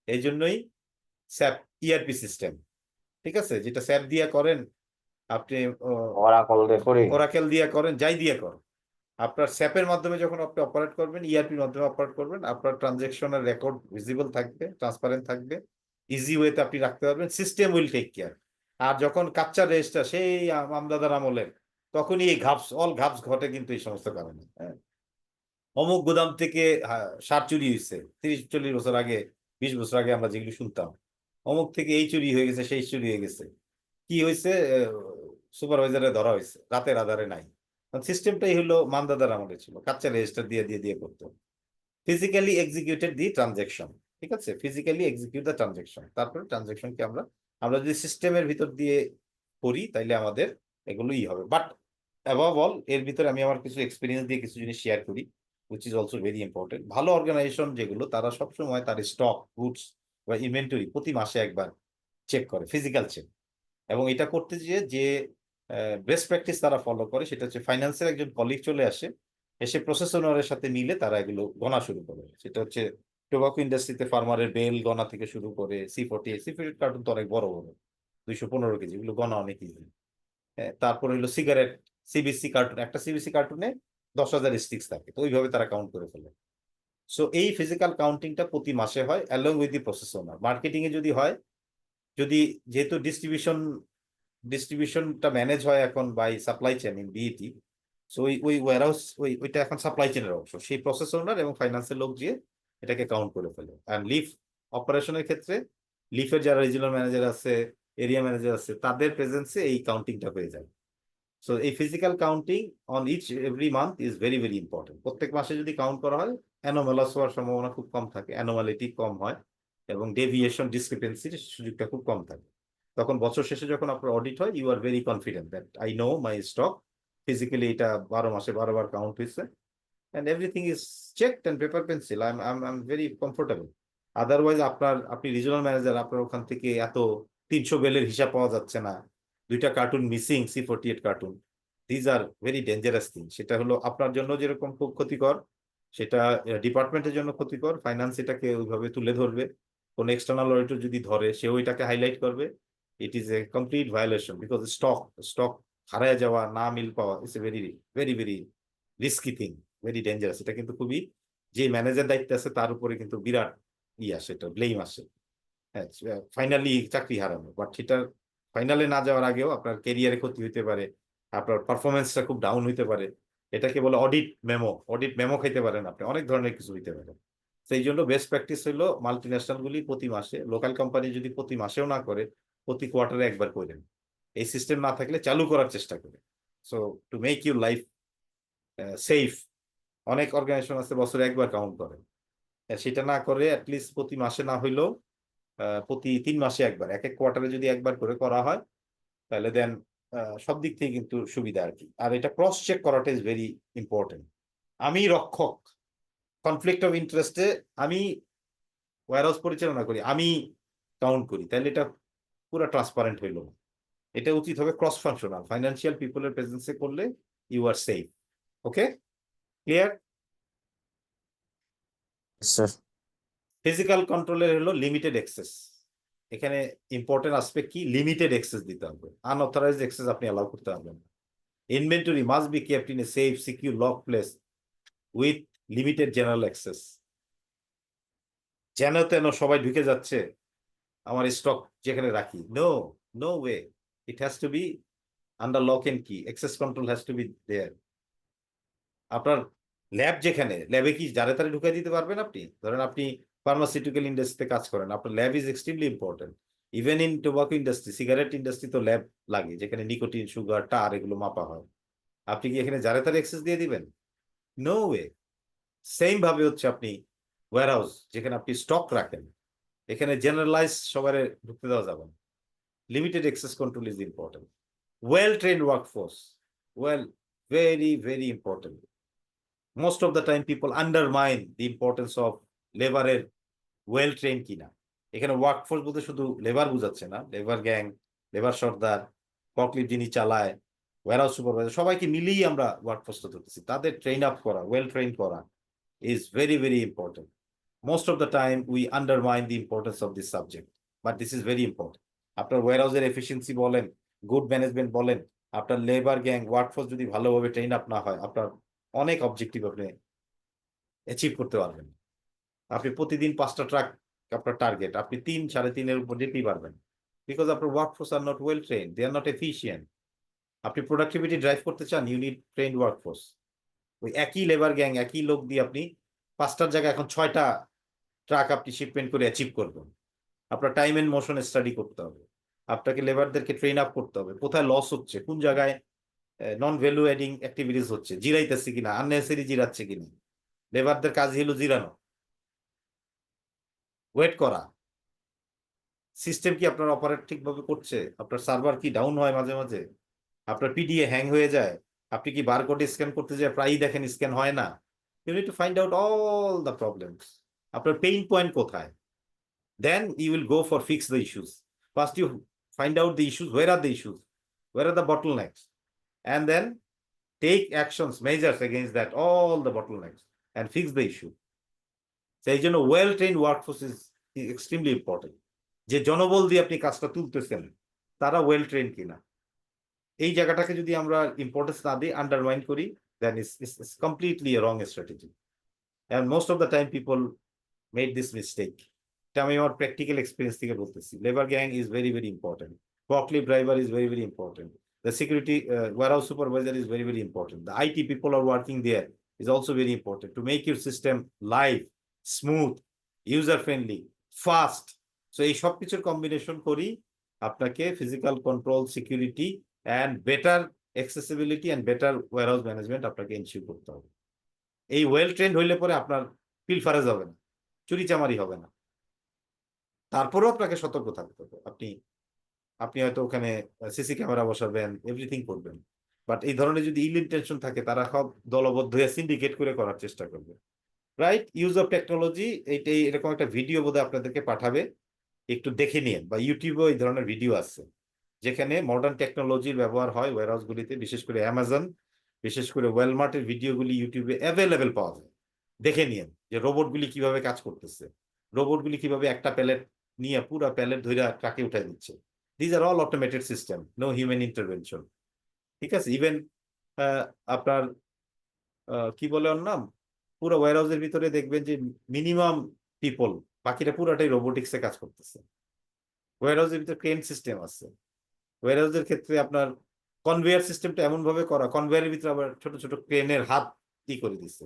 এই জন্যই স্যাপ ইআরপি সিস্টেম, ঠিক আছে, যেটা স্যাপ দিয়া করেন আপনি, ওরাকল দিয়ে করি। ওরাকেল দিয়া করেন, যাই দিয়া করেন, আপনার স্যাপের মাধ্যমে যখন আপনি অপারেট করবেন, ইআরপির মাধ্যমে অপারেট করবেন, আপনার ট্রানজেকশনের রেকর্ড ভিজিবল থাকবে, ট্রান্সপারেন্ট থাকবে, ইজি ওয়েতে আপনি রাখতে পারবেন, সিস্টেম উইল টেক কেয়ার। আর যখন কাচ্চা রেজিস্টার সেই আমদাদার আমলের, তখনই এই অল ঘাপস ঘটে কিন্তু এই সমস্ত কারণে। হ্যাঁ, অমুক গোদাম থেকে সার চুরি হয়েছে 30-40 বছর আগে, 20 বছর আগে আমরা যেগুলো শুনতাম, অমুক থেকে এই চুরি হয়ে গেছে, সেই চুরি হয়ে গেছে, কি হয়েছে, সুপারভাইজারে ধরা হয়েছে, রাতের আধারে নাই। সিস্টেমটাই হলো মান্দাদার আমলে ছিল, কাচ্চা রেজিস্টার দিয়ে করতো, ফিজিক্যালি এক্সিকিউটেড দি ট্রানজেকশন, ঠিক আছে, ফিজিক্যালি এক্সিকিউট দ্য ট্রানজেকশন। তারপরে ট্রানজেকশনকে আমরা যদি সিস্টেমের ভিতর দিয়ে করি তাইলে আমাদের এগুলোই হবে। বাট অ্যাবভ অল এর ভিতরে আমি আমার কিছু এক্সপিরিয়েন্স দিয়ে কিছু জিনিস শেয়ার করি, which is also very important. ভালো অর্গানাইজেশন যেগুলো, তারা সবসময় তার স্টক, গুডস বা ইনভেন্টরি প্রতি মাসে একবার চেক করে, ফিজিক্যাল চেক। এবং এটা করতে যে বেস্ট প্র্যাকটিস তারা ফলো করে সেটা হচ্ছে ফাইন্যান্সের একজন কলিগ চলে আসে, এসে প্রসেস ওনারের সাথে মিলে তারা এগুলো গণা শুরু করে। সেটা হচ্ছে টোবাকো ইন্ডাস্ট্রিতে ফার্মারের বেল গণা থেকে শুরু করে C40 কার্টুন তো অনেক বড় বড়, 215 কেজি, এগুলো গণা অনেক ইজি। তারপর হলো সিগারেট, সিবিসি কার্টুন, একটা সিবিসি কার্টুনে 10,000 স্টিক্স থাকে, তো ওইভাবে তারা কাউন্ট করে ফেলে। সো এই ফিজিক্যাল কাউন্টিংটা প্রতি মাসে হয় along with the process owner. Marketing এ যদি হয়, যেহেতু ডিস্ট্রিবিউশনটা ম্যানেজ হয় এখন by supply chain in BAT, so ওই ওয়্যারহাউস ওইটা এখন সাপ্লাই চেইনের অংশ, সেই প্রসেস ওনার এবং ফাইন্যান্সের লোক দিয়ে এটাকে কাউন্ট করে ফেলে। আর লিফ অপারেশনের ক্ষেত্রে লিফের যারা রিজিওনাল ম্যানেজার আছে, এরিয়া ম্যানেজার আছে, তাদের প্রেজেন্সে এই কাউন্টিংটা হয়ে যায়। সো এই physical counting on each every month is very very important. প্রত্যেক মাসে যদি কাউন্ট করা হয়, অ্যানোমালাস হওয়ার সম্ভাবনা খুব কম থাকে, অ্যানোমালিটি কম হয় এবং ডেভিয়েশন ডিসক্রিপেন্সির সুযোগটা খুব কম থাকে। তখন বছর শেষে যখন আপনার অডিট হয়, you are very confident that I know my stock, physically এটা 12 মাসে 12 বার কাউন্ট হয়েছে, and everything is checked and paper pencil. I'm very comfortable. Otherwise আপনি রিজিওনাল ম্যানেজার, আপনার ওখান থেকে এত 300 বেলের হিসাব পাওয়া যাচ্ছে না, 2টা cartoon missing, C48 cartoon, these are very dangerous thing. সেটা হলো আপনার জন্য যেরকম খুব ক্ষতিকর, সেটা ডিপার্টমেন্টের জন্য ক্ষতিকর। ফাইন্যান্স এটাকে ওইভাবে তুলে ধরবে, কোন এক্সটার্নাল অডিটর যদি ধরে, সেও এটাকে হাইলাইট করবে। It is a complete violation, because stock হারায় যাওয়া, না মিল পাওয়া, it's a very very very risky thing, very dangerous. এটা কিন্তু খুবই, যে ম্যানেজার দায়িত্বে আছে তার উপরে কিন্তু বিরাট আসে, এটা ব্লেম আসে। হ্যাঁ, ফাইনালি চাকরি হারানো, বাট সেটা ফাইনালে না যাওয়ার আগেও আপনার ক্যারিয়ারে ক্ষতি হইতে পারে, আপনার পারফরমেন্সটা খুব ডাউন হইতে পারে। এটাকে বলে অডিট মেমো খাইতে পারেন আপনি, অনেক ধরনের কিছু হইতে পারে। সেই জন্য বেস্ট প্র্যাকটিস হলো মাল্টিন্যাশনাল গুলি প্রতি মাসে, লোকাল কোম্পানি যদি প্রতি মাসেও না করে, প্রতি কোয়ার্টারে একবার করেন। এই সিস্টেম না থাকলে চালু করার চেষ্টা করে। So to make your life safe, অনেক অর্গানাইজেশন আছে বছরে একবার কাউন্ট করে, সেটা না করে অ্যাটলিস্ট প্রতি মাসে না হইলেও প্রতি 3 মাসে একবার, এক কোয়ার্টারে যদি একবার করে করা হয়, তাহলে দেন সব দিক থেকে কিন্তু সুবিধা আর কি। আর এটা ক্রস চেক করাটা ইজ ভেরি ইম্পর্টেন্ট। আমি রক্ষক, কনফ্লিক্ট অফ ইন্টারেস্টে আমি ওয়্যারহাউস পরিচালনা করি, আমি কাউন্ট করি, তাহলে এটা পুরো ট্রান্সপারেন্ট হইল না। এটা উচিত হবে ক্রস ফাংশনাল, ফাইন্যান্সিয়াল পিপলের প্রেজেন্সে করলে you are safe. Okay, clear? Sir physical কন্ট্রোলের হলো লিমিটেড অ্যাক্সেস। এখানে ইম্পর্টেন্ট আসপেক্ট কি, লিমিটেড অ্যাক্সেস দিতে হবে, আনঅথরাইজড অ্যাক্সেস আপনি অ্যালাউ করতে পারবেন না। Inventory must be kept in a safe, secure, lock place with limited general access. যেন তেন সবাই ঢুকে যাচ্ছে আমার স্টক যেখানে রাখি, no way, it has to be under lock and key, access control has to be there. আপনার lab যেখানে, ল্যাবে কি যারে তারে ঢুকাই দিতে পারবেন আপনি? ধরেন আপনি ফার্মাসিউটিক্যাল ইন্ডাস্ট্রিতে কাজ করেন, আপনার lab is extremely important. Even in tobacco industry, cigarette industry তো ল্যাব লাগে, যেখানে নিকোটিন, সুগার, টার এগুলো মাপা হয়। আপনি কি এখানে যারে তারে অ্যাক্সেস দিয়ে দিবেন? No way. সেম ভাবে হচ্ছে আপনি ওয়্যারহাউস যেখানে আপনি স্টক রাখেন, এখানে জেনারেলাইজ সবার ঢুকতে দেওয়া যাবে না। Limited access control is important. Well trend workforce, very very important. Most of the time people undermine the importance of লেবারের ওয়েল ট্রেন কিনা। এখানে ওয়ার্কফোর্স বলতে শুধু লেবার বুঝাচ্ছে না, লেবার গ্যাং, লেবার সর্দার, ফকলিফট যিনি চালায়, ওয়্যারহাউস সুপারভাইজার, সবাইকে মিলিয়ে আমরা ওয়ার্কফোর্স ধরতেছি। তাদের ট্রেন আপ করা, ওয়েল ট্রেন করা is very very important. Most of the time we undermine the importance of this subject, but this is very important. আপনার ওয়্যারহাউসের এফিসিয়েন্সি বলেন, গুড ম্যানেজমেন্ট বলেন, আপনার লেবার গ্যাং ওয়ার্কফোর্স যদি ভালোভাবে ট্রেন আপ না হয়, আপনার অনেক অবজেক্টিভ আপনি অ্যাচিভ করতে পারবেন। আপনি প্রতিদিন 5টা ট্রাক আপনার টার্গেট, আপনি 3-3.5-এর উপর যেতেই পারবেন, বিকজ আপনার workforce are not well train, they are not efficient. আপনি প্রোডাক্টিভিটি ড্রাইভ করতে চান, ইউ নিড ট্রেন্ড ওয়ার্কফোর্স। ওই একই লেবার গ্যাং, একই লোক দিয়ে আপনি 5টার জায়গায় এখন 6টা ট্রাক আপনি শিপমেন্ট করে অ্যাচিভ করবেন। আপনার টাইম এন্ড মোশন স্টাডি করতে হবে, আপনাকে লেবারদেরকে ট্রেন আপ করতে হবে, কোথায় লস হচ্ছে, কোন জায়গায় নন ভ্যালু এডিং অ্যাক্টিভিটিস হচ্ছে, জিরাইতেছে কিনা, আননেসেসারি জিরাচ্ছে কিনা। লেবারদের কাজ হলো জিরানো, ওয়েট করা। সিস্টেম কি আপনার অপারেট ঠিকভাবে করছে, আপনার সার্ভার কি ডাউন হয় মাঝে মাঝে, আপনার পিডিএ হ্যাং হয়ে যায়, আপনি কি বারকোড স্ক্যান করতে যায় প্রায়ই দেখেন স্ক্যান হয় না। You need to find out all the problems, আপনার পেইন পয়েন্ট কোথায়, then you will go for fix the issues. First you find out the issues, where are the issues, where are the bottlenecks, and then take actions, measures against that, all the bottlenecks, and fix the issue. সেই জন্য well trend workforce is extremely important. যে জনবল দিয়ে আপনি কাজটা তুলতেছেন তারা well train কিনা, এই জায়গাটাকে যদি আমরা ইম্পর্টেন্স না দিই, আন্ডারমাইন করি, then it's completely wrong strategy. And most of the time people made this mistake. এটা আমি আমার প্র্যাকটিক্যাল এক্সপিরিয়েন্স থেকে বলতেছি। Labour gang is very very important, forklift driver is very very important, the security warehouse supervisor is very very important, the IT people are working there is also very important to make your system live, smooth, user friendly, fast. So এই সব কিছুর combination করি আপনাকে physical control, security and better accessibility and better warehouse management আপনাকে ensure করতে হবে। এই well trend হইলে পরে আপনার পিলফারেজ হবে না, চুরিচামারি হবে না। তারপরেও আপনাকে সতর্ক থাকতে হবে। আপনি হয়তো ওখানে সিসি ক্যামেরা বসাবেন, এভরিথিং করবেন, বাট এই ধরনের যদি ইল ইন্টেনশন থাকে, তারা সব দলবদ্ধ হয়ে সিন্ডিকেট করে করার চেষ্টা করবে। রাইট ইউজ অফ টেকনোলজি, এইটাই এরকম একটা ভিডিও বোধহয় আপনাদেরকে পাঠাবে, একটু দেখে নিন, বা ইউটিউবেও এই ধরনের ভিডিও আছে যেখানে মডার্ন টেকনোলজির ব্যবহার হয় ওয়্যারহাউস গুলিতে, বিশেষ করে অ্যামাজন, বিশেষ করে ওয়েলমার্টের ভিডিওগুলি ইউটিউবে অ্যাভেলেবেল পাওয়া যায়। দেখে নিন যে রোবটগুলি কিভাবে কাজ করতেছে, রোবটগুলি কিভাবে একটা প্যালেট নিয়ে পুরো প্যালেট ধরে ট্রাকে উঠাই দিচ্ছে। These are all automated system, no human intervention. ঠিক আছে, ইভেন আপনার কি বলে ওর নাম, পুরো ওয়্যারহাউসের ভিতরে দেখবেন যে মিনিমাম পিপল, বাকিটা পুরোটাই রোবোটিক্সে কাজ করতেছে। ওয়্যারহাউসের ভিতরে ক্রেন সিস্টেম আছে। ওয়্যারহাউসের ক্ষেত্রে আপনার কনভেয়ার সিস্টেমটা এমন ভাবে করা, কনভেয়ারের ভিতরে আবার ছোট ছোট ক্রেনের হাত করে দিচ্ছে,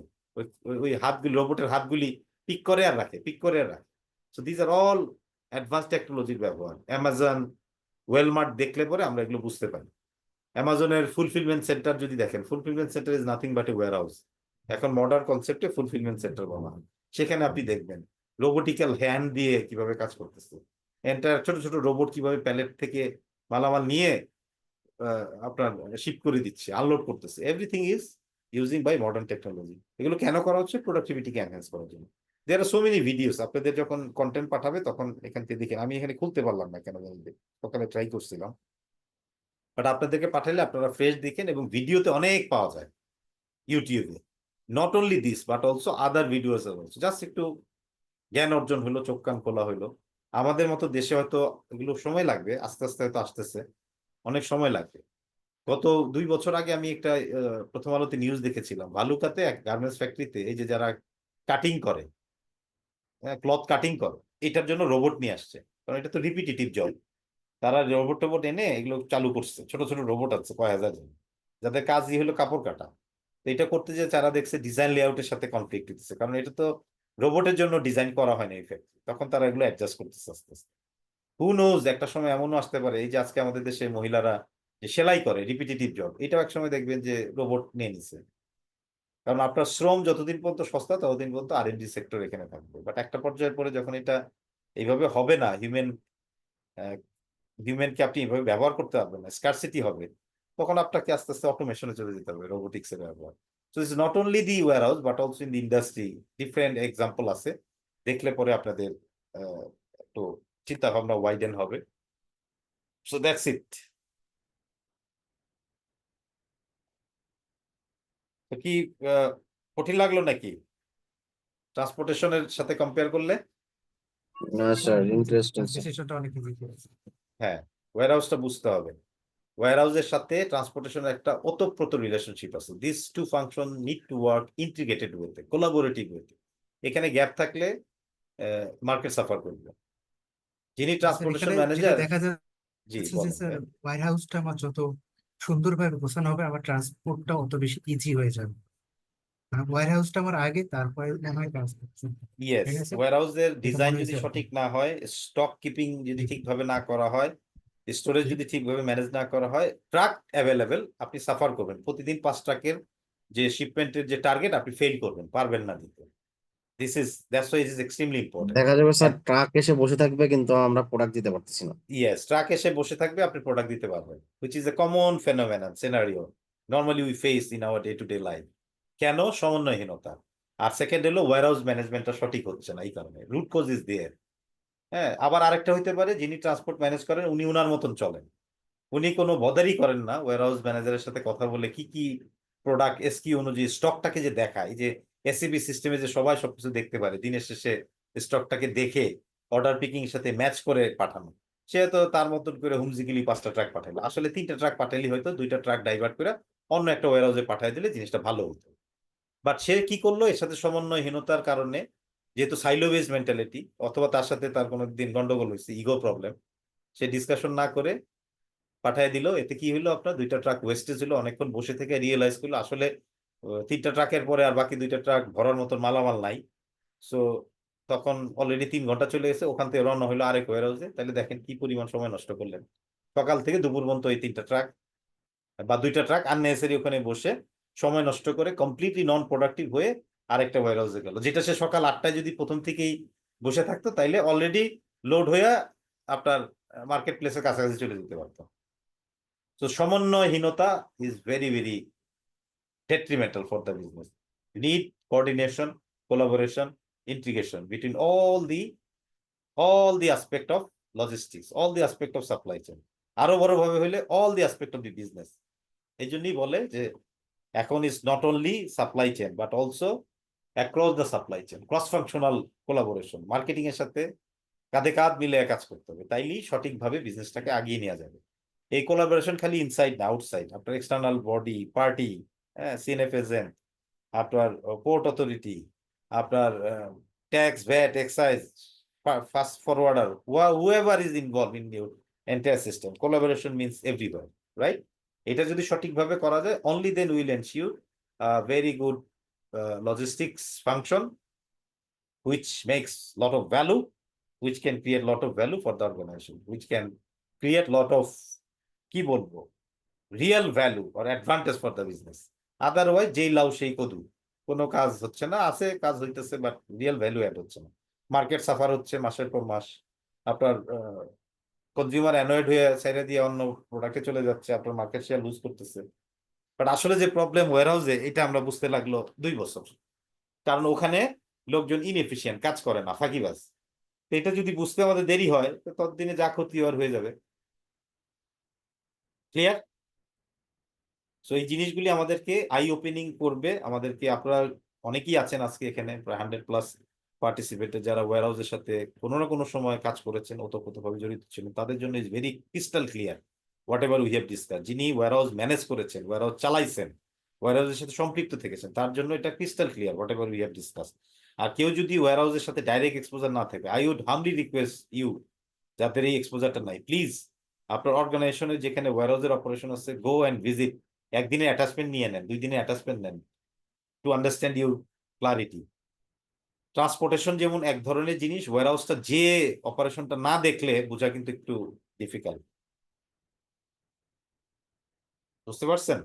ওই হাতগুলি, রোবটের হাতগুলি পিক করে আর রাখে, পিক করে আর রাখে। So this are all advance টেকনোলজির ব্যবহার। অ্যামাজন, ওয়েলমার্ট দেখলে পরে আমরা এগুলো বুঝতে পারি। অ্যামাজনের ফুলফিলমেন্ট সেন্টার যদি দেখেন, fulfilment centre is nothing but A warehouse. এখন মডার্ন কনসেপ্টে ফুলফিলমেন্ট সেন্টার বলা হয়। সেখানে আপনি দেখবেন রোবোটিক্যাল হ্যান্ড দিয়ে কিভাবে কাজ করতেছে, এন্টার ছোট ছোট রোবট কিভাবে প্যালেট থেকে মালামাল নিয়ে আপনার শিপ করে দিচ্ছে, আনলোড করতেছে। Everything is using by modern technology. এগুলো কেন করা হচ্ছে? প্রোডাক্টিভিটিকে এনহ্যান্স করার জন্য। There are so many videos, আপনাদের যখন কন্টেন্ট পাঠাবে তখন এখান থেকে দেখেন। আমি এখানে খুলতে পারলাম না কেন জানি, সকালে ট্রাই করছিলাম, বাট আপনাদেরকে পাঠালে আপনারা ফ্রেশ দেখেন, এবং ভিডিওতে অনেক পাওয়া যায় ইউটিউবে। Not only this but also other videos also. Just একটু জ্ঞান অর্জন হলো, চোখ কান খোলা হলো। আমাদের মতো দেশে হয়তো এগুলো সময় লাগবে, আস্তে আস্তে হয়তো আসতেছে, অনেক সময় লাগবে। গত 2 বছর আগে আমি একটা প্রথম আলোতে নিউজ দেখেছিলাম, ভালুকাতে এক গার্মেন্টস ফ্যাক্টরিতে এই যে যারা কাটিং করে, ক্লথ কাটিং করে, এটার জন্য রোবট নিয়ে আসছে, কারণ এটা তো রিপিটেটিভ জব। তারা রোবট টোবট এনে এগুলো চালু করছে, ছোট ছোট রোবট আছে কয় হাজার জন, যাদের কাজই হলো কাপড় কাটা। তো এটা করতে যে তারা দেখছে ডিজাইন লেআউটের সাথে কনফ্লিক্ট হচ্ছে, কারণ এটা তো রোবটের জন্য ডিজাইন করা হয়নি এই ফ্যাক্টরি। তখন তারা এগুলো অ্যাডজাস্ট করতেছে আস্তে আস্তে। হু নোজ, একটা সময় এমনও আসতে পারে, এই যে আজকে আমাদের দেশে মহিলারা যে সেলাই করে রিপিটেটিভ জব, এটাও এক সময় দেখবেন যে রোবট নিয়ে নিছে। কারণ আপনার শ্রম যতদিন পর্যন্ত সস্তা, ততদিন পর্যন্ত R&D সেক্টর এখানে থাকবে। বাট একটা পর্যায়ের পরে যখন এটা এইভাবে হবে না, হিউম্যানকে আপনি এইভাবে ব্যবহার করতে পারবেন না, স্কারসিটি হবে, তখন আপনাকে আস্তে আস্তে অটোমেশনে চলে যেতে হবে, রোবোটিক্স এর ব্যবহার। So it's not only the warehouse but also in the industry. Different example আছে, দেখলে পরে আপনাদের একটু চিন্তা ভাবনা ওয়াইডেন হবে। So that's it. তো কি কঠিন লাগলো নাকি ট্রান্সপোর্টেশনের সাথে কম্পেয়ার করলে? না স্যার, ইন্টারেস্টিং স্যার। ডিসিশনটা অনেক ইজি করেছে। হ্যাঁ, ওয়্যার হাউসটা বুঝতে হবে। ওয়্যার হাউসের সাথে ট্রান্সপোর্টেশনের একটা ওতপ্রোত রিলেশনশিপ আছে। This two function need to work integrated ওয়েতে, কোলাবোরেটিভ ওয়েতে। এখানে গ্যাপ থাকলে মার্কেট সাফার করবে। যিনি স্যার ট্রান্সপোর্টেশন এখানে যেটা ম্যানেজার, দেখা জি যাচ্ছে যে বলেন। স্যার হ্যাঁ। ওয়্যার হাউসটা আমার যত সুন্দরভাবে গোছানো হবে আমার ট্রান্সপোর্টটা অত বেশি ইজি হয়ে যাবে। ওয়্যার হাউসটা আমার আগে, তারপরে মনে হয় ট্রান্সপোর্ট। ইয়েস, তাই না স্যার? ওয়্যার হাউসের এটা ডিজাইন মনে যদি হয়েছে সঠিক না হয়, স্টক কিপিং যদি জি, ঠিকভাবে না করা হয়, স্টোরেজ জি। যদি ঠিকভাবে ম্যানেজ না করা হয়, ট্রাক অ্যাভেলেবেল, আপনি সাফার করবেন। প্রতিদিন 5 ট্রাকের যে শিপমেন্টের যে টার্গেট আপনি ফেল করবেন, পারবেন না দিতে। That's why it is extremely important. দেখা যাবে স্যার ট্রাক এসে বসে থাকবে কিন্তু আমরা প্রোডাক্ট দিতে পারতেছি না। ইয়েস, ট্রাক এসে বসে থাকবে, আপনি প্রোডাক্ট দিতে পারবেন, which is a common phenomenon scenario normally we face in our day to day life. কেন? সমন্বয়হীনতা। আর সেকেন্ড হলো ওয়্যার হাউস ম্যানেজমেন্টটা সঠিক হচ্ছে না, এই কারণে রুট কজ ইজ দেয়ার। হ্যাঁ, আবার আরেকটা হইতে পারে, যিনি ট্রান্সপোর্ট ম্যানেজ করেন উনি উনার মতন চলেন, উনি কোনো বদারই করেন না ওয়্যার হাউস ম্যানেজারের সাথে কথা বলে কি কি প্রোডাক্ট এসকিউ অনুযায়ী স্টকটাকে যে দেখায়, এই যে এসিবি সিস্টেমে যে সবাই সবকিছু দেখতে পারে, দিনের শেষে স্টকটাকে দেখে অর্ডার পিকিং এর সাথে ম্যাচ করে পাঠানো। সে তো তার মতন করে হুমজিগিলি 5টা ট্রাক পাঠাইলো, আসলে 3টা ট্রাক পাঠাইলে হয়তো 2টা ট্রাক ডাইভার্ট করে অন্য একটা ওয়্যার হাউসে পাঠাই দিলে জিনিসটা ভালো হতো। বাট সে কি করলো, এর সাথে সমন্বয়হীনতার কারণে, যেহেতু সাইলো বেজ মেন্টালিটি, অথবা তার সাথে তার কোনো দিন গন্ডগোল হয়েছে, ইগো প্রবলেম, সে ডিসকাশন না করে পাঠিয়ে দিল। এতে কি হলো, আপনার 2টা ট্রাক ওয়েস্টেজ হলো। অনেকক্ষণ বসে থেকে রিয়েলাইজ করলো আসলে 3টা ট্রাকের পরে আর বাকি 2টা ট্রাক ভরার মতন মালামাল নাই। সো তখন অলরেডি 3 ঘন্টা চলে গেছে, ওখান থেকে রওনা হলো আরেক ওয়্যার হাউসে। তাহলে দেখেন কি পরিমাণ সময় নষ্ট করলেন। সকাল থেকে দুপুর পর্যন্ত এই 3টা ট্রাক বা 2টা ট্রাক আননেসেসারি ওখানে বসে সময় নষ্ট করে কমপ্লিটলি নন প্রোডাক্টিভ হয়ে আরেকটা ওয়্যার হাউসে গেল, যেটা সে সকাল 8টায় যদি প্রথম থেকেই বসে থাকতো তাইলে অলরেডি লোড হয়ে আপনার মার্কেট প্লেসের কাছাকাছি চলে যেতে পারতো। So সমন্বয়হীনতা is very, very detrimental for the business. You need coordination, collaboration, integration between all the aspect of logistics, all the aspect of supply chain. আরো বড় ভাবে হইলে all the aspect of the business. এই জন্যই বলে যে এখন is not only supply chain but also across the supply chain, cross functional collaboration, marketing এর সাথে কাঁধে কাঁধ মিলে কাজ করতে হবে, তাইলেই সঠিকভাবে বিজনেসটাকে আগিয়ে নেওয়া যাবে। এই কোলাবোরেশন খালি ইনসাইড না, আউটসাইড, আপনার external body, party, CNF agent, আপনার পোর্ট অথরিটি, আপনার tax, VAT, excise, fast forwarder, whoever is involve in your entire system, collaboration means everywhere, right? এটা যদি সঠিকভাবে করা যায়, only then will ensure very good logistics function which makes lot of value, which can create lot of value for the organization, which can create lot of কি বলবো real value or advantage for the business. Otherwise যেই লাউ সেই কদু, কোনো কাজ হচ্ছে না, আছে কাজ হইতেছে বাট রিয়েল ভ্যালু অ্যাড হচ্ছে না, মার্কেট সাফার হচ্ছে মাসের পর মাস, আপনার কনজিউমার অ্যানয়েড হয়ে ছেড়ে দিয়ে অন্য প্রোডাক্টে চলে যাচ্ছে, আপনার মার্কেট শেয়ার লুজ করতেছে। বাট আসলে যে প্রবলেম ওয়্যার হাউসে, এটা আমরা বুঝতে লাগলো 2 বছর, কারণ ওখানে লোকজন ইনএফিশিয়েন্ট, কাজ করে না, ফাঁকিবাজ। তো এটা যদি বুঝতে আমাদের দেরি হয় তো ততদিনে যা ক্ষতি হওয়ার হয়ে যাবে। ক্লিয়ার? সো এই জিনিসগুলি আমাদেরকে আই ওপেনিং করবে আমাদেরকে। আপনারা অনেকেই আছেন আজকে এখানে, প্রায় 100+ পার্টিসিপেন্ট, যারা ওয়্যার হাউসের সাথে কোনো না কোনো সময় কাজ করেছেন, ওতপ্রোতভাবে জড়িত ছিলেন, তাদের জন্য is very crystal clear whatever we have discuss. যিনি ওয়্যার হাউস ম্যানেজ করেছেন, ওয়্যার হাউস চালাইছেন, ওয়্যার হাউসের সাথে সম্পৃক্ত থেকেছেন, তার জন্য এটা crystal clear whatever we have discuss. আর কেউ যদি ওয়্যার হাউসের সাথে ডাইরেক্ট এক্সপোজার না থাকে, I would humbly request you, যাদের এই এক্সপোজারটা নাই, প্লিজ আপনার অর্গানাইজেশনে যেখানে ওয়্যার হাউসের অপারেশন আছে, গো অ্যান্ড ভিজিট, একদিনের অ্যাটাচমেন্ট নিয়ে নেন, 2 দিনের অ্যাটাচমেন্ট নেন, to understand your clarity. Transportation যেমন এক ধরনের জিনিস, ওয়্যার হাউসটা যে অপারেশনটা না দেখলে বোঝা কিন্তু একটু ডিফিকাল্ট। বুঝতে পারছেন?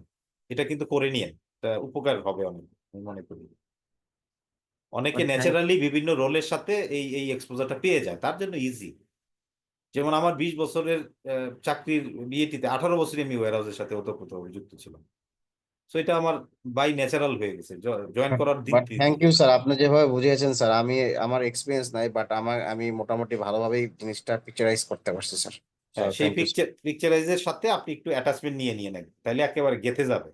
এটা কিন্তু করে নিয়ে উপকার হবে অনেক, আমি মনে করি। অনেকে ন্যাচারালি বিভিন্ন রোলের সাথে এই এক্সপোজারটা পেয়ে যায়, তার জন্য ইজি। যেমন আমার 20 বছরের চাকরির বিএটিতে 18 বছরই আমি ওয়্যার হাউসের সাথে ওতপ্রোতভাবে যুক্ত ছিলাম। সো এটা আমার বাই ন্যাচারাল হয়ে গেছে জয়েন করার দিক বাট থেকে। থ্যাংক ইউ স্যার, আপনি যেভাবে বুঝিয়েছেন স্যার, আমার এক্সপিরিয়েন্স নাই, বাট আমি মোটামুটি ভালোভাবেই জিনিসটা পিকচারাইজ করতে পারছি স্যার। হ্যাঁ, সেই পিকচারাইজের সাথে আপনি একটু অ্যাটাচমেন্ট নিয়ে নেন, তাহলে একেবারে গেঁথে যাবে।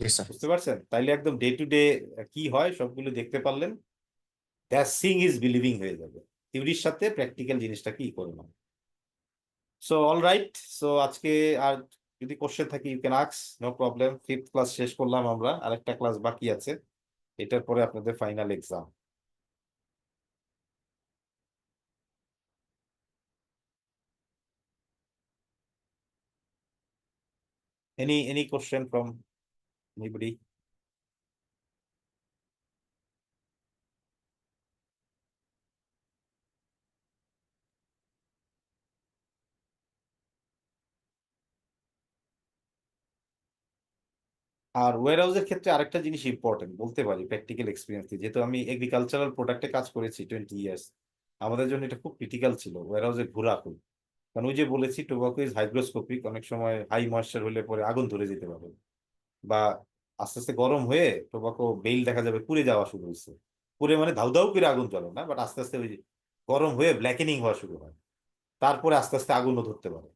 Yes, sir. বুঝতে পারছেন? তাইলে একদম ডে টু ডে কি হয় সবগুলো দেখতে পারলেন, দ্যাট সিং ইজ বিলিভিং হয়ে যাবে। থিওরির সাথে প্র্যাকটিক্যাল জিনিসটা কি করে না। সো অল রাইট, সো আজকে আর যদি কোশ্চেন থাকে you can ask, no problem. 5th class শেষ করলাম আমরা, আরেকটা ক্লাস বাকি আছে, এটার পরে আপনাদের final exam. Any question from anybody? আর ওয়্যার হাউসের ক্ষেত্রে আরেকটা জিনিস ইম্পর্টেন্ট বলতে পারি প্র্যাকটিক্যাল এক্সপিরিয়েন্স থেকে, যেহেতু আমি এগ্রিকালচারাল প্রোডাক্টে কাজ করেছি 20 ইয়ার্স, আমাদের জন্য এটা খুব ক্রিটিক্যাল ছিল ওয়্যার হাউসে ঘোরা খুব। কারণ ওই যে বলেছি টোবাকো ইজ হাইগ্রোস্কোপিক, অনেক সময় হাই ময়েশ্চার হলে পরে আগুন ধরে যেতে পারে, বা আস্তে আস্তে গরম হয়ে টোবাকো বেল দেখা যাবে পুড়ে যাওয়া শুরু হয়েছে। পুড়ে মানে ধাউ ধাউ করে আগুন জ্বলে না, বাট আস্তে আস্তে ওই গরম হয়ে ব্ল্যাকেনিং হওয়া শুরু হয়, তারপরে আস্তে আস্তে আগুনও ধরতে পারে।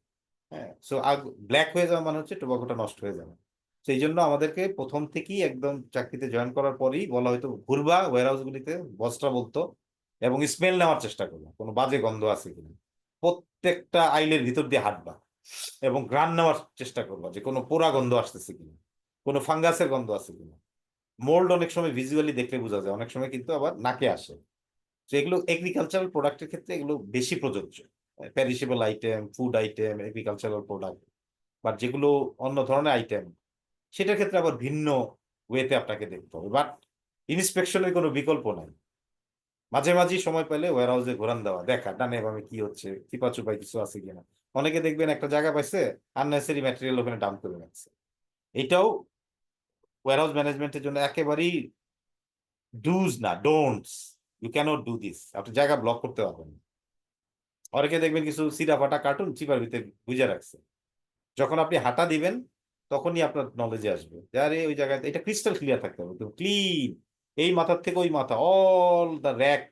হ্যাঁ, সো ব্ল্যাক হয়ে যাওয়া মানে হচ্ছে টোবাকোটা নষ্ট হয়ে যাবে। সেই জন্য আমাদেরকে প্রথম থেকেই একদম চাকরিতে জয়েন করার পরেই বলা হয়তো ঘুরবা ওয়্যার হাউস গুলিতে, বসরা বলতো, এবং স্মেল নেওয়ার চেষ্টা করবা কোনো বাজে গন্ধ আছে কিনা, প্রত্যেকটা আইলের ভিতর দিয়ে হাঁটবা এবং ঘ্রাণ নেওয়ার চেষ্টা করবা যে কোনো পোড়া গন্ধ আসতেছে কিনা, কোনো ফাঙ্গাসের গন্ধ আছে কিনা। মোল্ড অনেক সময় ভিজুয়ালি দেখলে বোঝা যায়, অনেক সময় কিন্তু আবার নাকে আসে। তো এগুলো এগ্রিকালচারাল প্রোডাক্টের ক্ষেত্রে এগুলো বেশি প্রযোজ্য, perishable item, food item, agricultural product. But যেগুলো অন্য ধরনের আইটেম, সেটার ক্ষেত্রে আবার ভিন্ন ওয়েতে আপনাকে দেখতে হবে। বাট ইন্সপেকশনের কোনো বিকল্প নাই, মাঝে মাঝে সময় পেলে ওয়্যার হাউসে ঘোরান দেওয়া, দেখা ডানে বামে কি হচ্ছে, চিপা চুপাই কিছু আছে কিনা। অনেকে দেখবেন একটা জায়গা পাইছে, আননেসেসারি ম্যাটেরিয়াল ওখানে ডাম্প করে রাখছে। এটাও ওয়্যার হাউস ম্যানেজমেন্টের জন্য একেবারেই ডুজ না, don'ts. You can't do this, আপনি জায়গা ব্লক করতে পারবেন না। অনেকে দেখবেন কিছু সিরা ফাটা কার্টুন চিপার ভিতরে বুঝে রাখছে, যখন আপনি হাঁটা দিবেন তখনই আপনার নলেজে আসবে যে আরে ওই জায়গায় এটা ক্রিস্টাল ক্লিয়ার থাকতে হবে, ক্লিন, এই মাথার থেকে ওই মাথা, all the rack,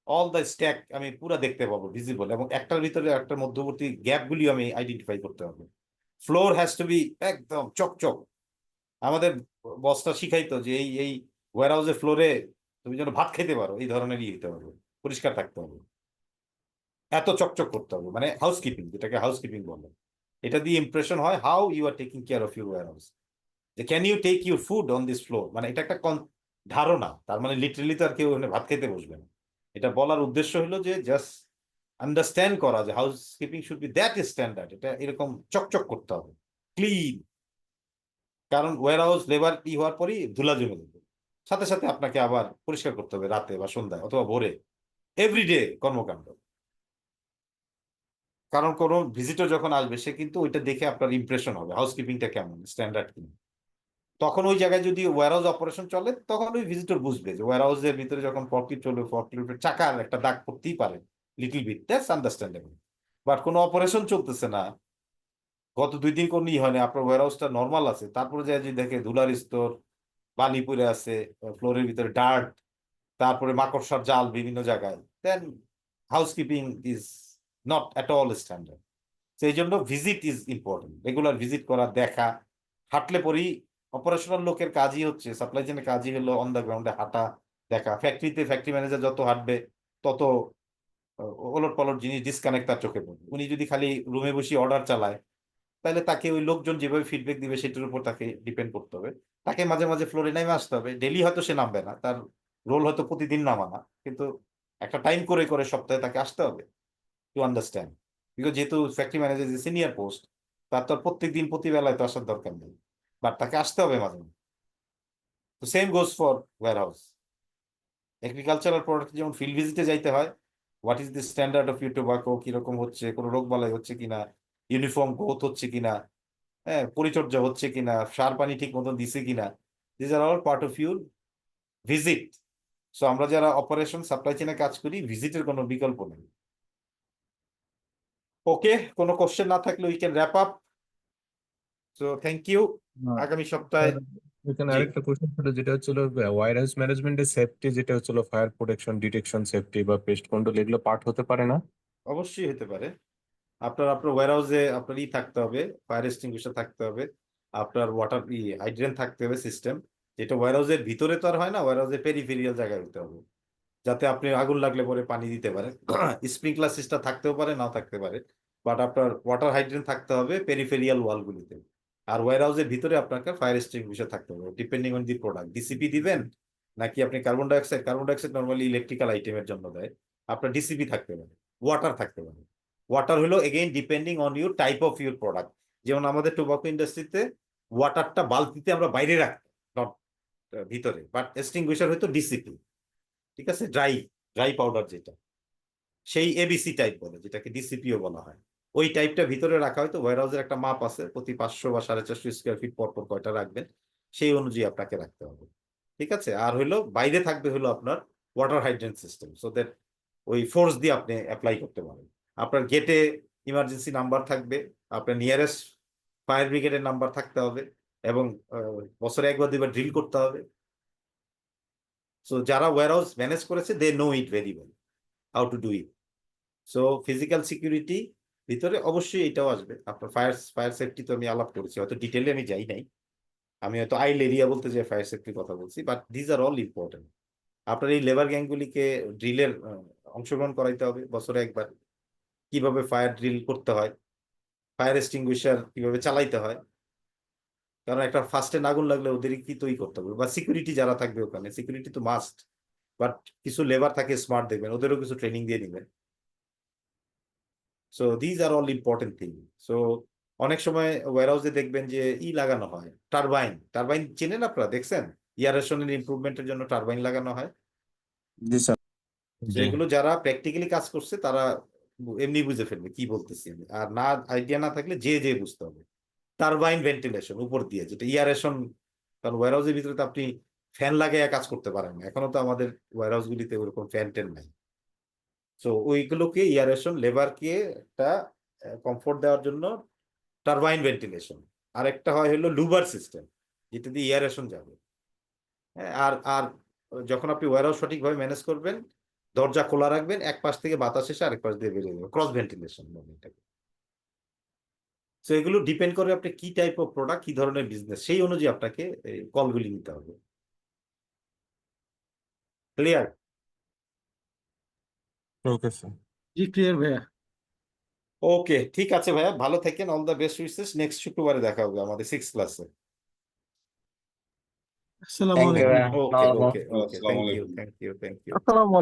all the stack আমি পুরো দেখতে পাবো ভিজিবল, এবং একটার ভিতরে একটা মধ্যবর্তী গ্যাপগুলি আমি আইডেন্টিফাই করতে পারবো। ফ্লোর হ্যাজ টু বি একদম চকচক। আমাদের বসটা শিখাইতো যে এই এই ওয়্যার হাউসের ফ্লোরে তুমি যেন ভাত খেতে পারো এই ধরনের হতে হবে, পরিষ্কার থাকতে হবে, এত চকচক করতে হবে, মানে হাউসকিপিং, যেটাকে হাউসকিপিং বলে। এটা দিয়ে ইমপ্রেশন হয় how you are taking care of your warehouse, যে can you take your food on this floor, মানে এটা একটা ধারণা, তার মানে লিটারেলি তো আর কেউ ভাত খেতে বসবে না। এটা বলার উদ্দেশ্য হলো যে জাস্ট আন্ডারস্ট্যান্ড করা যে house keeping should be that standard, এটা এরকম চকচক করতে হবে, ক্লিন। কারণ ওয়্যার হাউস লেবার হওয়ার পরই ধুলা জমে যাবে, সাথে সাথে আপনাকে আবার পরিষ্কার করতে হবে রাতে বা সন্ধ্যায় অথবা ভোরে, এভরিডে কর্মকাণ্ড। কারণ কোনো ভিজিটর যখন আসবে সে কিন্তু ওইটা দেখে আপনার ইমপ্রেশন হবে হাউসকিপিংটা কেমন, স্ট্যান্ডার্ড কিনা। তখন ওই জায়গায় যদি ওয়্যার হাউস অপারেশন চলে তখন ওই ভিজিটর বুঝবে যে ওয়্যার হাউসের ভিতরে যখন ফর্কলিফট চলবে, ফর্কলিফটের চাকার একটা দাগ পড়তেই পারে little bit, that's understandable. But কোনো অপারেশন চলতেছে না, গত 2 দিন কোনো হয় না, আপনার ওয়্যার হাউসটা নর্মাল আছে, তারপরে যে যদি দেখে ধুলার স্তর, বালি পড়ে আছে, ফ্লোরের ভিতরে ডার্ট, তারপরে মাকড়সার জাল বিভিন্ন জায়গায়, then housekeeping is not at all standard. সেই জন্য visit is important, regular visit করা, দেখা। হাঁটলে পরেই অপারেশনাল লোকের কাজই হচ্ছে, সাপ্লাই চেনের কাজই হলো অন দ্য গ্রাউন্ডে হাঁটা, দেখা। ফ্যাক্টরিতে ফ্যাক্টরি ম্যানেজার যত হাঁটবে তত ওলট পালট জিনিস ডিসকানেক্ট তার চোখে পড়বে। উনি যদি খালি রুমে বসে অর্ডার চালায় তাহলে তাকে ওই লোকজন যেভাবে ফিডব্যাক দিবে সেটার উপর তাকে ডিপেন্ড করতে হবে। তাকে মাঝে মাঝে ফ্লোরে নেমে আসতে হবে, ডেলি হয়তো সে নামবে না, তার রোল হয়তো প্রতিদিন নামানা, কিন্তু একটা টাইম করে করে সপ্তাহে তাকে আসতে হবে টু আন্ডারস্ট্যান্ড। বিকজ যেহেতু ফ্যাক্টরি ম্যানেজার যে সিনিয়র পোস্ট, তার তো প্রত্যেক দিন প্রতি বেলায় তো আসার দরকার নেই, বাট তাকে আসতে হবে মাঝে মাঝে। তো same goes for warehouse. Agricultural product যেমন ফিল্ড ভিজিটে যাইতে হয়, what is the standard of your tobacco, কিরকম হচ্ছে, কোনো রোগ বালাই হচ্ছে কিনা, ইউনিফর্ম গ্রোথ হচ্ছে কিনা, হ্যাঁ পরিচর্যা হচ্ছে কিনা, সার পানি ঠিক মতন দিছে কিনা, this are all part of your visit. So আমরা যারা অপারেশন সাপ্লাই চেনে কাজ করি, ভিজিটের কোনো বিকল্প নেই। ওকে, কোনো কোশ্চেন না থাকলে we can wrap up. So thank you. আগামী সপ্তাহে এখানে জি। আরেকটা কোশ্চেন ছিল, যেটা হচ্ছিল ওয়্যার হাউস ম্যানেজমেন্টের সেফটি, যেটা হচ্ছিল ফায়ার প্রোটেকশন, ডিটেকশন সেফটি বা পেস্ট কন্ট্রোল, এগুলো পার্ট হতে পারে না? অবশ্যই হতে পারে। আপনার ওয়্যার হাউসে আপনার থাকতে হবে, ফায়ার এক্সটিংগুইশার থাকতে হবে, আপনার ওয়াটার হাইড্রেন্ট থাকতে হবে সিস্টেম, যেটা ওয়্যারহাউসের ভিতরে তো আর হয় না, ওয়্যারহাউসের পেরিফেরিয়াল জায়গায় হতে হবে, যাতে আপনি আগুন লাগলে পরে পানি দিতে পারেন। স্প্রিংকলার সিস্টেম থাকতেও পারে, নাও থাকতে পারে, বাট আপনার ওয়াটার হাইড্রেন্ট থাকতে হবে পেরিফেরিয়াল ওয়ালগুলিতে। আর ওয়্যারহাউসের ভিতরে আপনাকে ফায়ার এক্সটিংগুইশার থাকতে হবে, depending on the product. DCP দিবেন নাকি আপনি কার্বন ডাইঅক্সাইড নর্মালি ইলেকট্রিক্যাল আইটেমের জন্য দেয়, আপনার ডিসিপি থাকতে পারে, ওয়াটার থাকতে পারে। ওয়াটার হলো again depending on your type of your product. যেমন আমাদের টোবাকো ইন্ডাস্ট্রিতে ওয়াটারটা বালতিতে আমরা বাইরে রাখতাম, নট ভিতরে, বাট এক্সটিংগুইশার হয়তো ডিসিপি, ঠিক আছে, ড্রাই পাউডার যেটা, সেই এবিসি টাইপ বলে, যেটাকে ডিসিপিও বলা হয়, ওই টাইপটা ভিতরে রাখা হয়তো। ওয়্যারহাউসের একটা মাপ আছে, প্রতি 500 বা 450 স্কোয়ার ফিট পর কয়টা রাখবেন, সেই অনুযায়ী আপনাকে রাখতে হবে, ঠিক আছে। আর হলো বাইরে থাকবে হলো আপনার water hydrant system, so that ওই ফোর্স দিয়ে আপনি অ্যাপ্লাই করতে পারেন। আপনার গেটে ইমার্জেন্সি নাম্বার থাকবে, আপনার নিয়ারেস্ট ফায়ার ব্রিগেডের নাম্বার থাকতে হবে, এবং বছরে 1 বা 2 বার ড্রিল করতে হবে। সো যারা ওয়্যারহাউস ম্যানেজ করেছে they know it very well how to do it. So physical security ভিতরে অবশ্যই এটাও আসবে। আপনার ফায়ার সেফটি তো আমি আলাপ করেছি, হয়তো ডিটেলে আমি যাই নাই, আমি হয়তো আইল এরিয়া বলতে যে ফায়ার সেফটির কথা বলছি, but these are all important. আপনার এই লেবার গ্যাংগুলিকে ড্রিলের অংশগ্রহণ করাইতে হবে বছরে 1 বার, কিভাবে ফায়ার ড্রিল করতে হয়, ফায়ার এক্সটিংগুইশার কিভাবে চালাইতে হয়, কারণ একটা ফার্স্টে আগুন লাগলে ওদের কি তৈরি করতে হবে, বা সিকিউরিটি যারা থাকবে ওখানে, সিকিউরিটি তো মাস্ট, বাট কিছু লেবার থাকে স্মার্ট, দেখবেন ওদেরও কিছু ট্রেনিং দিয়ে দিবেন। So these are all important thing. So অনেক সময় ওয়্যারহাউসে দেখবেন যে লাগানো হয়, টারবাইন চেনেন আপনারা, দেখছেন ইয়ারেশনের ইমপ্রুভমেন্টের জন্য টারবাইন লাগানো হয়। জি স্যার। তো এগুলো যারা প্র্যাকটিক্যালি কাজ করছে তারা এমনি বুঝে ফেলবে কি বলতেছি আমি, আর না আইডিয়া না থাকলে যে বুঝতে হবে। টারবাইন ভেন্টিলেশন উপর দিয়ে, যেটা ইয়ারেশন, কারণ ওয়্যারহাউসের ভিতরে তো আপনি ফ্যান লাগাইয়া কাজ করতে পারেন না, এখনো তো আমাদের ওয়্যারহাউস গুলিতে ওরকম ফ্যান টেন নাই। সো ওইগুলোকে ইয়ারেশন, লেবারকে একটা কমফোর্ট দেওয়ার জন্য টারবাইন ভেন্টিলেশন। আর একটা হয় হলো লুবার সিস্টেম, যেটা দিয়ে ইয়ারেশন যাবে। আর যখন আপনি ওয়্যারহাউস সঠিকভাবে ম্যানেজ করবেন, দরজা খোলা রাখবেন, এক পাশ থেকে বাতাস এসে আরেক পাশ দিয়ে বেরিয়ে যাবে, ক্রস ভেন্টিলেশন বলে এটাকে। সো এগুলো ডিপেন্ড করে আপনি কি টাইপ অফ প্রোডাক্ট, কি ধরনের বিজনেস, সেই অনুযায়ী আপনাকে কলগুলি নিতে হবে। ক্লিয়ার? Okay sir. জি ক্লিয়ার ভাইয়া। ওকে, ঠিক আছে ভাইয়া, ভালো থাকেন, all the best wishes. Next শুক্রবারে দেখা হবে আমাদের 6th ক্লাসে। আসসালামু থ্যাংক ইউ আলাইকুম। ওকে ওকে ওকে, থ্যাংক ইউ। আসসালামু